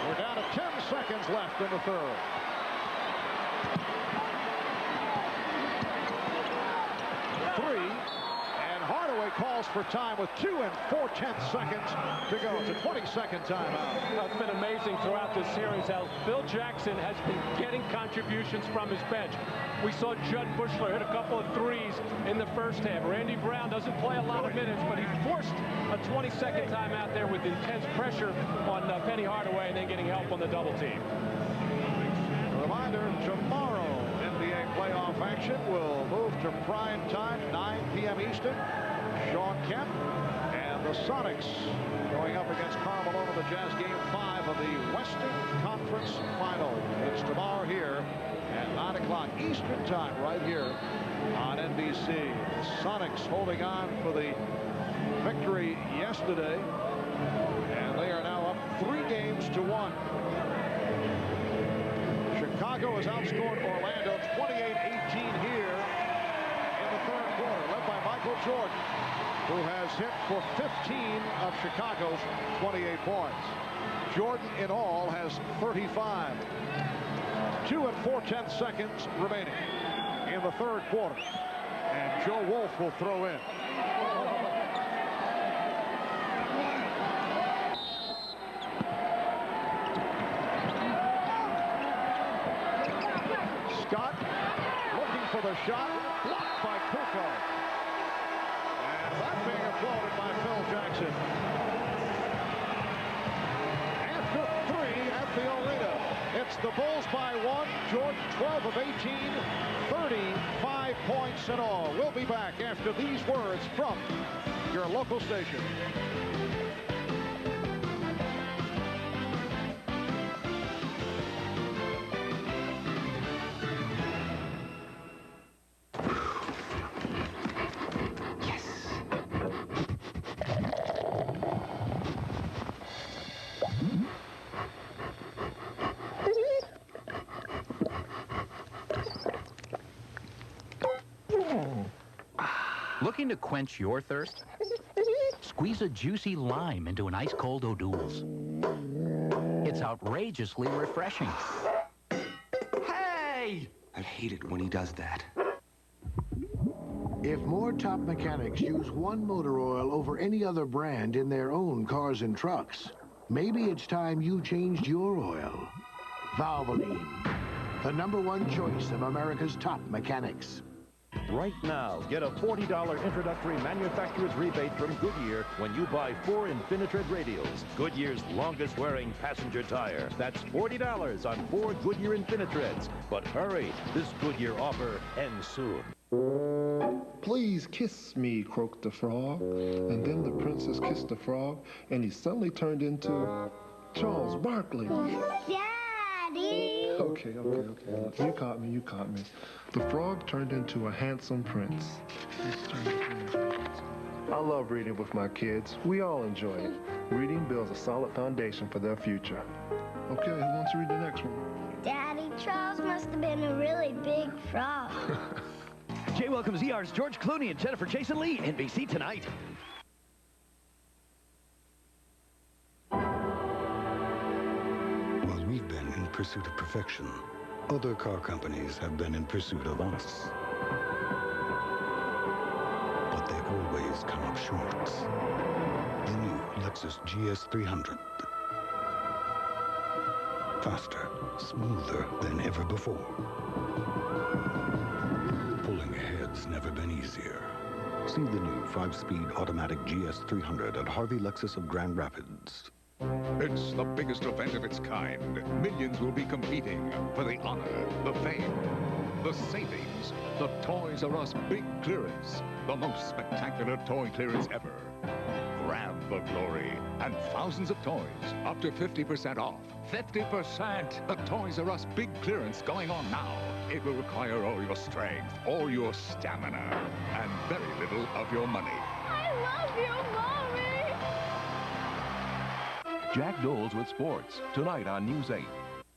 We're down to 10 seconds left in the third. And Hardaway calls for time with 2 and 4/10 seconds to go. It's a 20-second timeout. It's been amazing throughout this series how Phil Jackson has been getting contributions from his bench. We saw Judd Bushler hit a couple of threes in the first half. Randy Brown doesn't play a lot of minutes, but he forced a 20-second timeout there with intense pressure on Penny Hardaway and then getting help on the double team. A reminder, tomorrow NBA playoff action will move to prime time, 9 p.m. Eastern. Sean Kemp and the Sonics going up against Carmelo in the Jazz game 5 of the Western Conference Final. It's tomorrow here at 9 o'clock Eastern time, right here on NBC. The Sonics holding on for the victory yesterday, and they are now up 3-1. Chicago has outscored Orlando 28-18 here in the third quarter, led by Michael Jordan, who has hit for 15 of Chicago's 28 points. Jordan in all has 35. 2 and 4/10 seconds remaining in the third quarter. And Joe Wolf will throw in. Another shot blocked by Kufo. And that being applauded by Phil Jackson. After 3 at the arena, it's the Bulls by 1. Jordan 12 of 18, 35 points in all. We'll be back after these words from your local station. Looking to quench your thirst? Squeeze a juicy lime into an ice-cold O'Doul's. It's outrageously refreshing. Hey! I hate it when he does that. If more top mechanics use one motor oil over any other brand in their own cars and trucks, maybe it's time you changed your oil. Valvoline, the #1 choice of America's top mechanics. Right now, get a $40 introductory manufacturer's rebate from Goodyear when you buy 4 Infinitred radials, Goodyear's longest-wearing passenger tire. That's $40 on 4 Goodyear Infinitreads. But hurry, this Goodyear offer ends soon. Please kiss me, croaked the frog. And then the princess kissed the frog, and he suddenly turned into Charles Barkley. Daddy! Okay. You caught me. The frog turned into a handsome prince. I love reading with my kids. We all enjoy it. Reading builds a solid foundation for their future. Okay, who wants to read the next one? Daddy, Charles must have been a really big frog. Jay welcomes ER's George Clooney and Jennifer Jason Leigh, NBC Tonight. While we've been in pursuit of perfection, other car companies have been in pursuit of us. But they always come up short. The new Lexus GS 300. Faster, smoother than ever before. Pulling ahead's never been easier. See the new 5-speed automatic GS 300 at Harvey Lexus of Grand Rapids. It's the biggest event of its kind. Millions will be competing for the honor, the fame, the savings, the Toys R Us big clearance, the most spectacular toy clearance ever. Grab the glory and thousands of toys, up to 50% off. 50%! The Toys R Us big clearance going on now. It will require all your strength, all your stamina, and very little of your money. I love you, Mommy! Jack Doles with sports, tonight on News 8.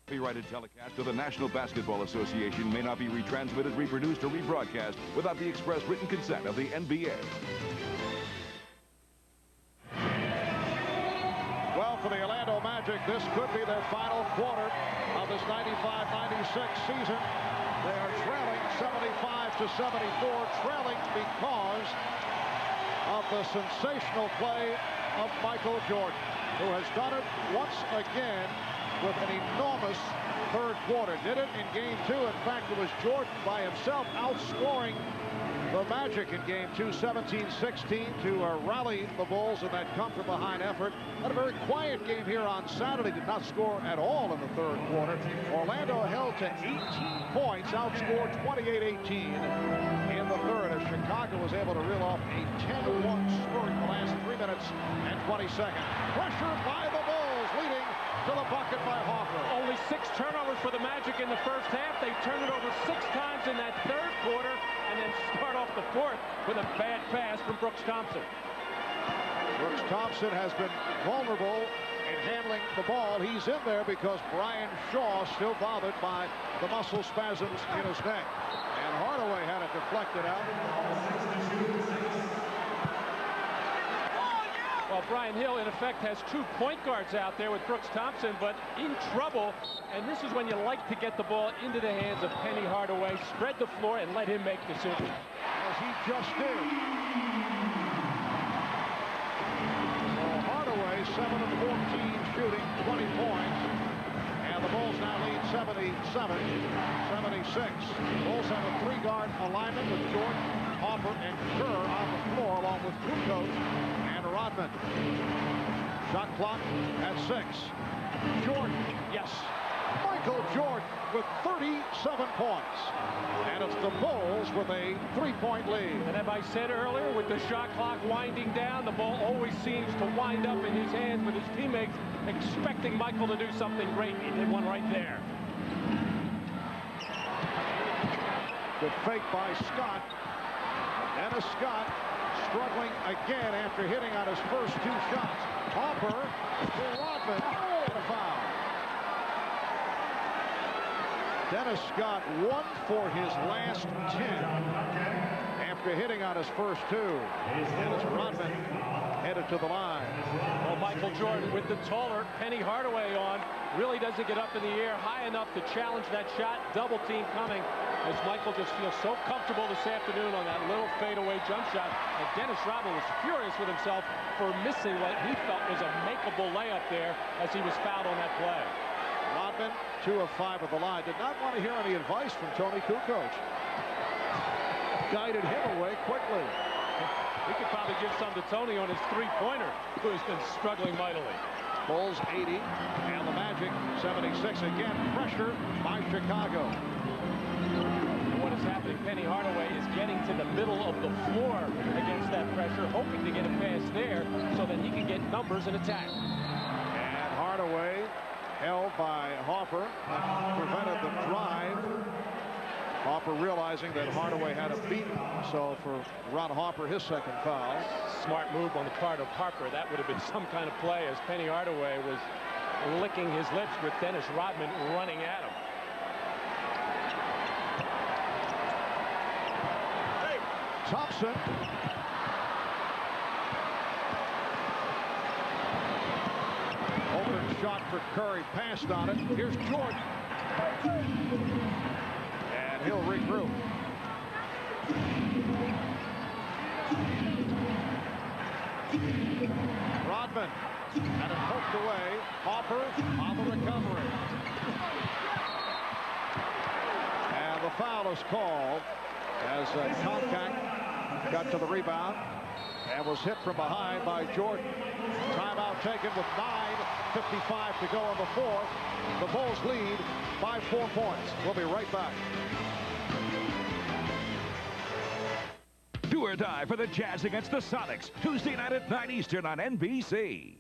Copyrighted telecast of the National Basketball Association may not be retransmitted, reproduced, or rebroadcast without the express written consent of the NBA. Well, for the Orlando Magic, this could be their final quarter of this 95-96 season. They are trailing 75-74, trailing because of the sensational play of Michael Jordan, who has done it once again with an enormous third quarter. Did it in Game 2. In fact, it was Jordan by himself outscoring the Magic in Game 2, 17-16, to rally the Bulls in that come-from-behind effort. Had a very quiet game here on Saturday. Did not score at all in the third quarter. Orlando held to 18 points, outscored 28-18 in the third, as Chicago was able to reel off a 10-1 spurt in the last 3 minutes and 20 seconds. Pressure by the Bulls, leading to the bucket by Hawker. Only 6 turnovers for the Magic in the first half. They turned it over 6 times in that third quarter, and then start off the fourth with a bad pass from Brooks Thompson. Brooks Thompson has been vulnerable in handling the ball. He's in there because Brian Shaw still bothered by the muscle spasms in his neck. And Hardaway had it deflected out. Well, Brian Hill, in effect, has 2 point guards out there with Brooks Thompson, but in trouble. And this is when you like to get the ball into the hands of Penny Hardaway, spread the floor, and let him make decisions. As he just did. So Hardaway, 7 of 14, shooting 20 points. And the Bulls now lead 77-76. Bulls have a three-guard alignment with Jordan, Hopper, and Kerr on the floor, along with Kukoc and Rodman. Shot clock at 6. Jordan, yes. Michael Jordan with 37 points. And it's the Bulls with a 3-point lead. And as I said earlier, with the shot clock winding down, the ball always seems to wind up in his hands with his teammates expecting Michael to do something great. He did one right there. Good fake by Scott. Dennis Scott struggling again after hitting on his first 2 shots. Hopper to Rodman. And a foul. Dennis Scott 1 for his last 10 after hitting on his first 2. Dennis Rodman headed to the line. Well, Michael Jordan with the taller Penny Hardaway on really doesn't get up in the air high enough to challenge that shot. Double team coming as Michael just feels so comfortable this afternoon on that little fadeaway jump shot. And Dennis Rodman was furious with himself for missing what he felt was a makeable layup there as he was fouled on that play. Rodman 2 of 5 at the line. Did not want to hear any advice from Tony Kukoc. Guided him away quickly. We could probably give some to Tony on his three-pointer, who's been struggling mightily. Bulls 80 and the Magic 76. Again, pressure by Chicago. What is happening, Penny Hardaway is getting to the middle of the floor against that pressure, hoping to get a pass there so that he can get numbers and attack. And Hardaway held by Hopper, prevented the drive. Hopper realizing that Hardaway had a beat, so for Ron Hopper, his second foul. Smart move on the part of Harper. That would have been some kind of play as Penny Hardaway was licking his lips with Dennis Rodman running at him. Thompson. Open shot for Curry, passed on it. Here's Jordan. And he'll regroup. Rodman had it poked away. Hopper on the recovery. And the foul is called as Comcast got to the rebound and was hit from behind by Jordan. Timeout taken with 9:55 to go in the fourth. The Bulls lead by 4 points. We'll be right back. Do or die for the Jazz against the Sonics. Tuesday night at 9 Eastern on NBC.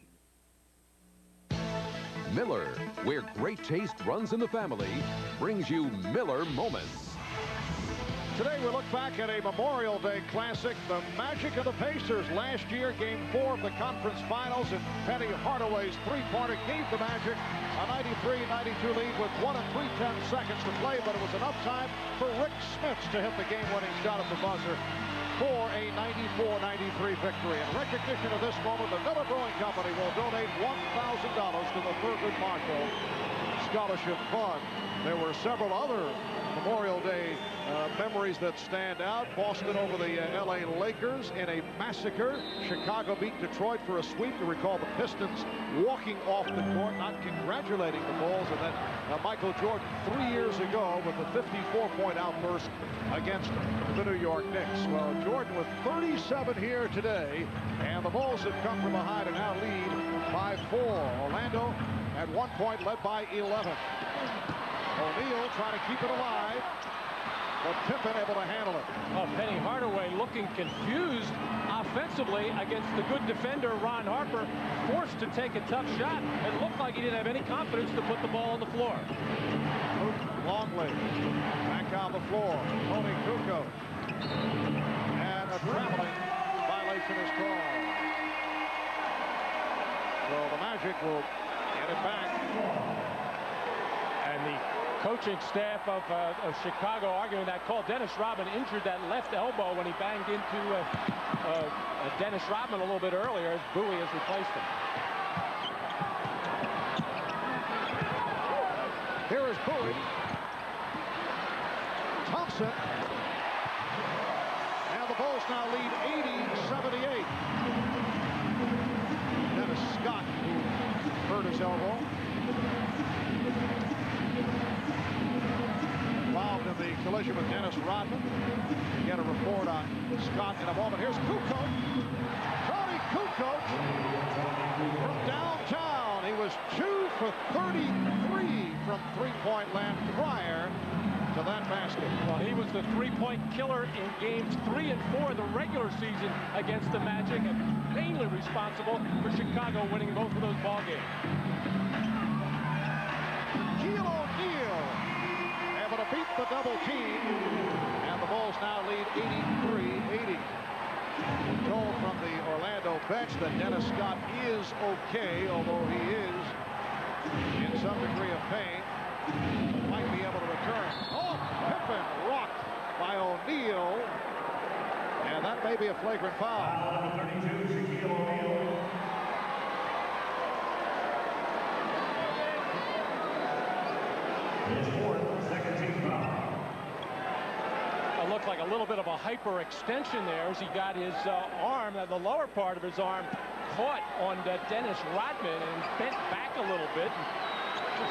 Miller, where great taste runs in the family, brings you Miller Moments. Today we look back at a Memorial Day classic, the Magic and the Pacers. Last year, Game 4 of the conference finals, and Penny Hardaway's three-pointer gave the Magic a 93-92 lead with 1 3/10 seconds to play, but it was enough time for Rick Smits to hit the game-winning shot at the buzzer for a 94-93 victory. In recognition of this moment, the Miller Brewing Company will donate $1,000 to the Thurgood Marshall Scholarship Fund. There were several other Memorial Day memories that stand out. Boston over the LA Lakers in a massacre. Chicago beat Detroit for a sweep. You recall the Pistons walking off the court, not congratulating the Bulls. And then Michael Jordan 3 years ago with a 54-point outburst against the New York Knicks. Well, Jordan with 37 here today, and the Bulls have come from behind and now lead by 4. Orlando at 1 point led by 11. O'Neal trying to keep it alive, but Pippen able to handle it. Oh, Penny Hardaway looking confused offensively against the good defender Ron Harper, forced to take a tough shot. It looked like he didn't have any confidence to put the ball on the floor. Longley back on the floor. Tony Kukoc. And a traveling violation is called. So the Magic will get it back. And the coaching staff of Chicago arguing that call. Dennis Rodman injured that left elbow when he banged into Dennis Rodman a little bit earlier as Bowie has replaced him. Here is Bowie. Thompson. And the Bulls now lead 80-78. Dennis Scott, who hurt his elbow. collision with Dennis Rodman. We'll get a report on Scott in a moment. Here's Kukoc. Tony Kukoc from downtown. He was 2 for 33 from three-point land prior to that basket. Well, he was the three-point killer in games 3 and 4 of the regular season against the Magic, and mainly responsible for Chicago winning both of those ball games. Shaquille O'Neal able to beat the double team, and the Bulls now lead 83-80. We're told from the Orlando bench that Dennis Scott is okay, although he is in some degree of pain. Might be able to return. Oh, Pippen rocked by O'Neal, and that may be a flagrant foul. Number 32, Shaquille O'Neal. His fourth, second team foul. It looked like a little bit of a hyperextension there as he got his arm, the lower part of his arm, caught on Dennis Rodman and bent back a little bit.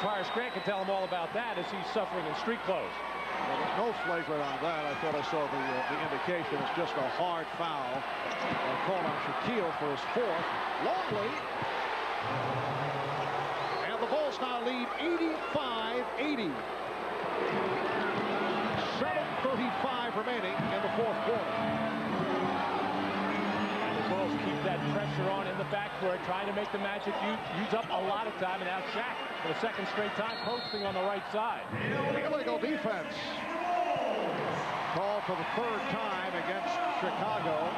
Fires Grant can tell him all about that as he's suffering in street clothes. Well, there's no flagrant on that. I thought I saw the indication. It's just a hard foul. Called on Shaquille for his fourth. Longley. And the Bulls now lead 85-80. 7:35 remaining in the fourth quarter. The Bulls keep that pressure on in the backcourt, trying to make the Magic use up a lot of time. And now Shaq, for the second straight time, posting on the right side. Illegal defense. Called for the third time against Chicago.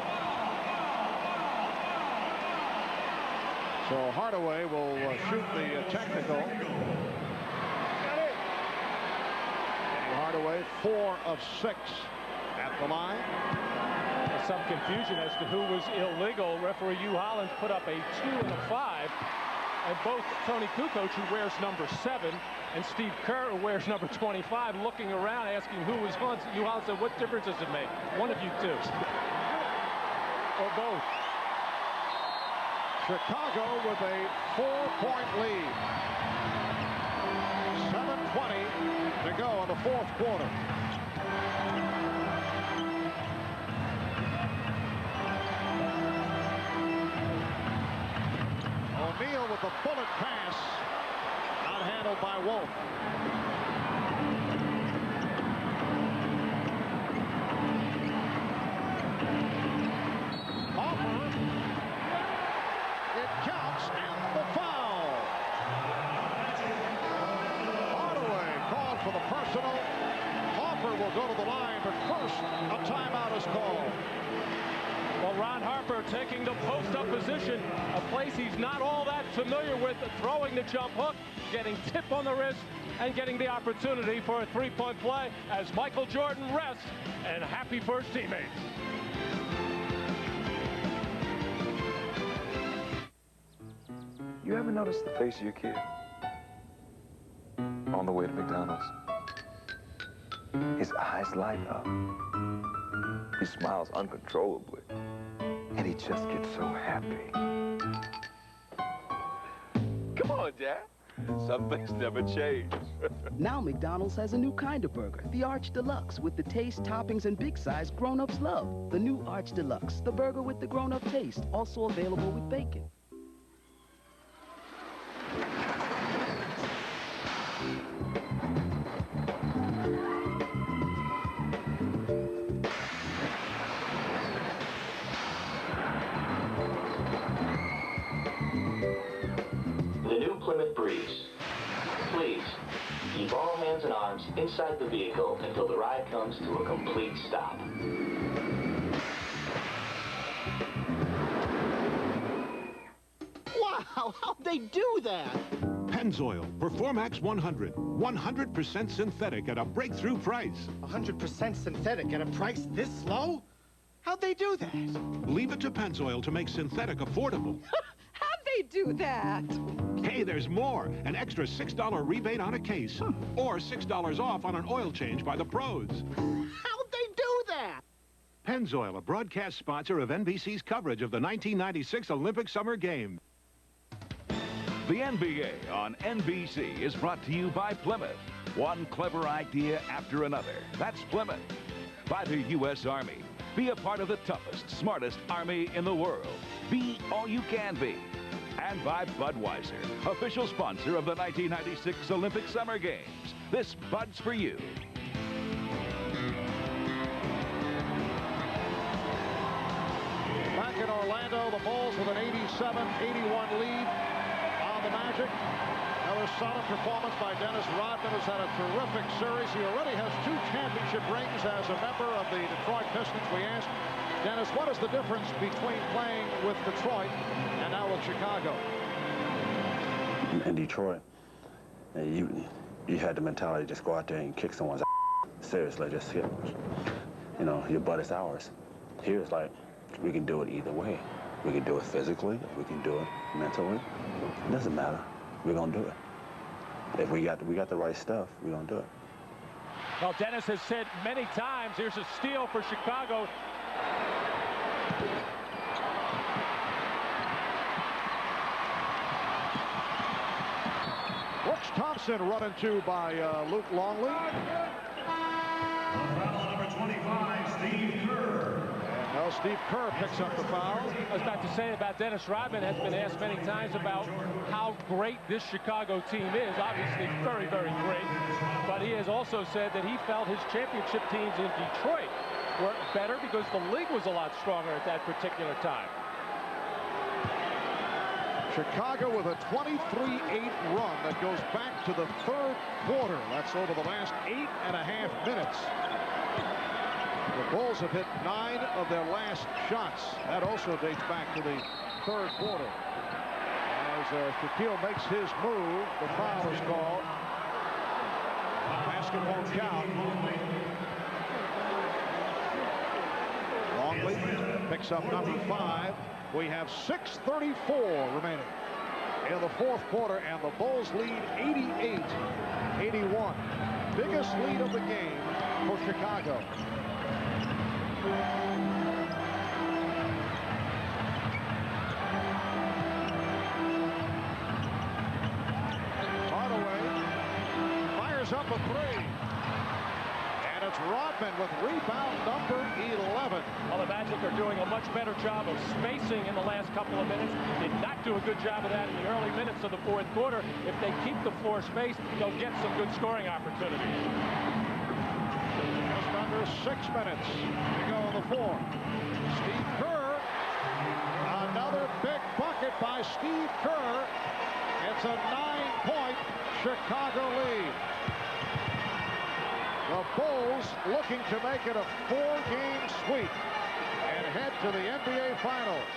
So Hardaway will shoot the technical. Hardaway 4 of 6 at the line. There's some confusion as to who was illegal. Referee Hugh Hollins put up a 2 and a 5. And both Tony Kukoc, who wears number 7, and Steve Kerr, who wears number 25, looking around asking who was on. Hugh Hollins said, what difference does it make? One of you two. Or both. Chicago with a 4-point lead. 7:20 to go in the fourth quarter. O'Neal with the bullet pass, not handled by Wolf. Hopper. It counts, and the foul. Hardaway called for the personal. Hopper will go to the line, but first a timeout is called. Well, Ron Harper taking the post-up position, a place he's not all that familiar with, throwing the jump hook, getting tip on the wrist, and getting the opportunity for a three-point play as Michael Jordan rests, and happy first teammates. You ever notice the face of your kid on the way to McDonald's? His eyes light up. He smiles uncontrollably. And he just gets so happy. Come on, Dad. Some things never change. Now McDonald's has a new kind of burger, the Arch Deluxe, with the taste, toppings, and big size grown-ups love. The new Arch Deluxe, the burger with the grown-up taste, also available with bacon. Please, keep all hands and arms inside the vehicle until the ride comes to a complete stop. Wow, how'd they do that? Pennzoil Performax 100. 100% synthetic at a breakthrough price. 100% synthetic at a price this low? How'd they do that? Leave it to Pennzoil to make synthetic affordable. How'd they do that? Hey, there's more. An extra $6 rebate on a case. Or $6 off on an oil change by the pros. How'd they do that? Pennzoil, a broadcast sponsor of NBC's coverage of the 1996 Olympic Summer Games. The NBA on NBC is brought to you by Plymouth. One clever idea after another. That's Plymouth. By the U.S. Army. Be a part of the toughest, smartest Army in the world. Be all you can be. And by Budweiser, official sponsor of the 1996 Olympic Summer Games. This Bud's for you. Back in Orlando, the Bulls with an 87-81 lead on the Magic. Another solid performance by Dennis Rodman, who's had a terrific series. He already has 2 championship rings as a member of the Detroit Pistons. We asked Dennis, what is the difference between playing with Detroit and now with Chicago? In Detroit, you had the mentality to just go out there and kick someone's ass. Seriously, just hit, you know, your butt is ours. Here it's like, we can do it either way. We can do it physically, we can do it mentally. It doesn't matter. We're gonna do it. If we got the right stuff, we're gonna do it. Well, Dennis has said many times, here's a steal for Chicago. Brooks Thompson run into by Luke Longley. Foul number 25, Steve Kerr. Well, Steve Kerr picks up the foul. I was about to say about Dennis Rodman, has been asked many times about how great this Chicago team is. Obviously very, very great. But he has also said that he felt his championship teams in Detroit were better because the league was a lot stronger at that particular time. Chicago with a 23-8 run that goes back to the 3rd quarter. That's over the last 8.5 minutes. The Bulls have hit 9 of their last shots. That also dates back to the 3rd quarter. As Shaquille makes his move, the foul is called. Basket won't count. Longley picks up number 5. We have 6:34 remaining in the 4th quarter, and the Bulls lead 88-81. Biggest lead of the game for Chicago. Hardaway fires up a 3. And it's Rodman with rebound number 11. Well, the Magic are doing a much better job of spacing in the last couple of minutes. Did not do a good job of that in the early minutes of the 4th quarter. If they keep the floor spaced, they'll get some good scoring opportunities. Just under 6 minutes to go in the 4th. Steve Kerr. Another big bucket by Steve Kerr. It's a 9-point Chicago lead. The Bulls looking to make it a 4-game sweep and head to the NBA Finals.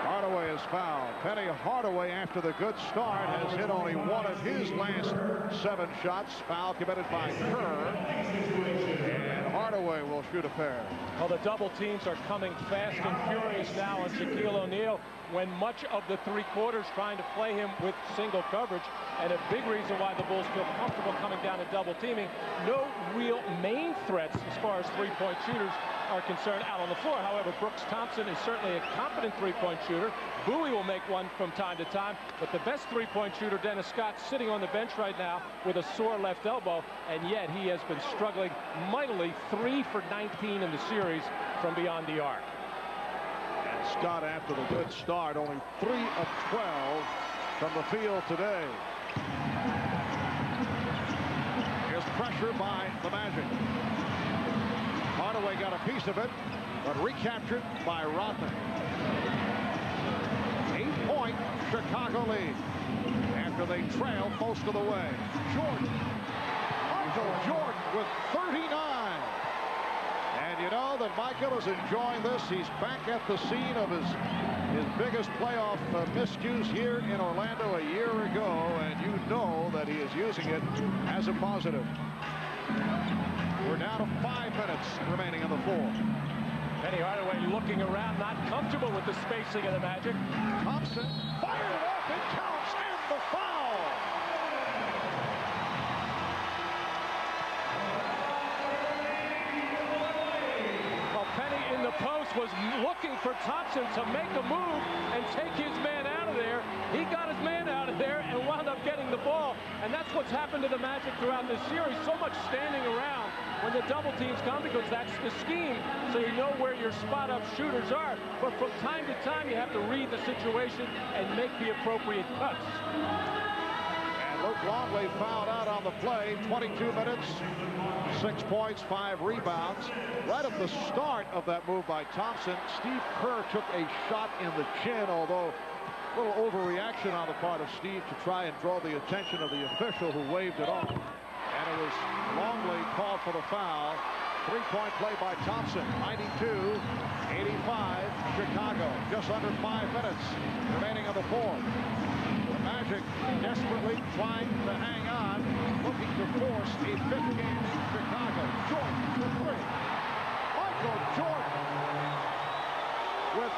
Hardaway is fouled. Penny Hardaway, after the good start, has hit only one of his last 7 shots. Foul committed by Kerr. And Hardaway will shoot a pair. Well, the double teams are coming fast and furious now on Shaquille O'Neal, when much of the 3 quarters trying to play him with single coverage. And a big reason why the Bulls feel comfortable coming down and double teaming. No real main threats as far as 3-point shooters are concerned out on the floor. However, Brooks Thompson is certainly a competent 3-point shooter. Bowie will make one from time to time, but the best 3-point shooter, Dennis Scott, sitting on the bench right now with a sore left elbow, and yet he has been struggling mightily. 3 for 19 in the series from beyond the arc. And Scott, after the good start, only 3 of 12 from the field today. Here's pressure by the Magic. Hardaway got a piece of it, but recaptured by Rodman. 8-point Chicago lead after they trail most of the way. Jordan. Michael Jordan with 39. And you know that Michael is enjoying this. He's back at the scene of his biggest playoff miscues here in Orlando a year ago, and you know that he is using it as a positive. We're down to 5 minutes remaining in the 4th. Penny Hardaway looking around, not comfortable with the spacing of the Magic. Thompson fired it up, it counts, and the foul. Well, Penny in the post was looking for Thompson to make a move and take his man out of there, He got his man out of there and wound up getting the ball. And that's what's happened to the Magic throughout this series. So much standing around when the double teams come, because that's the scheme. So you know where your spot-up shooters are. But from time to time, you have to read the situation and make the appropriate cuts. And Luke Longley fouled out on the play. 22 minutes, 6 points, 5 rebounds. Right at the start of that move by Thompson, Steve Kerr took a shot in the chin, although a little overreaction on the part of Steve to try and draw the attention of the official who waved it off. And it was Longley called for the foul. 3-point play by Thompson. 92-85 Chicago. Just under 5 minutes remaining on the fourth. The Magic desperately trying to hang on, looking to force a 5th game in Chicago. Jordan for 3. Michael Jordan with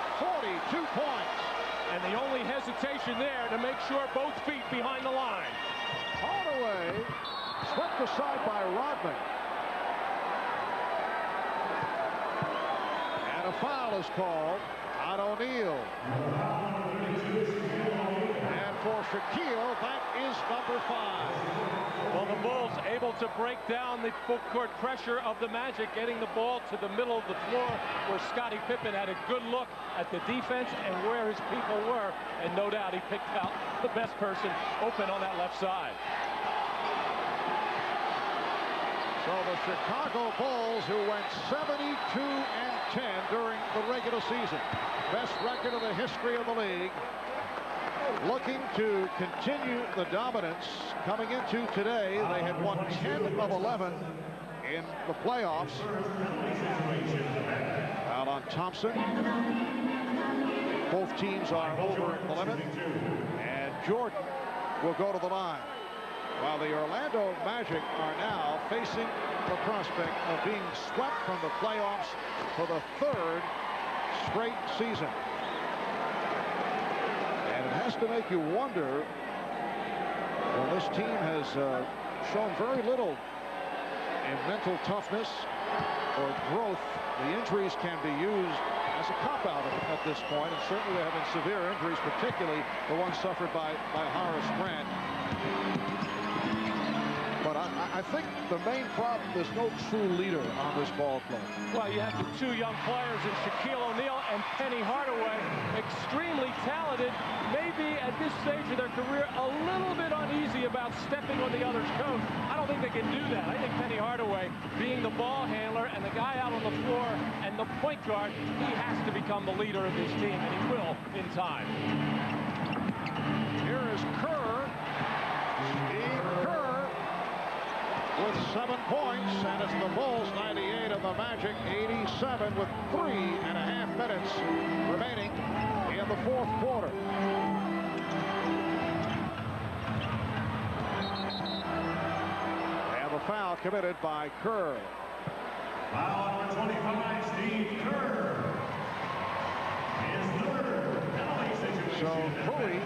42 points. And the only hesitation there to make sure both feet behind the line. Hardaway swept aside by Rodman. And a foul is called on O'Neal. And for Shaquille, that is number 5. Well, the Bulls able to break down the full court pressure of the Magic, getting the ball to the middle of the floor where Scottie Pippen had a good look at the defense and where his people were. And no doubt he picked out the best person open on that left side. So the Chicago Bulls, who went 72-10 during the regular season, best record in the history of the league, looking to continue the dominance coming into today. They had won 10 of 11 in the playoffs. Out on Thompson. Both teams are over the limit. And Jordan will go to the line. While the Orlando Magic are now facing the prospect of being swept from the playoffs for the 3rd straight season. And it has to make you wonder, well, this team has shown very little in mental toughness or growth. The injuries can be used as a cop-out at this point, and certainly there have been severe injuries, particularly the ones suffered by Horace Grant. But I think the main problem, there's no true leader on this ball club. Well, you have the 2 young players in Shaquille O'Neal and Penny Hardaway, extremely talented, maybe at this stage of their career a little bit uneasy about stepping on the other's toes. I don't think they can do that. I think Penny Hardaway, being the ball handler and the guy out on the floor and the point guard, he has to become the leader of this team, and he will in time. Here is Kerr. Steve Kerr with 7 points, and it's the Bulls 98 and the Magic 87 with 3.5 minutes remaining in the 4th quarter. And the foul committed by Kerr. Foul number 25, Steve Kerr. His 3rd penalty situation. So Bowie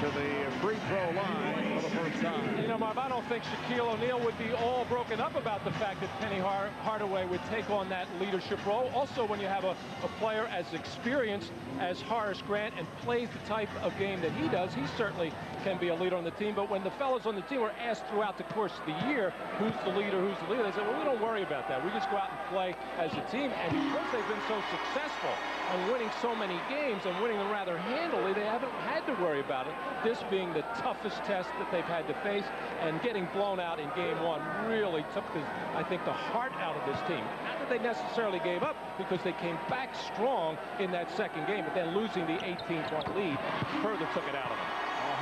to the free throw line for the first time. You know, Marv, I don't think Shaquille O'Neal would be all broken up about the fact that Penny Hardaway would take on that leadership role. Also, when you have a player as experienced as Horace Grant and plays the type of game that he does, he certainly can be a leader on the team. But when the fellows on the team were asked throughout the course of the year, who's the leader, they said, well, we don't worry about that. We just go out and play as a team. And because they've been so successful and winning so many games and winning them rather handily, they haven't had to worry about it. This being the toughest test that they've had to face, and getting blown out in game 1 really took, I think, the heart out of this team. Not that they necessarily gave up, because they came back strong in that second game, but then losing the 18-point lead further took it out of them.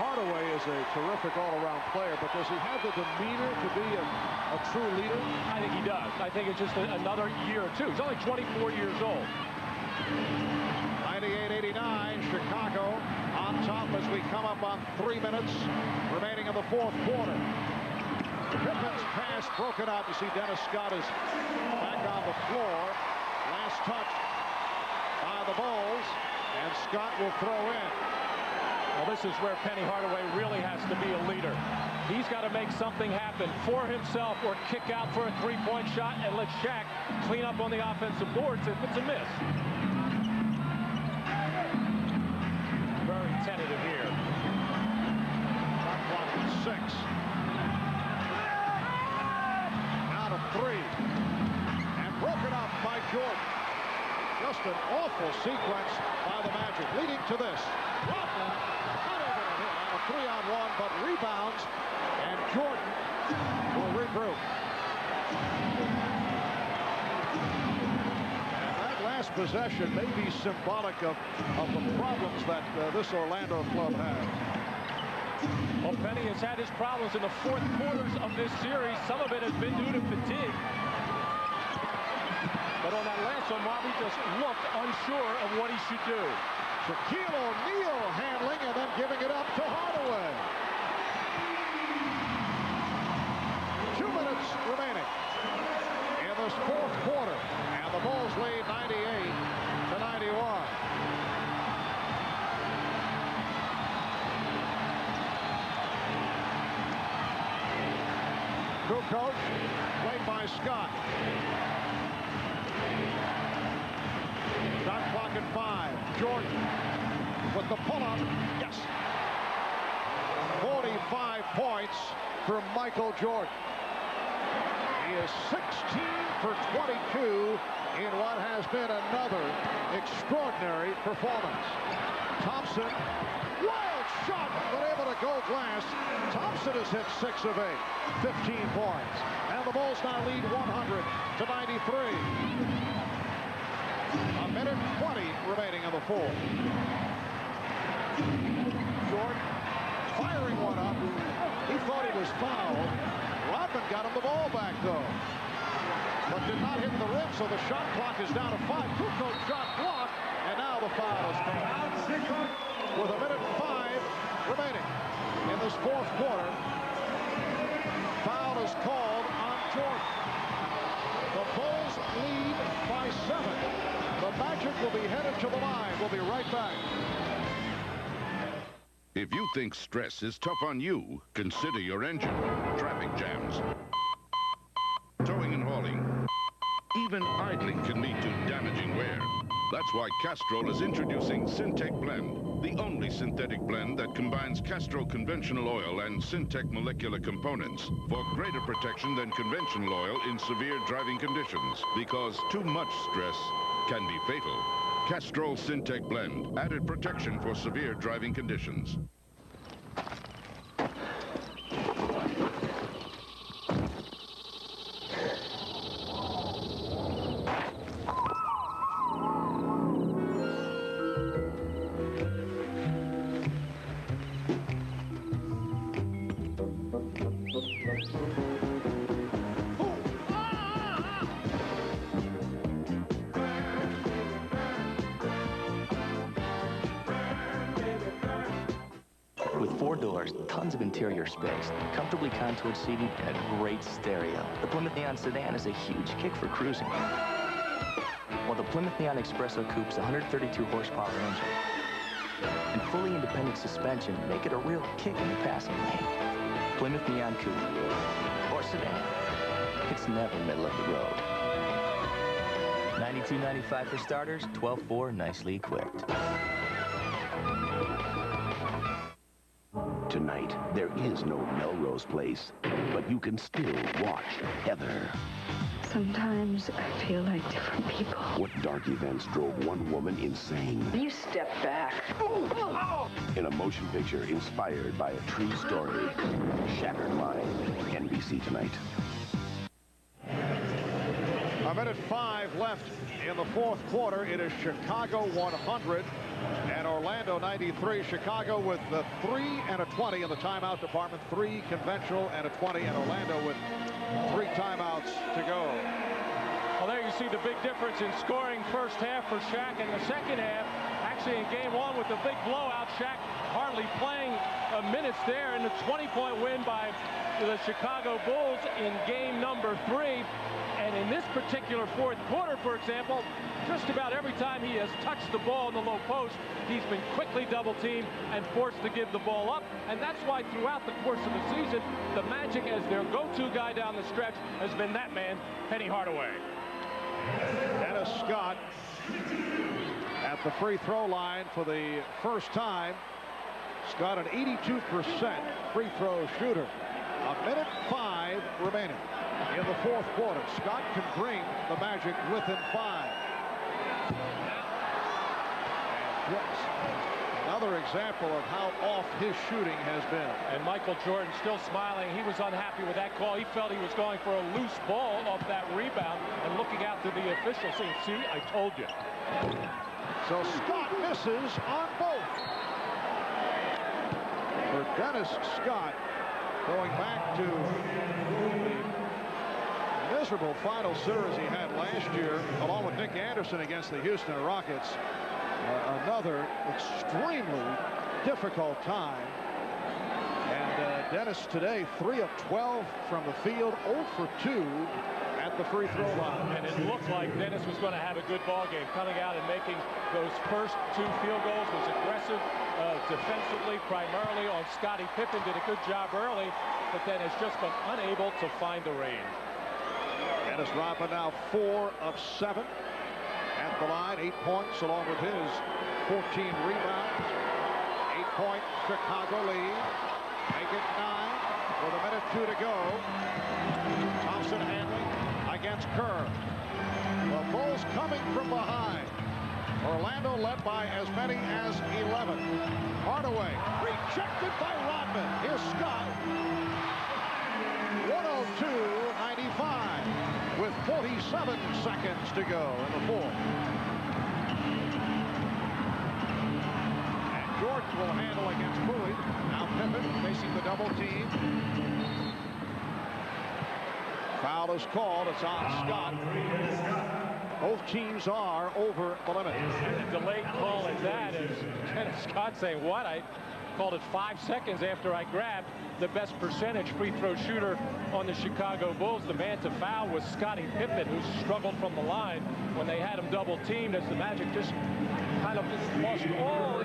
Hardaway is a terrific all-around player, but does he have the demeanor to be a true leader? I think he does. I think it's just another year or two. He's only 24 years old. 98-89, Chicago on top as we come up on 3 minutes remaining in the 4th quarter. Pippen's pass broken up. You see Dennis Scott is back on the floor. Last touch by the Bulls, and Scott will throw in. Well, this is where Penny Hardaway really has to be a leader. He's got to make something happen for himself or kick out for a 3-point shot and let Shaq clean up on the offensive boards if it's a miss. Very tentative here. beautiful sequence by the Magic, leading to this. Rodman not able to hit on a 3-on-1, but rebounds, and Jordan will regroup. And that last possession may be symbolic of the problems that this Orlando club has. Well, Penny has had his problems in the fourth quarters of this series. Some of it has been due to fatigue. But on that last one, Robbie just looked unsure of what he should do. Shaquille O'Neal handling and then giving it up to Hardaway. 2 minutes remaining in this fourth quarter. And the Bulls lead 98-91. Kukoc, played by Scott. Shot clock at 5. Jordan with the pull-up. Yes. 45 points for Michael Jordan. He is 16 for 22 in what has been another extraordinary performance. Thompson, wild shot, but able to go glass. Thompson has hit 6 of 8, 15 points. And the Bulls now lead 100-93. A minute 20 remaining in the fourth. Jordan firing one up. He thought he was fouled. Rodman got him the ball back, though. But did not hit the rim, so the shot clock is down to 5. Kukoc shot blocked, and now the foul is called. With a minute 5 remaining in this fourth quarter, foul is called on Jordan. The Bulls lead by 7. The Magic will be headed to the line. We'll be right back. If you think stress is tough on you, consider your engine. Traffic jams, towing and hauling, even idling can lead to damaging wear. That's why Castrol is introducing Syntec Blend, the only synthetic blend that combines Castrol conventional oil and Syntec molecular components for greater protection than conventional oil in severe driving conditions, because too much stress can be fatal. Castrol Syntec Blend, added protection for severe driving conditions. With 4 doors, tons of interior space, comfortably contoured seating, and a great stereo, the Plymouth Neon sedan is a huge kick for cruising. While the Plymouth Neon Espresso Coupe's 132 horsepower engine and fully independent suspension make it a real kick in the passing lane. Plymouth Neon Coupe, or sedan, it's never middle of the road. $92.95 for starters, 12.4 nicely equipped. Tonight, there is no Melrose Place, but you can still watch Heather. Sometimes I feel like different people. What dark events drove one woman insane? You step back. In a motion picture inspired by a true story, Shattered Mind, NBC tonight. A minute 5 left in the fourth quarter. It is Chicago 100 and Orlando 93. Chicago with the 3 and a 20 in the timeout department. 3 conventional and a 20, and Orlando with 3 timeouts to go. Well, there you see the big difference in scoring first half for Shaq, and the second half, actually in game 1 with the big blowout, Shaq hardly playing minutes there, and the 20-point win by the Chicago Bulls in game number 3. And in this particular fourth quarter, for example, just about every time he has touched the ball in the low post, he's been quickly double-teamed and forced to give the ball up. And that's why throughout the course of the season, the Magic, as their go-to guy down the stretch, has been that man, Penny Hardaway. Dennis Scott at the free throw line for the first time. Scott, an 82% free throw shooter. A minute 5 remaining in the fourth quarter. Scott can bring the Magic within 5. Yes. Another example of how off his shooting has been. And Michael Jordan still smiling. He was unhappy with that call. He felt he was going for a loose ball off that rebound and looking out to the official saying, see, I told you. So Scott misses on both. For Dennis Scott, going back to the miserable final series he had last year, along with Nick Anderson against the Houston Rockets. Another extremely difficult time. And Dennis today, 3 of 12 from the field, 0 for 2 at the free throw line. And it looked like Dennis was going to have a good ball game, coming out and making those first 2 field goals. Was aggressive defensively, primarily on Scottie Pippen. Did a good job early, but then has just been unable to find the range. Dennis Rodman now 4 of 7 at the line, 8 points along with his 14 rebounds. 8-point Chicago lead. Make it 9 with 1:02 to go. Thompson handling against Kerr. The Bulls coming from behind. Orlando led by as many as 11. Hardaway rejected by Rodman. Here's Scott. 102-95 with 47 seconds to go in the fourth. And Jordan will handle against Bowie. Now Pippen facing the double team. Foul is called. It's on Scott. Both teams are over the limit. And the delayed call at that is Dennis Scott saying, what? I called it 5 seconds after I grabbed the best percentage free throw shooter on the Chicago Bulls. The man to foul was Scottie Pippen, who struggled from the line when they had him double teamed, as the Magic just kind of lost all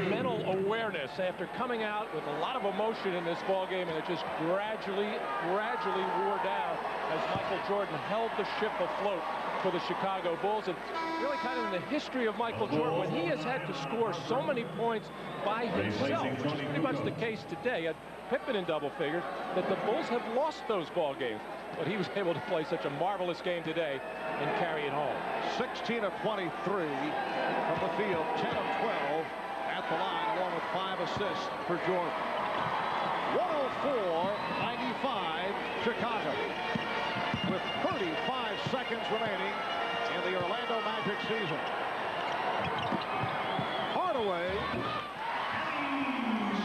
mental awareness after coming out with a lot of emotion in this ball game, and it just gradually wore down as Michael Jordan held the ship afloat for the Chicago Bulls. And really kind of in the history of Michael Jordan, when he has had to score so many points by himself, which is pretty much the case today, at Pippen in double figures, that the Bulls have lost those ball games. But he was able to play such a marvelous game today and carry it home. 16 of 23 from the field, 10 of 12 at the line, along with 5 assists for Jordan. 104-95 Chicago, with 35 seconds remaining in the Orlando Magic season. Hardaway,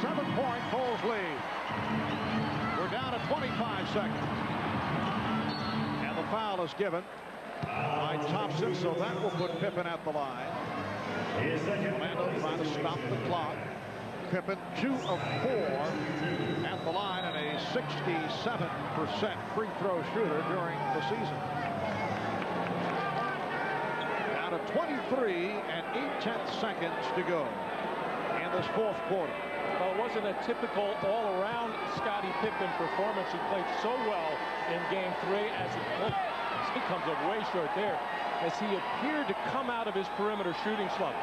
7-point Bulls lead. We're down to 25 seconds. And the foul is given by Thompson, so that will put Pippen at the line. Orlando trying to stop the clock. Pippen 2 of 4 at the line and a 67% free throw shooter during the season. Down to 23 and 8/10 seconds to go in this fourth quarter. Well, it wasn't a typical all-around Scottie Pippen performance. He played so well in Game 3 as he comes up way short there, as he appeared to come out of his perimeter shooting slump.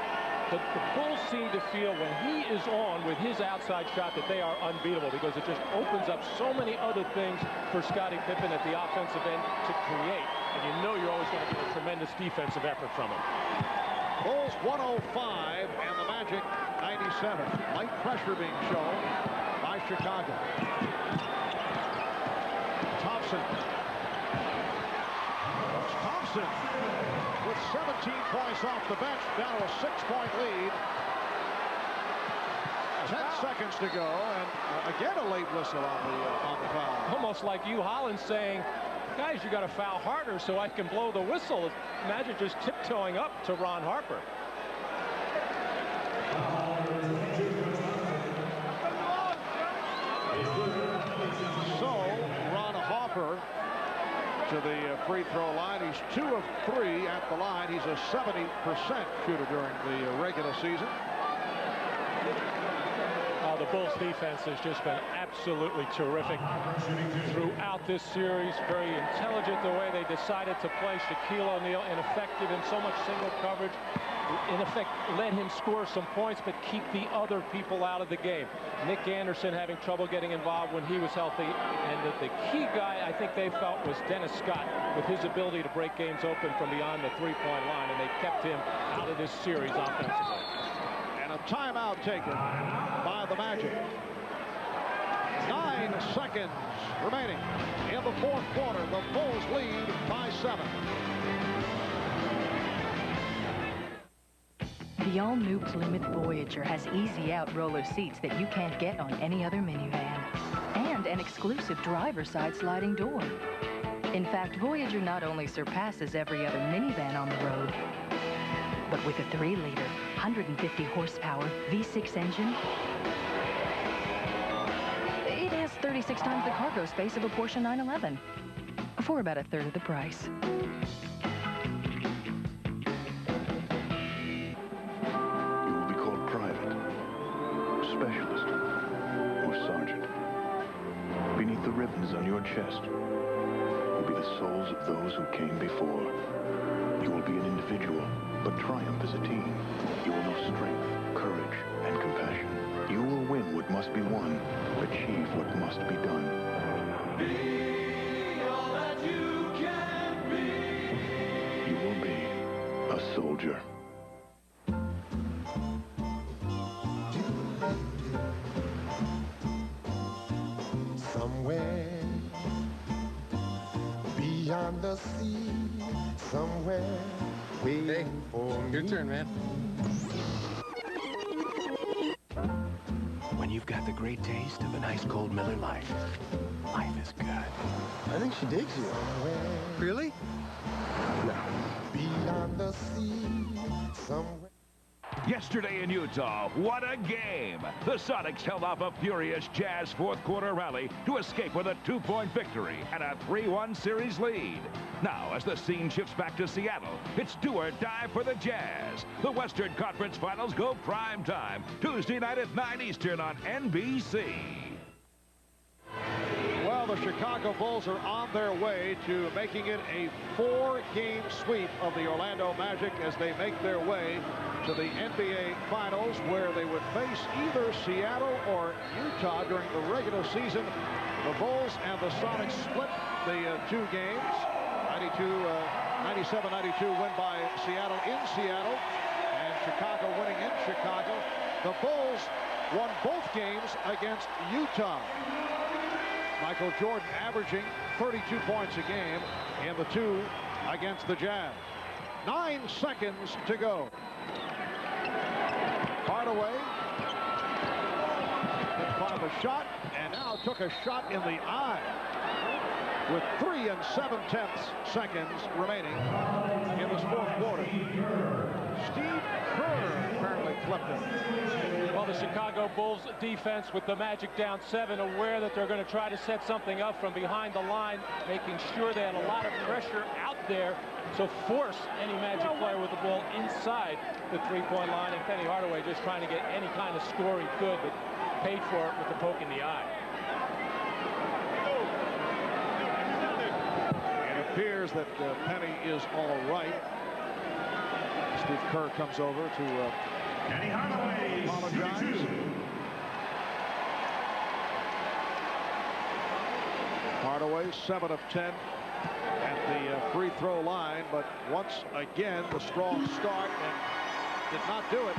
The Bulls seem to feel when he is on with his outside shot that they are unbeatable, because it just opens up so many other things for Scottie Pippen at the offensive end to create. And you know you're always going to get a tremendous defensive effort from him. Bulls 105 and the Magic 97. Light pressure being shown by Chicago. Thompson. Thompson with 17 points off the bench, down to a 6-point lead. 10 seconds to go, and again a late whistle on the foul. Almost like Hugh Holland saying, guys, you got to foul harder so I can blow the whistle. Magic just tiptoeing up to Ron Harper. So Ron Harper to the free throw line. He's 2 of 3 at the line. He's a 70% shooter during the regular season. The Bulls defense has just been absolutely terrific throughout this series. Very intelligent the way they decided to play Shaquille O'Neal, ineffective in so much single coverage. In effect, let him score some points, but keep the other people out of the game. Nick Anderson having trouble getting involved when he was healthy. And the key guy I think they felt was Dennis Scott, with his ability to break games open from beyond the three-point line, and they kept him out of this series offensively. timeout taken by the Magic. 9 seconds remaining in the fourth quarter. The Bulls lead by 7. The all-new Plymouth Voyager has easy-out roller seats that you can't get on any other minivan. And an exclusive driver's side sliding door. In fact, Voyager not only surpasses every other minivan on the road, but with a 3-liter, 150 horsepower V6 engine, it has 36 times the cargo space of a Porsche 911 for about a third of the price. Specialist or sergeant. Beneath the ribbons on your chest will be the souls of those who came before. You will be an individual, but triumph as a team. You will know strength, courage, and compassion. You will win what must be won, achieve what must be done. Be all that you can be. You will be a soldier. Somewhere beyond the sea, somewhere waiting for me. Your turn, man. When you've got the great taste of an ice cold Miller Lite, life is good. I think she digs you. Really? No. Beyond the sea, somewhere. Yesterday in Utah, what a game! The Sonics held off a furious Jazz fourth quarter rally to escape with a 2-point victory and a 3-1 series lead. Now, as the scene shifts back to Seattle, it's do or die for the Jazz. The Western Conference Finals go prime time, Tuesday night at 9 Eastern on NBC. Well, the Chicago Bulls are on their way to making it a 4-game sweep of the Orlando Magic as they make their way to the NBA Finals, where they would face either Seattle or Utah during the regular season. The Bulls and the Sonics split the 2 games. 97-92 win by Seattle in Seattle, and Chicago winning in Chicago. The Bulls won both games against Utah. Michael Jordan averaging 32 points a game in the 2 against the Jazz. 9 seconds to go. Hardaway didn't find the shot, and now took a shot in the eye with 3 7/10 seconds remaining in this fourth quarter. Steve Kerr apparently clipped him. Well, the Chicago Bulls defense with the Magic down 7, aware that they're going to try to set something up from behind the line, making sure they had a lot of pressure out there to force any Magic player with the ball inside the 3-point line, and Penny Hardaway just trying to get any kind of score he could, but paid for it with the poke in the eye. It appears that Penny is all right. Steve Kerr comes over to Penny Hardaway apologize. Hardaway 7 of 10 at the free throw line, but once again the strong start and did not do it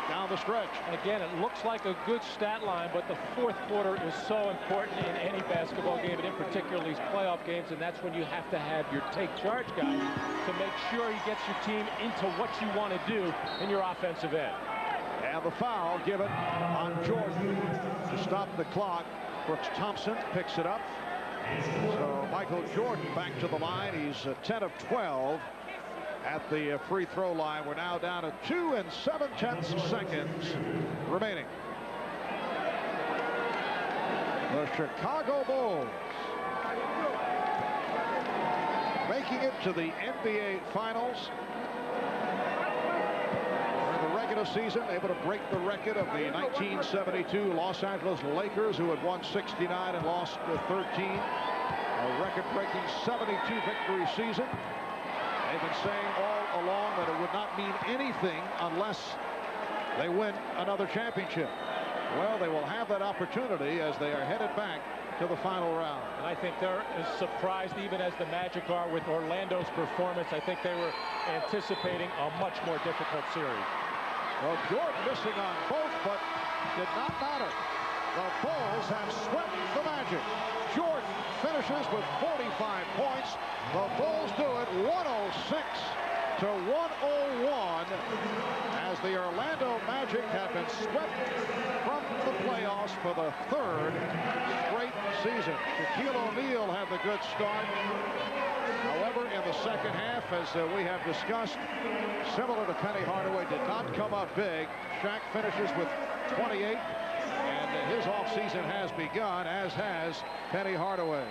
down the stretch. Again, it looks like a good stat line, but the fourth quarter is so important in any basketball game, and in particular these playoff games, and that's when you have to have your take charge guy to make sure he gets your team into what you want to do in your offensive end. And the foul given on Jordan to stop the clock. Brooks Thompson picks it up. So Michael Jordan back to the line. He's 10 of 12 at the free throw line. We're now down to 2 7/10 seconds remaining. The Chicago Bulls making it to the NBA Finals. During the regular season, able to break the record of the 1972 Los Angeles Lakers, who had won 69 and lost 13. A record-breaking 72 victory season. They've been saying all along that it would not mean anything unless they win another championship. Well, they will have that opportunity as they are headed back to the final round. And I think they're as surprised even as the Magic are with Orlando's performance. I think they were anticipating a much more difficult series. Well, Jordan missing on both, but did not matter. The Bulls have swept the Magic. Jordan finishes with 45 points. The Bulls do it 106 to 101 as the Orlando Magic have been swept from the playoffs for the third straight season. Shaquille O'Neal had the good start. However, in the second half, as we have discussed, similar to Penny Hardaway, did not come up big. Shaq finishes with 28, and his offseason has begun, as has Penny Hardaway's.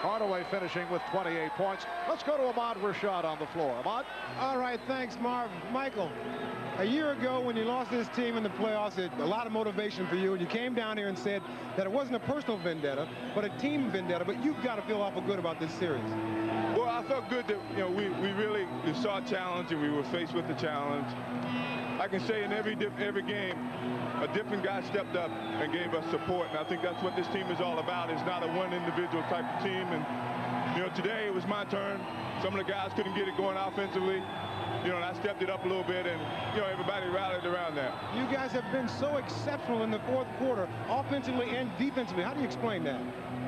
Hardaway finishing with 28 points. Let's go to Ahmad Rashad on the floor. Ahmad? All right, thanks, Marv. Michael, a year ago when you lost this team in the playoffs, a lot of motivation for you, and you came down here and said that it wasn't a personal vendetta, but a team vendetta, but you've got to feel awful good about this series. Well, I felt good that, you know, we really saw a challenge and we were faced with the challenge. I can say in every game, a different guy stepped up and gave us support, and I think that's what this team is all about. It's not a one individual type of team, and, you know, today it was my turn. Some of the guys couldn't get it going offensively, you know, and I stepped it up a little bit, and, you know, everybody rallied around that. You guys have been so exceptional in the fourth quarter, offensively and defensively. How do you explain that?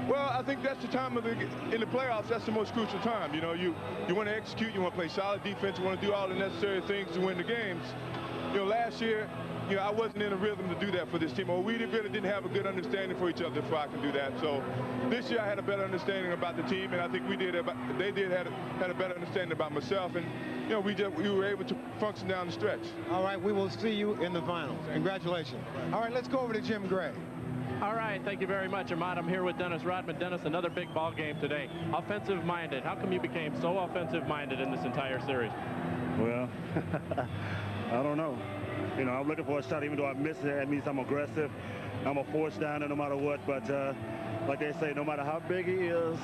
Well, I think that's the time in the playoffs, that's the most crucial time. You know, you want to execute, you want to play solid defense, you want to do all the necessary things to win the games. You know, last year, you know, I wasn't in a rhythm to do that for this team, or we really didn't have a good understanding for each other before I can do that. So this year I had a better understanding about the team, and I think they had a better understanding about myself, and, you know, we were able to function down the stretch. All right, we will see you in the finals. Congratulations. All right, let's go over to Jim Gray. All right, thank you very much, Ahmad. I'm here with Dennis Rodman. Dennis, another big ball game today. Offensive-minded. How come you became so offensive-minded in this entire series? Well, I don't know. You know, I'm looking for a shot. Even though I miss it, that means I'm aggressive. I'm a force down no matter what. But like they say, no matter how big he is,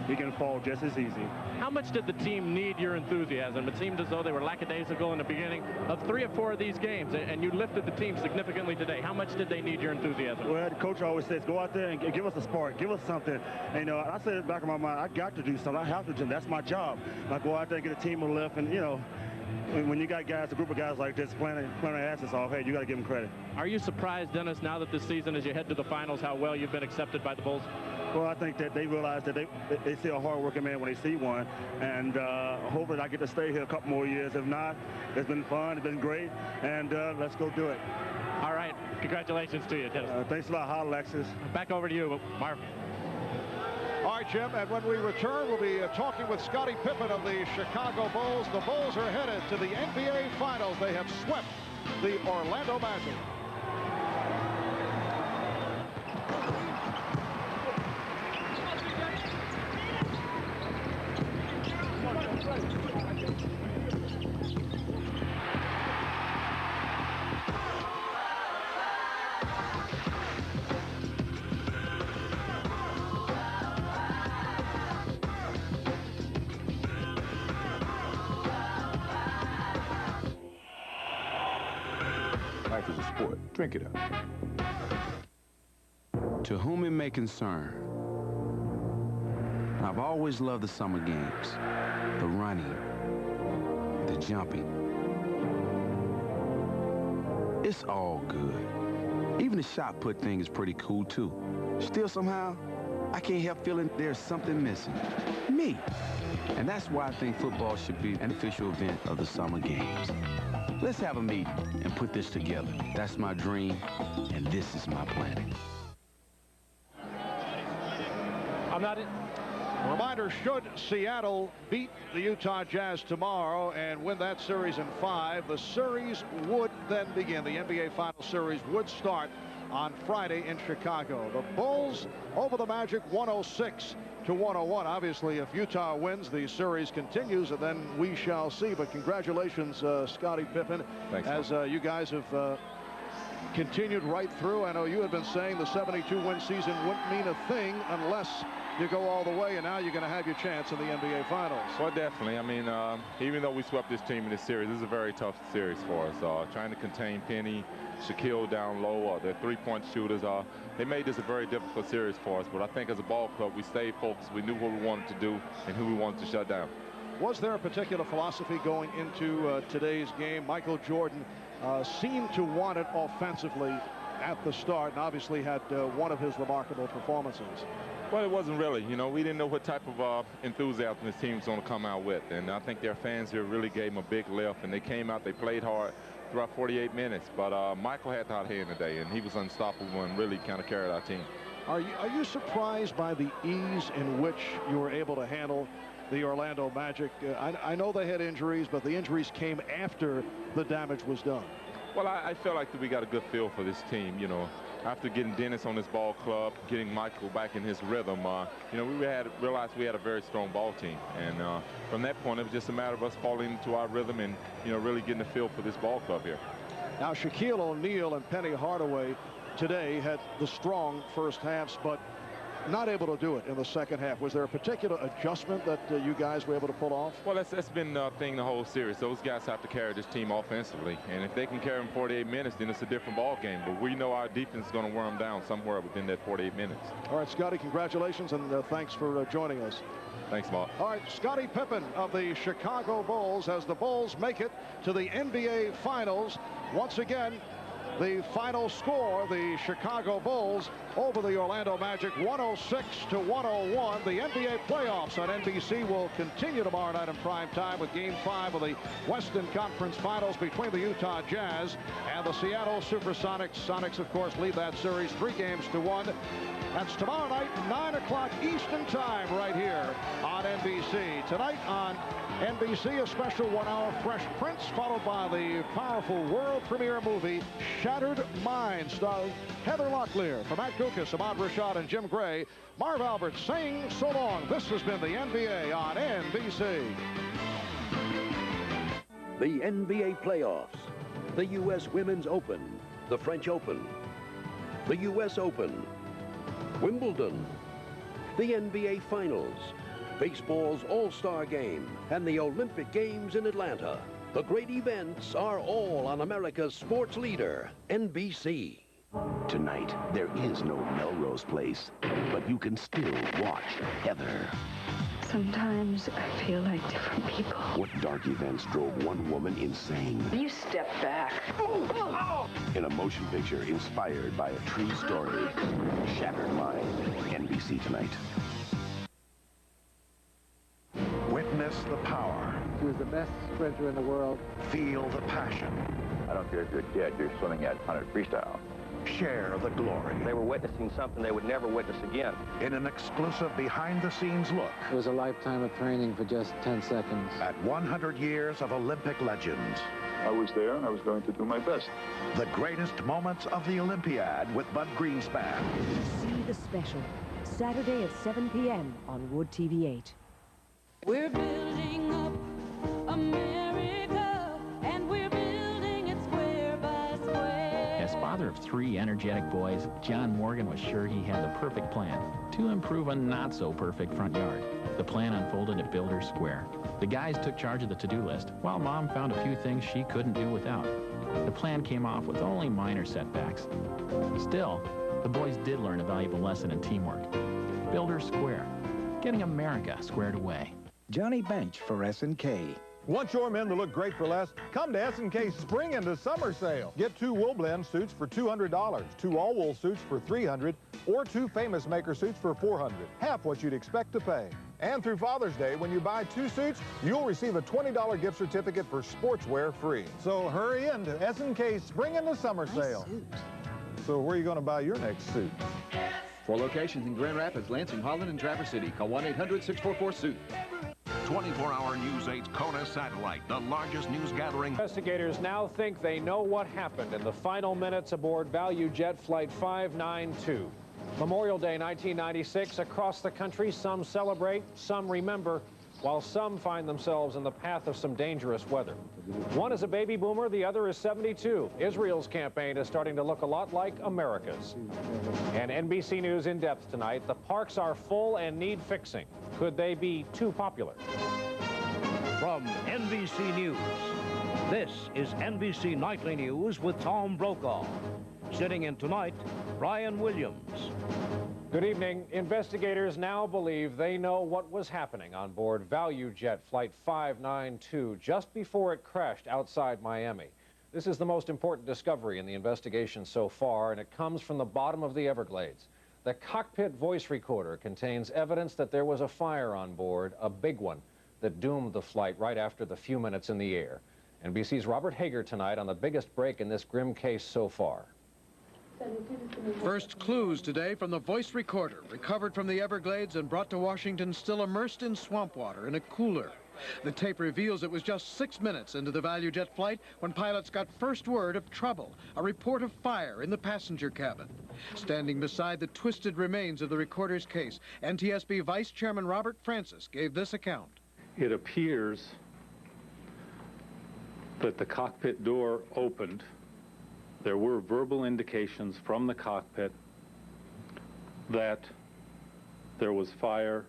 he can fall just as easy. How much did the team need your enthusiasm? It seemed as though they were lackadaisical in the beginning of 3 or 4 of these games, and you lifted the team significantly today. How much did they need your enthusiasm? Well, the coach always says, go out there and give us a spark, give us something. And, you know, I said in the back of my mind, I got to do something. I have to do. That's my job. I go out there and get a team a lift, and, you know, when you got guys, a group of guys like this playing their asses off, hey, you got to give them credit. Are you surprised, Dennis, now that this season, as you head to the finals, how well you've been accepted by the Bulls? Well, I think that they realize that they see a hard-working man when they see one, and hopefully I get to stay here a couple more years. If not, it's been fun, it's been great, and let's go do it. All right, congratulations to you, Dennis. Thanks a lot, Alexis. Back over to you, Marv. All right, Jim, and when we return, we'll be talking with Scottie Pippen of the Chicago Bulls. The Bulls are headed to the NBA Finals. They have swept the Orlando Magic. Life is a sport. Drink it up. To whom it may concern, I've always loved the summer games. The running, the jumping. It's all good. Even the shot put thing is pretty cool, too. Still, somehow, I can't help feeling there's something missing. Me. And that's why I think football should be an official event of the summer games. Let's have a meeting and put this together. That's my dream, and this is my planning. I'm not in. Reminder, should Seattle beat the Utah Jazz tomorrow and win that series in 5, the series would then begin. The NBA Finals series would start on Friday in Chicago. The Bulls over the Magic 106 to 101. Obviously, if Utah wins, the series continues, and then we shall see. But congratulations, Scottie Pippen. Thanks, as you guys have continued right through. I know you had been saying the 72-win season wouldn't mean a thing unless you go all the way, and now you're going to have your chance in the NBA Finals. Well, definitely. I mean, even though we swept this team in this series, this is a very tough series for us. Trying to contain Penny, Shaquille down low, their three-point shooters. They made this a very difficult series for us, but I think as a ball club, we stayed focused. We knew what we wanted to do and who we wanted to shut down. Was there a particular philosophy going into today's game? Michael Jordan seemed to want it offensively at the start, and obviously had one of his remarkable performances. Well, it wasn't really. You know, we didn't know what type of enthusiasm this team was going to come out with. And I think their fans here really gave them a big lift. And they came out, they played hard throughout 48 minutes. But Michael had the hot hand today, and he was unstoppable and really kind of carried our team. Are you surprised by the ease in which you were able to handle the Orlando Magic? I know they had injuries, but the injuries came after the damage was done. Well, I feel like that we got a good feel for this team, you know. After getting Dennis on his ball club, getting Michael back in his rhythm, you know, we realized we had a very strong ball team. And from that point, it was just a matter of us falling into our rhythm and, you know, really getting a feel for this ball club here. Now, Shaquille O'Neal and Penny Hardaway today had the strong first halves, but not able to do it in the second half. Was there a particular adjustment that you guys were able to pull off? Well, that's been a thing the whole series. Those guys have to carry this team offensively, and if they can carry them 48 minutes, then it's a different ball game. But we know our defense is going to wear them down somewhere within that 48 minutes. All right, Scotty, congratulations, and thanks for joining us. Thanks, Mark. All right, Scottie Pippen of the Chicago Bulls as the Bulls make it to the NBA Finals. Once again, the final score, the Chicago Bulls over the Orlando Magic, 106-101. The NBA playoffs on NBC will continue tomorrow night in prime time with Game 5 of the Western Conference Finals between the Utah Jazz and the Seattle Supersonics. Sonics, of course, lead that series 3-1. That's tomorrow night, 9 o'clock Eastern Time, right here on NBC. Tonight on NBC, a special 1-hour Fresh Prince, followed by the powerful world premiere movie Shattered Minds, starring Heather Locklear. For Matt Gukas, Ahmad Rashad, and Jim Gray, Marv Albert saying so long. This has been the NBA on NBC. The NBA playoffs, the U.S. Women's Open, the French Open, the U.S. Open, Wimbledon, the NBA Finals, baseball's All-Star Game, and the Olympic Games in Atlanta. The great events are all on America's sports leader, NBC. Tonight, there is no Melrose Place, but you can still watch Heather. Sometimes I feel like different people. What dark events drove one woman insane? You step back. In a motion picture inspired by a true story, Shattered Mind, NBC tonight. Witness the power. She was the best sprinter in the world. Feel the passion. I don't care if you're dead, you're swimming at 100 freestyle. Share the glory. They were witnessing something they would never witness again. In an exclusive behind-the-scenes look. It was a lifetime of training for just 10 seconds. At 100 years of Olympic legends. I was there, and I was going to do my best. The greatest moments of the Olympiad with Bud Greenspan. See the special, Saturday at 7 p.m. on Wood TV 8. We're building up America, and we're building it square by square. As father of 3 energetic boys, John Morgan was sure he had the perfect plan to improve a not-so-perfect front yard. The plan unfolded at Builders Square. The guys took charge of the to-do list, while Mom found a few things she couldn't do without. The plan came off with only minor setbacks. Still, the boys did learn a valuable lesson in teamwork. Builders Square, getting America squared away. Johnny Bench for S&K. Want your men to look great for less? Come to S&K Spring into Summer Sale. Get 2 wool blend suits for $200, 2 all-wool suits for $300, or 2 Famous Maker suits for $400. Half what you'd expect to pay. And through Father's Day, when you buy 2 suits, you'll receive a $20 gift certificate for sportswear free. So hurry in to S&K Spring into Summer Sale. So where are you going to buy your next suit? 4 locations in Grand Rapids, Lansing, Holland, and Traverse City. Call 1-800-644-SUIT. 24-hour News 8's Kona satellite, the largest news gathering. Investigators now think they know what happened in the final minutes aboard Value Jet Flight 592. Memorial Day 1996, across the country, some celebrate, some remember, while some find themselves in the path of some dangerous weather. One is a baby boomer, the other is 72. Israel's campaign is starting to look a lot like America's. And NBC News in depth tonight, the parks are full and need fixing. Could they be too popular? From NBC News, This is NBC Nightly News with Tom Brokaw. Sitting in tonight, Brian Williams. Good evening. Investigators now believe they know what was happening on board ValueJet Flight 592 just before it crashed outside Miami. This is the most important discovery in the investigation so far, and it comes from the bottom of the Everglades. The cockpit voice recorder contains evidence that there was a fire on board, a big one, that doomed the flight right after the few minutes in the air. NBC's Robert Hager tonight on the biggest break in this grim case so far. First clues today from the voice recorder, recovered from the Everglades and brought to Washington still immersed in swamp water in a cooler. The tape reveals it was just 6 minutes into the ValueJet flight when pilots got first word of trouble, a report of fire in the passenger cabin. Standing beside the twisted remains of the recorder's case, NTSB Vice Chairman Robert Francis gave this account. It appears that the cockpit door opened. There were verbal indications from the cockpit that there was fire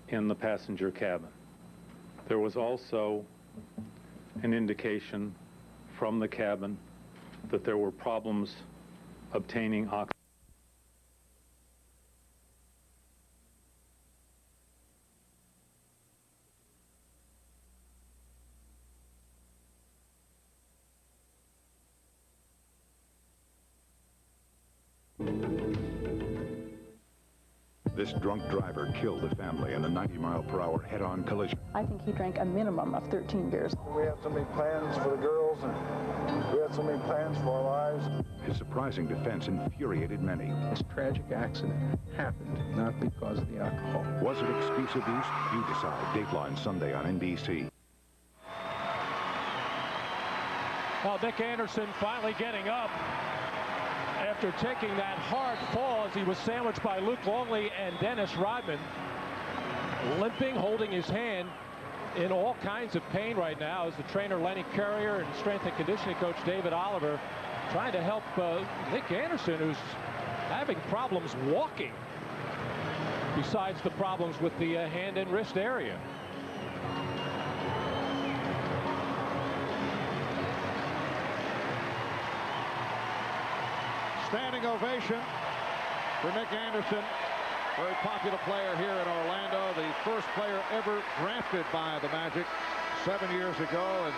in the passenger cabin. There was also an indication from the cabin that there were problems obtaining oxygen. This drunk driver killed a family in a 90-mile-per-hour head-on collision. I think he drank a minimum of 13 beers. We had so many plans for the girls, and we had so many plans for our lives. His surprising defense infuriated many. This tragic accident happened not because of the alcohol. Was it excuse abuse? You decide. Dateline Sunday on NBC. Well, Nick Anderson finally getting up after taking that hard fall as he was sandwiched by Luke Longley and Dennis Rodman. Limping, holding his hand, in all kinds of pain right now is the trainer Lenny Currier and strength and conditioning coach David Oliver trying to help Nick Anderson, who's having problems walking, besides the problems with the hand and wrist area. Standing ovation for Nick Anderson, very popular player here in Orlando, the first player ever drafted by the Magic 7 years ago, and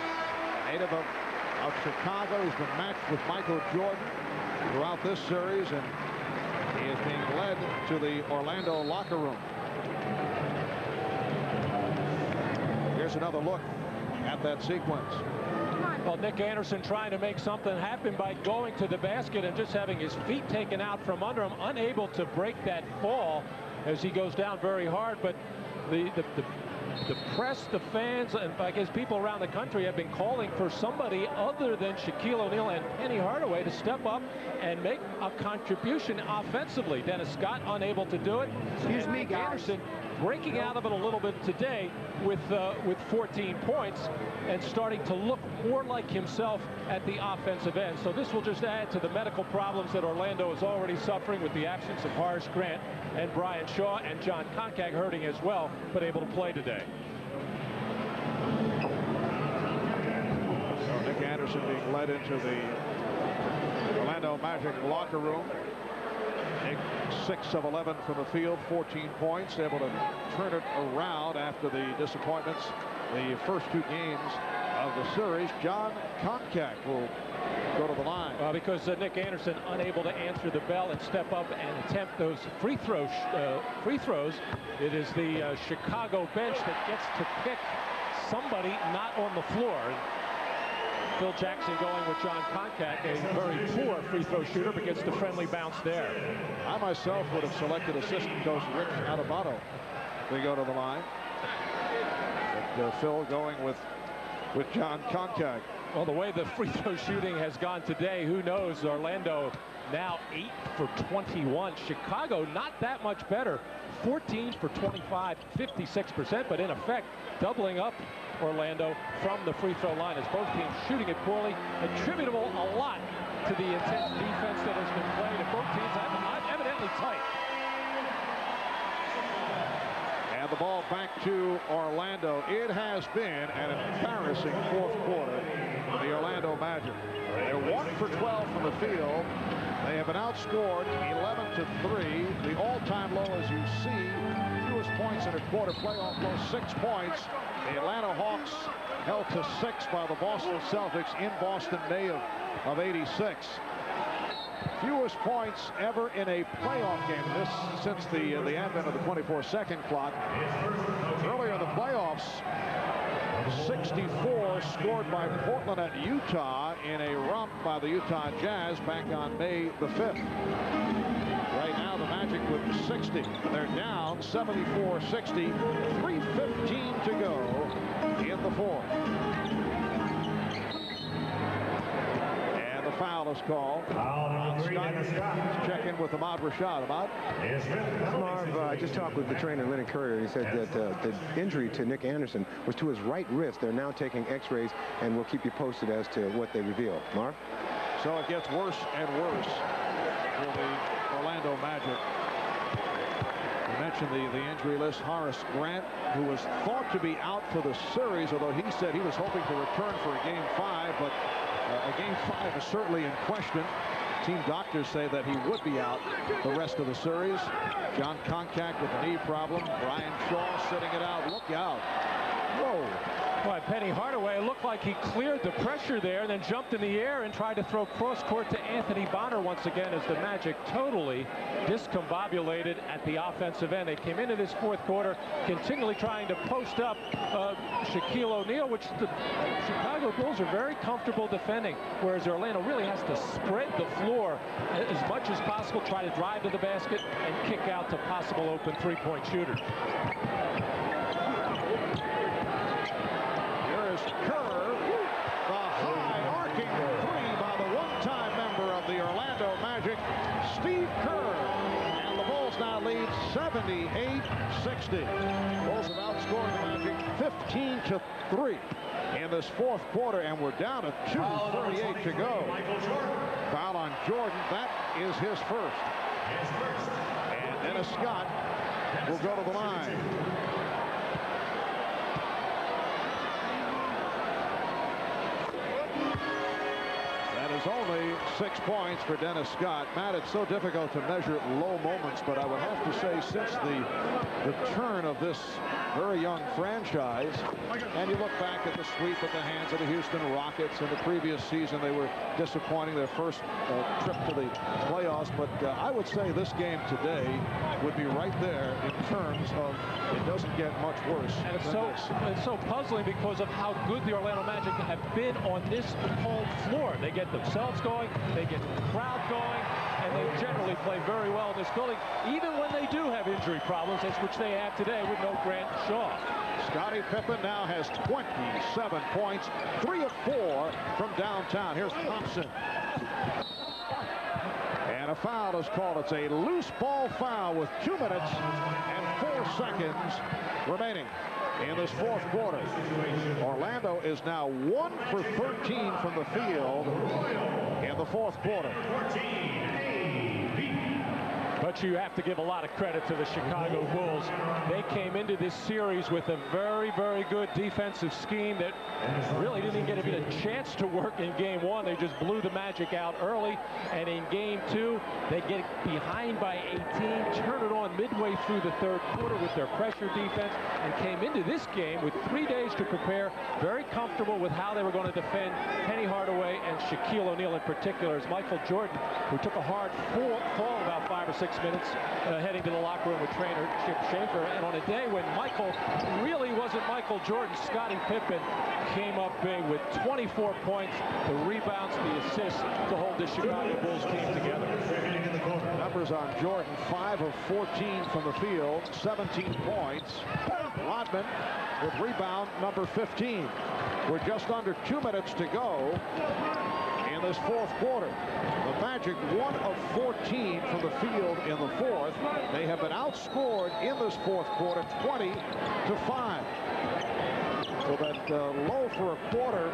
native of Chicago. He's been matched with Michael Jordan throughout this series, and he is being led to the Orlando locker room. Here's another look at that sequence. Well, Nick Anderson trying to make something happen by going to the basket and just having his feet taken out from under him, unable to break that fall as he goes down very hard. But the press, the fans, and I guess people around the country have been calling for somebody other than Shaquille O'Neal and Penny Hardaway to step up and make a contribution offensively. Dennis Scott unable to do it. Excuse me, guys. Anderson breaking out of it a little bit today with 14 points and starting to look more like himself at the offensive end. So this will just add to the medical problems that Orlando is already suffering with the absence of Horace Grant and Brian Shaw, and John Koncak hurting as well, but able to play today. So Nick Anderson being led into the Orlando Magic locker room. Nick 6 of 11 from the field, 14 points, able to turn it around after the disappointments the first 2 games of the series. John Koncak will go to the line. Because Nick Anderson unable to answer the bell and step up and attempt those free throws. It is the Chicago bench that gets to pick somebody not on the floor. Phil Jackson going with John Koncak, a very poor free throw shooter, but gets the friendly bounce there. I myself would have selected assistant coach Rick Adebato to go to the line. But Phil going with John Koncak. Well, the way the free throw shooting has gone today, who knows? Orlando now 8 for 21. Chicago not that much better. 14 for 25, 56%, but in effect doubling up Orlando from the free throw line as both teams shooting it poorly, attributable a lot to the intense defense that has been played, and both teams have evidently tight. And the ball back to Orlando. It has been an embarrassing fourth quarter for the Orlando Magic. They're 1 for 12 from the field. They have been outscored 11-3. The all-time low, as you see, fewest points in a quarter, playoff low, 6 points. The Atlanta Hawks held to 6 by the Boston Celtics in Boston, May of '86. Fewest points ever in a playoff game. This since the advent of the 24-second clock. Earlier in the playoffs, 64 scored by Portland at Utah in a romp by the Utah Jazz back on May the 5th. Right now, the Magic with 60. They're down 74-60. 3:15 to go in the fourth. And the foul is called. Check in with Ahmad Rashad. Ahmad? Marv, I just talked with the trainer, Lenny Courier. He said that the injury to Nick Anderson was to his right wrist. They're now taking x-rays, and we'll keep you posted as to what they reveal. Marv? So it gets worse and worse for the Orlando Magic. You mentioned the injury list. Horace Grant, who was thought to be out for the series, although he said he was hoping to return for a Game 5, but a Game 5 is certainly in question. Team doctors say that he would be out the rest of the series. John Koncak with a knee problem. Brian Shaw sitting it out. Look out. Whoa. Boy, Penny Hardaway, it looked like he cleared the pressure there and then jumped in the air and tried to throw cross court to Anthony Bonner once again as the Magic totally discombobulated at the offensive end. They came into this fourth quarter continually trying to post up Shaquille O'Neal, which the Chicago Bulls are very comfortable defending, whereas Orlando really has to spread the floor as much as possible, try to drive to the basket and kick out to possible open three-point shooters. Kerr, the high arcing three by the one-time member of the Orlando Magic, Steve Kerr. And the Bulls now lead 78-60. Bulls have outscored the Magic 15-3 in this fourth quarter, and we're down to 2:38 to go. Foul on Jordan. That is his first. And Dennis Scott will go to the line. Only 6 points for Dennis Scott. Matt, it's so difficult to measure low moments, but I would have to say since the return of this very young franchise, and you look back at the sweep at the hands of the Houston Rockets in the previous season, they were disappointing, their first trip to the playoffs, but I would say this game today would be right there in terms of it doesn't get much worse. And it's so puzzling because of how good the Orlando Magic have been on this home floor. They get themselves going, they get the crowd going, and they generally play very well in this building, even when they do have injury problems, as which they have today with no Grant Shaw. Scottie Pippen now has 27 points, 3 of 4 from downtown. Here's Thompson. And a foul is called. It's a loose ball foul with 2 minutes and 4 seconds remaining in this fourth quarter. Orlando is now 1 for 13 from the field in the fourth quarter. But you have to give a lot of credit to the Chicago Bulls. They came into this series with a very, very good defensive scheme that really didn't even get a chance to work in Game 1. They just blew the Magic out early. And in Game 2, they get behind by 18, turn it on midway through the third quarter with their pressure defense, and came into this game with 3 days to prepare, very comfortable with how they were going to defend Penny Hardaway and Shaquille O'Neal in particular, as Michael Jordan, who took a hard fall about 5 or 6 minutes heading to the locker room with trainer Chip Schaefer. And on a day when Michael really wasn't Michael Jordan, Scottie Pippen came up big with 24 points, the rebounds, the assists to hold the Chicago Bulls team together. Numbers on Jordan, 5 of 14 from the field, 17 points. Rodman with rebound number 15. We're just under 2 minutes to go in this fourth quarter. The Magic 1 of 14 from the field in the fourth. They have been outscored in this fourth quarter 20-5. So that low for a quarter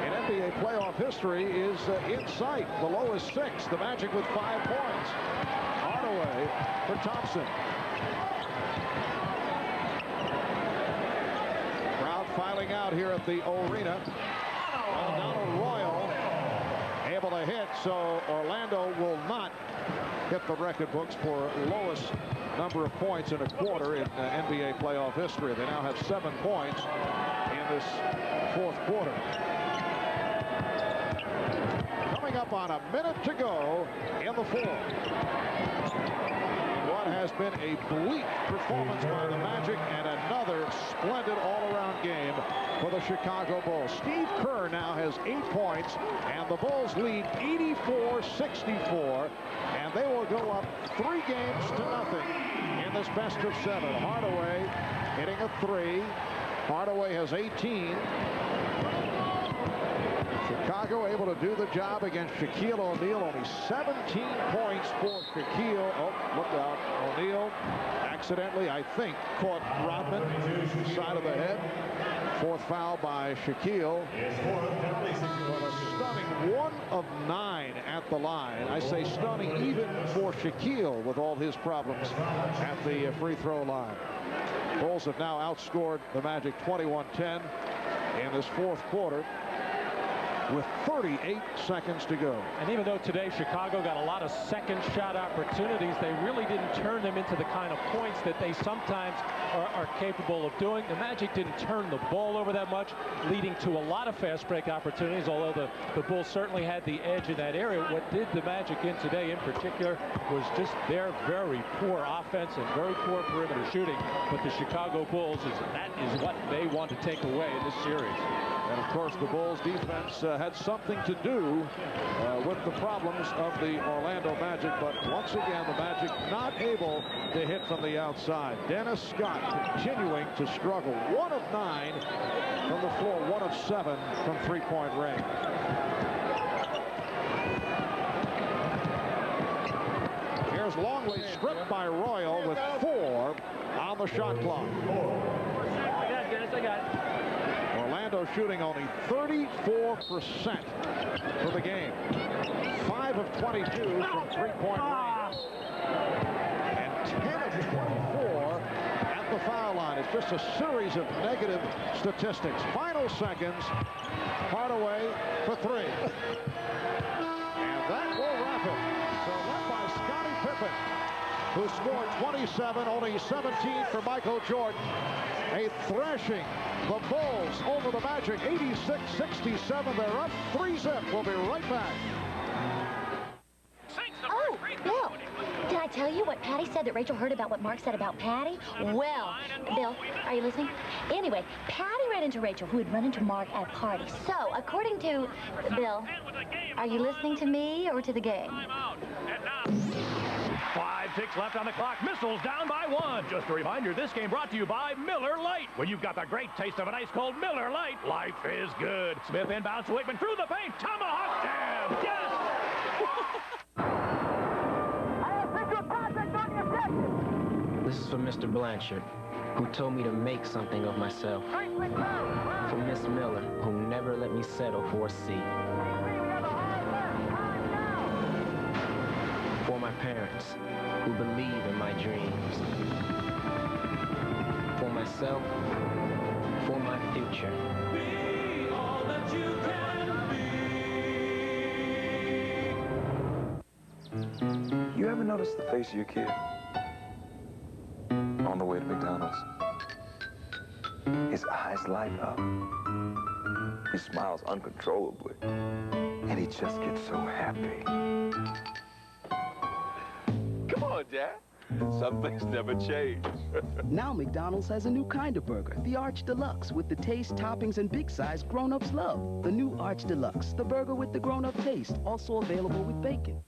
in NBA playoff history is in sight. The low is 6. The Magic with 5 points. Hardaway for Thompson. filing out here at the arena. Donald Royal able to hit, so Orlando will not hit the record books for lowest number of points in a quarter in NBA playoff history. They now have 7 points in this fourth quarter. Coming up on a minute to go in the fourth. What has been a bleak performance by the Magic and another splendid all-around game for the Chicago Bulls. Steve Kerr now has 8 points, and the Bulls lead 84-64, and they will go up 3 games to nothing in this best of 7. Hardaway hitting a 3. Hardaway has 18. Chicago able to do the job against Shaquille O'Neal. Only 17 points for Shaquille. Oh, look out. O'Neal accidentally, I think, caught Rodman side of the head. 4th foul by Shaquille. But a stunning 1 of 9 at the line. I say stunning even for Shaquille with all his problems at the free throw line. Bulls have now outscored the Magic 21-10 in this fourth quarter, with 38 seconds to go. And even though today Chicago got a lot of second shot opportunities, they really didn't turn them into the kind of points that they sometimes are capable of doing. The Magic didn't turn the ball over that much, leading to a lot of fast break opportunities, although the Bulls certainly had the edge in that area. What did the Magic in today in particular was just their very poor offense and very poor perimeter shooting. But the Chicago Bulls, that is what they want to take away in this series. And of course the Bulls defense had something to do with the problems of the Orlando Magic, but once again the Magic not able to hit from the outside. Dennis Scott continuing to struggle. 1 of 9 from the floor, 1 of 7 from three-point range. Here's Longley stripped by Royal with 4 on the shot clock. I got it, Dennis, I got it. Orlando shooting only 34% for the game. 5 of 22 from three-point range. And 10 of 24 at the foul line. It's just a series of negative statistics. Final seconds. Hardaway for 3. And that will wrap it. So led by Scottie Pippen, who scored 27, only 17 for Michael Jordan. A thrashing. The Bulls over the Magic, 86-67. They're up 3-zip. We'll be right back. Oh, Bill, did I tell you what Patty said that Rachel heard about what Mark said about Patty? Well, Bill, are you listening? Anyway, Patty ran into Rachel, who had run into Mark at a party. So, according to Bill, are you listening to me or to the game? 5 ticks left on the clock. Missiles down by 1. Just a reminder, this game brought to you by Miller Lite. When you've got the great taste of an ice-cold Miller Lite, life is good. Smith inbounds to Wakeman through the paint. Tomahawk jam. Yes! This is for Mr. Blanchard, who told me to make something of myself. For Miss Miller, who never let me settle for a C. For my parents, who believe in my dreams. For myself, for my future. Be all that you can be. You ever notice the face of your kid on the way to McDonald's? His eyes light up. He smiles uncontrollably. And he just gets so happy. Come on, Dad. Some things never change. Now McDonald's has a new kind of burger, the Arch Deluxe, with the taste, toppings, and big size grown-ups love. The new Arch Deluxe, the burger with the grown-up taste, also available with bacon.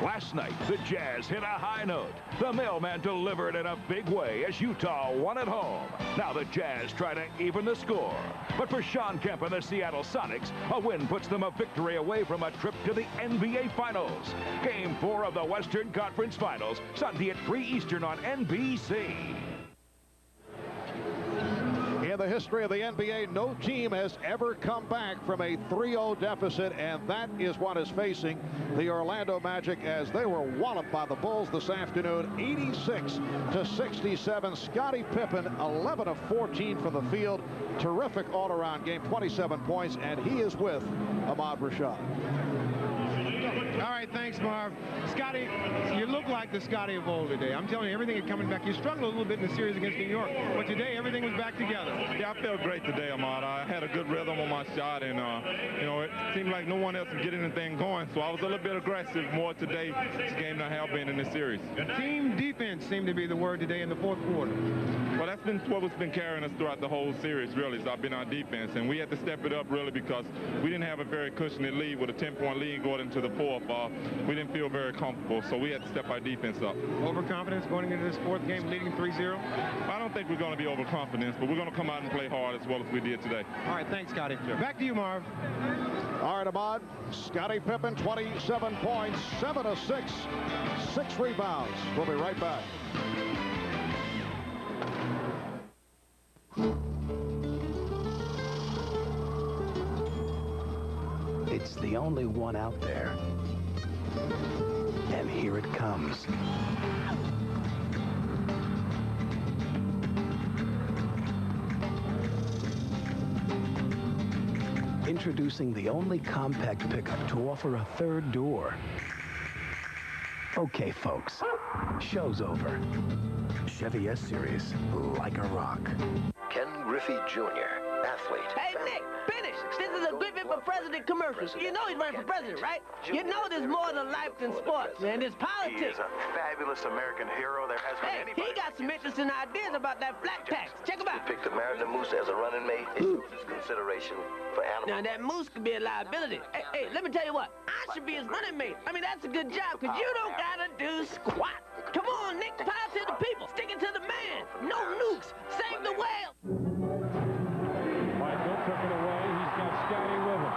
Last night, the Jazz hit a high note. The mailman delivered in a big way as Utah won at home. Now the Jazz try to even the score. But for Sean Kemp and the Seattle Sonics, a win puts them a victory away from a trip to the NBA Finals. Game 4 of the Western Conference Finals, Sunday at 3 Eastern on NBC. In the history of the NBA, no team has ever come back from a 3-0 deficit, and that is what is facing the Orlando Magic as they were walloped by the Bulls this afternoon, 86-67. Scottie Pippen, 11 of 14 from the field. Terrific all-around game, 27 points, and he is with Ahmad Rashad. All right, thanks, Marv. Scotty, you look like the Scotty of old today. I'm telling you, everything is coming back. You struggled a little bit in the series against New York, but today everything was back together. Yeah, I felt great today, Ahmad. I had a good rhythm on my shot, and you know, it seemed like no one else could get anything going, so I was a little bit aggressive more today this game than I have been in this series. Team defense seemed to be the word today in the fourth quarter. Well, that's been what has been carrying us throughout the whole series, really, has been our defense, and we had to step it up, really, because we didn't have a very cushioning lead with a 10-point lead going into the fourth. We didn't feel very comfortable, so we had to step our defense up. Overconfidence going into this fourth game, leading 3-0? I don't think we're going to be overconfident, but we're going to come out and play hard as well as we did today. All right, thanks, Scotty. Sure. Back to you, Marv. All right, Ahmad. Scottie Pippen, 27 points, 7 of 6, 6 rebounds. We'll be right back. It's the only one out there. And here it comes. Introducing the only compact pickup to offer a third door. Okay, folks, show's over. Chevy S-Series, like a rock. Ken Griffey Jr., athlete. Hey, Nick, finish. This is a Griffey for President commercial. You know he's running for president, right? You know there's more to life than sports, man. There's politics. He is a fabulous American hero. There has been anybody. He got some interesting ideas about that black tax. Check him out. He picked American Moose as a running mate. It shows his consideration for animals. Now, that moose could be a liability. Hey, let me tell you what. I should be his running mate. I mean, that's a good job, because you don't gotta do squat. Come on, Nick, power to the people. Stick it to the man. No nukes. Save the whale. Michael took it away. He's got Scotty with him.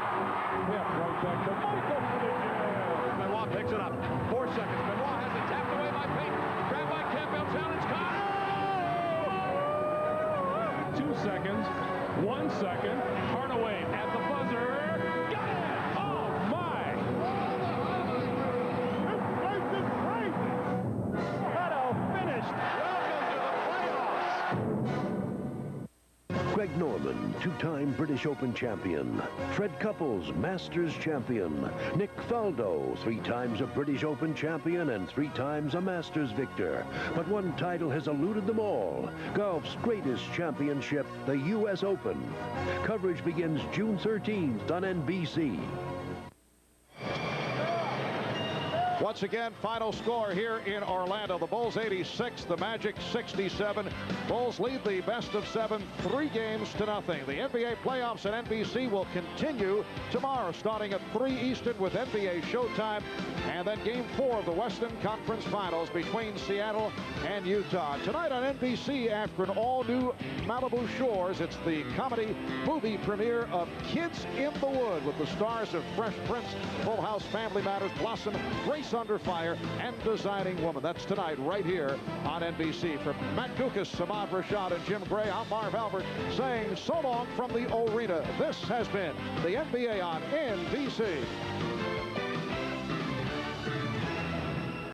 Pip right back to Michael for the jam. Benoit picks it up. 4 seconds. Benoit has it tapped away by Payton. Grabbed by Campbell. Challenge caught. 2 seconds. 1 second. Hardaway at the buzzer. Got it! Oh, my! This is crazy! Hello, finished. Greg Norman, 2-time British Open champion. Fred Couples, Masters champion. Nick Faldo, 3 times a British Open champion and 3 times a Masters victor. But one title has eluded them all. Golf's greatest championship, the U.S. Open. Coverage begins June 13th on NBC. Once again, final score here in Orlando. The Bulls 86, the Magic 67. Bulls lead the best of 7, 3 games to nothing. The NBA playoffs at NBC will continue tomorrow, starting at 3 Eastern with NBA Showtime. And then Game 4 of the Western Conference Finals between Seattle and Utah. Tonight on NBC, after an all-new Malibu Shores, it's the comedy movie premiere of Kids in the Wood with the stars of Fresh Prince, Full House, Family Matters, Blossom, Grace Under Fire, and Designing Woman. That's tonight right here on NBC. For Matt Dukas, Ahmad Rashad, and Jim Gray, I'm Marv Albert saying so long from the arena. This has been the NBA on NBC.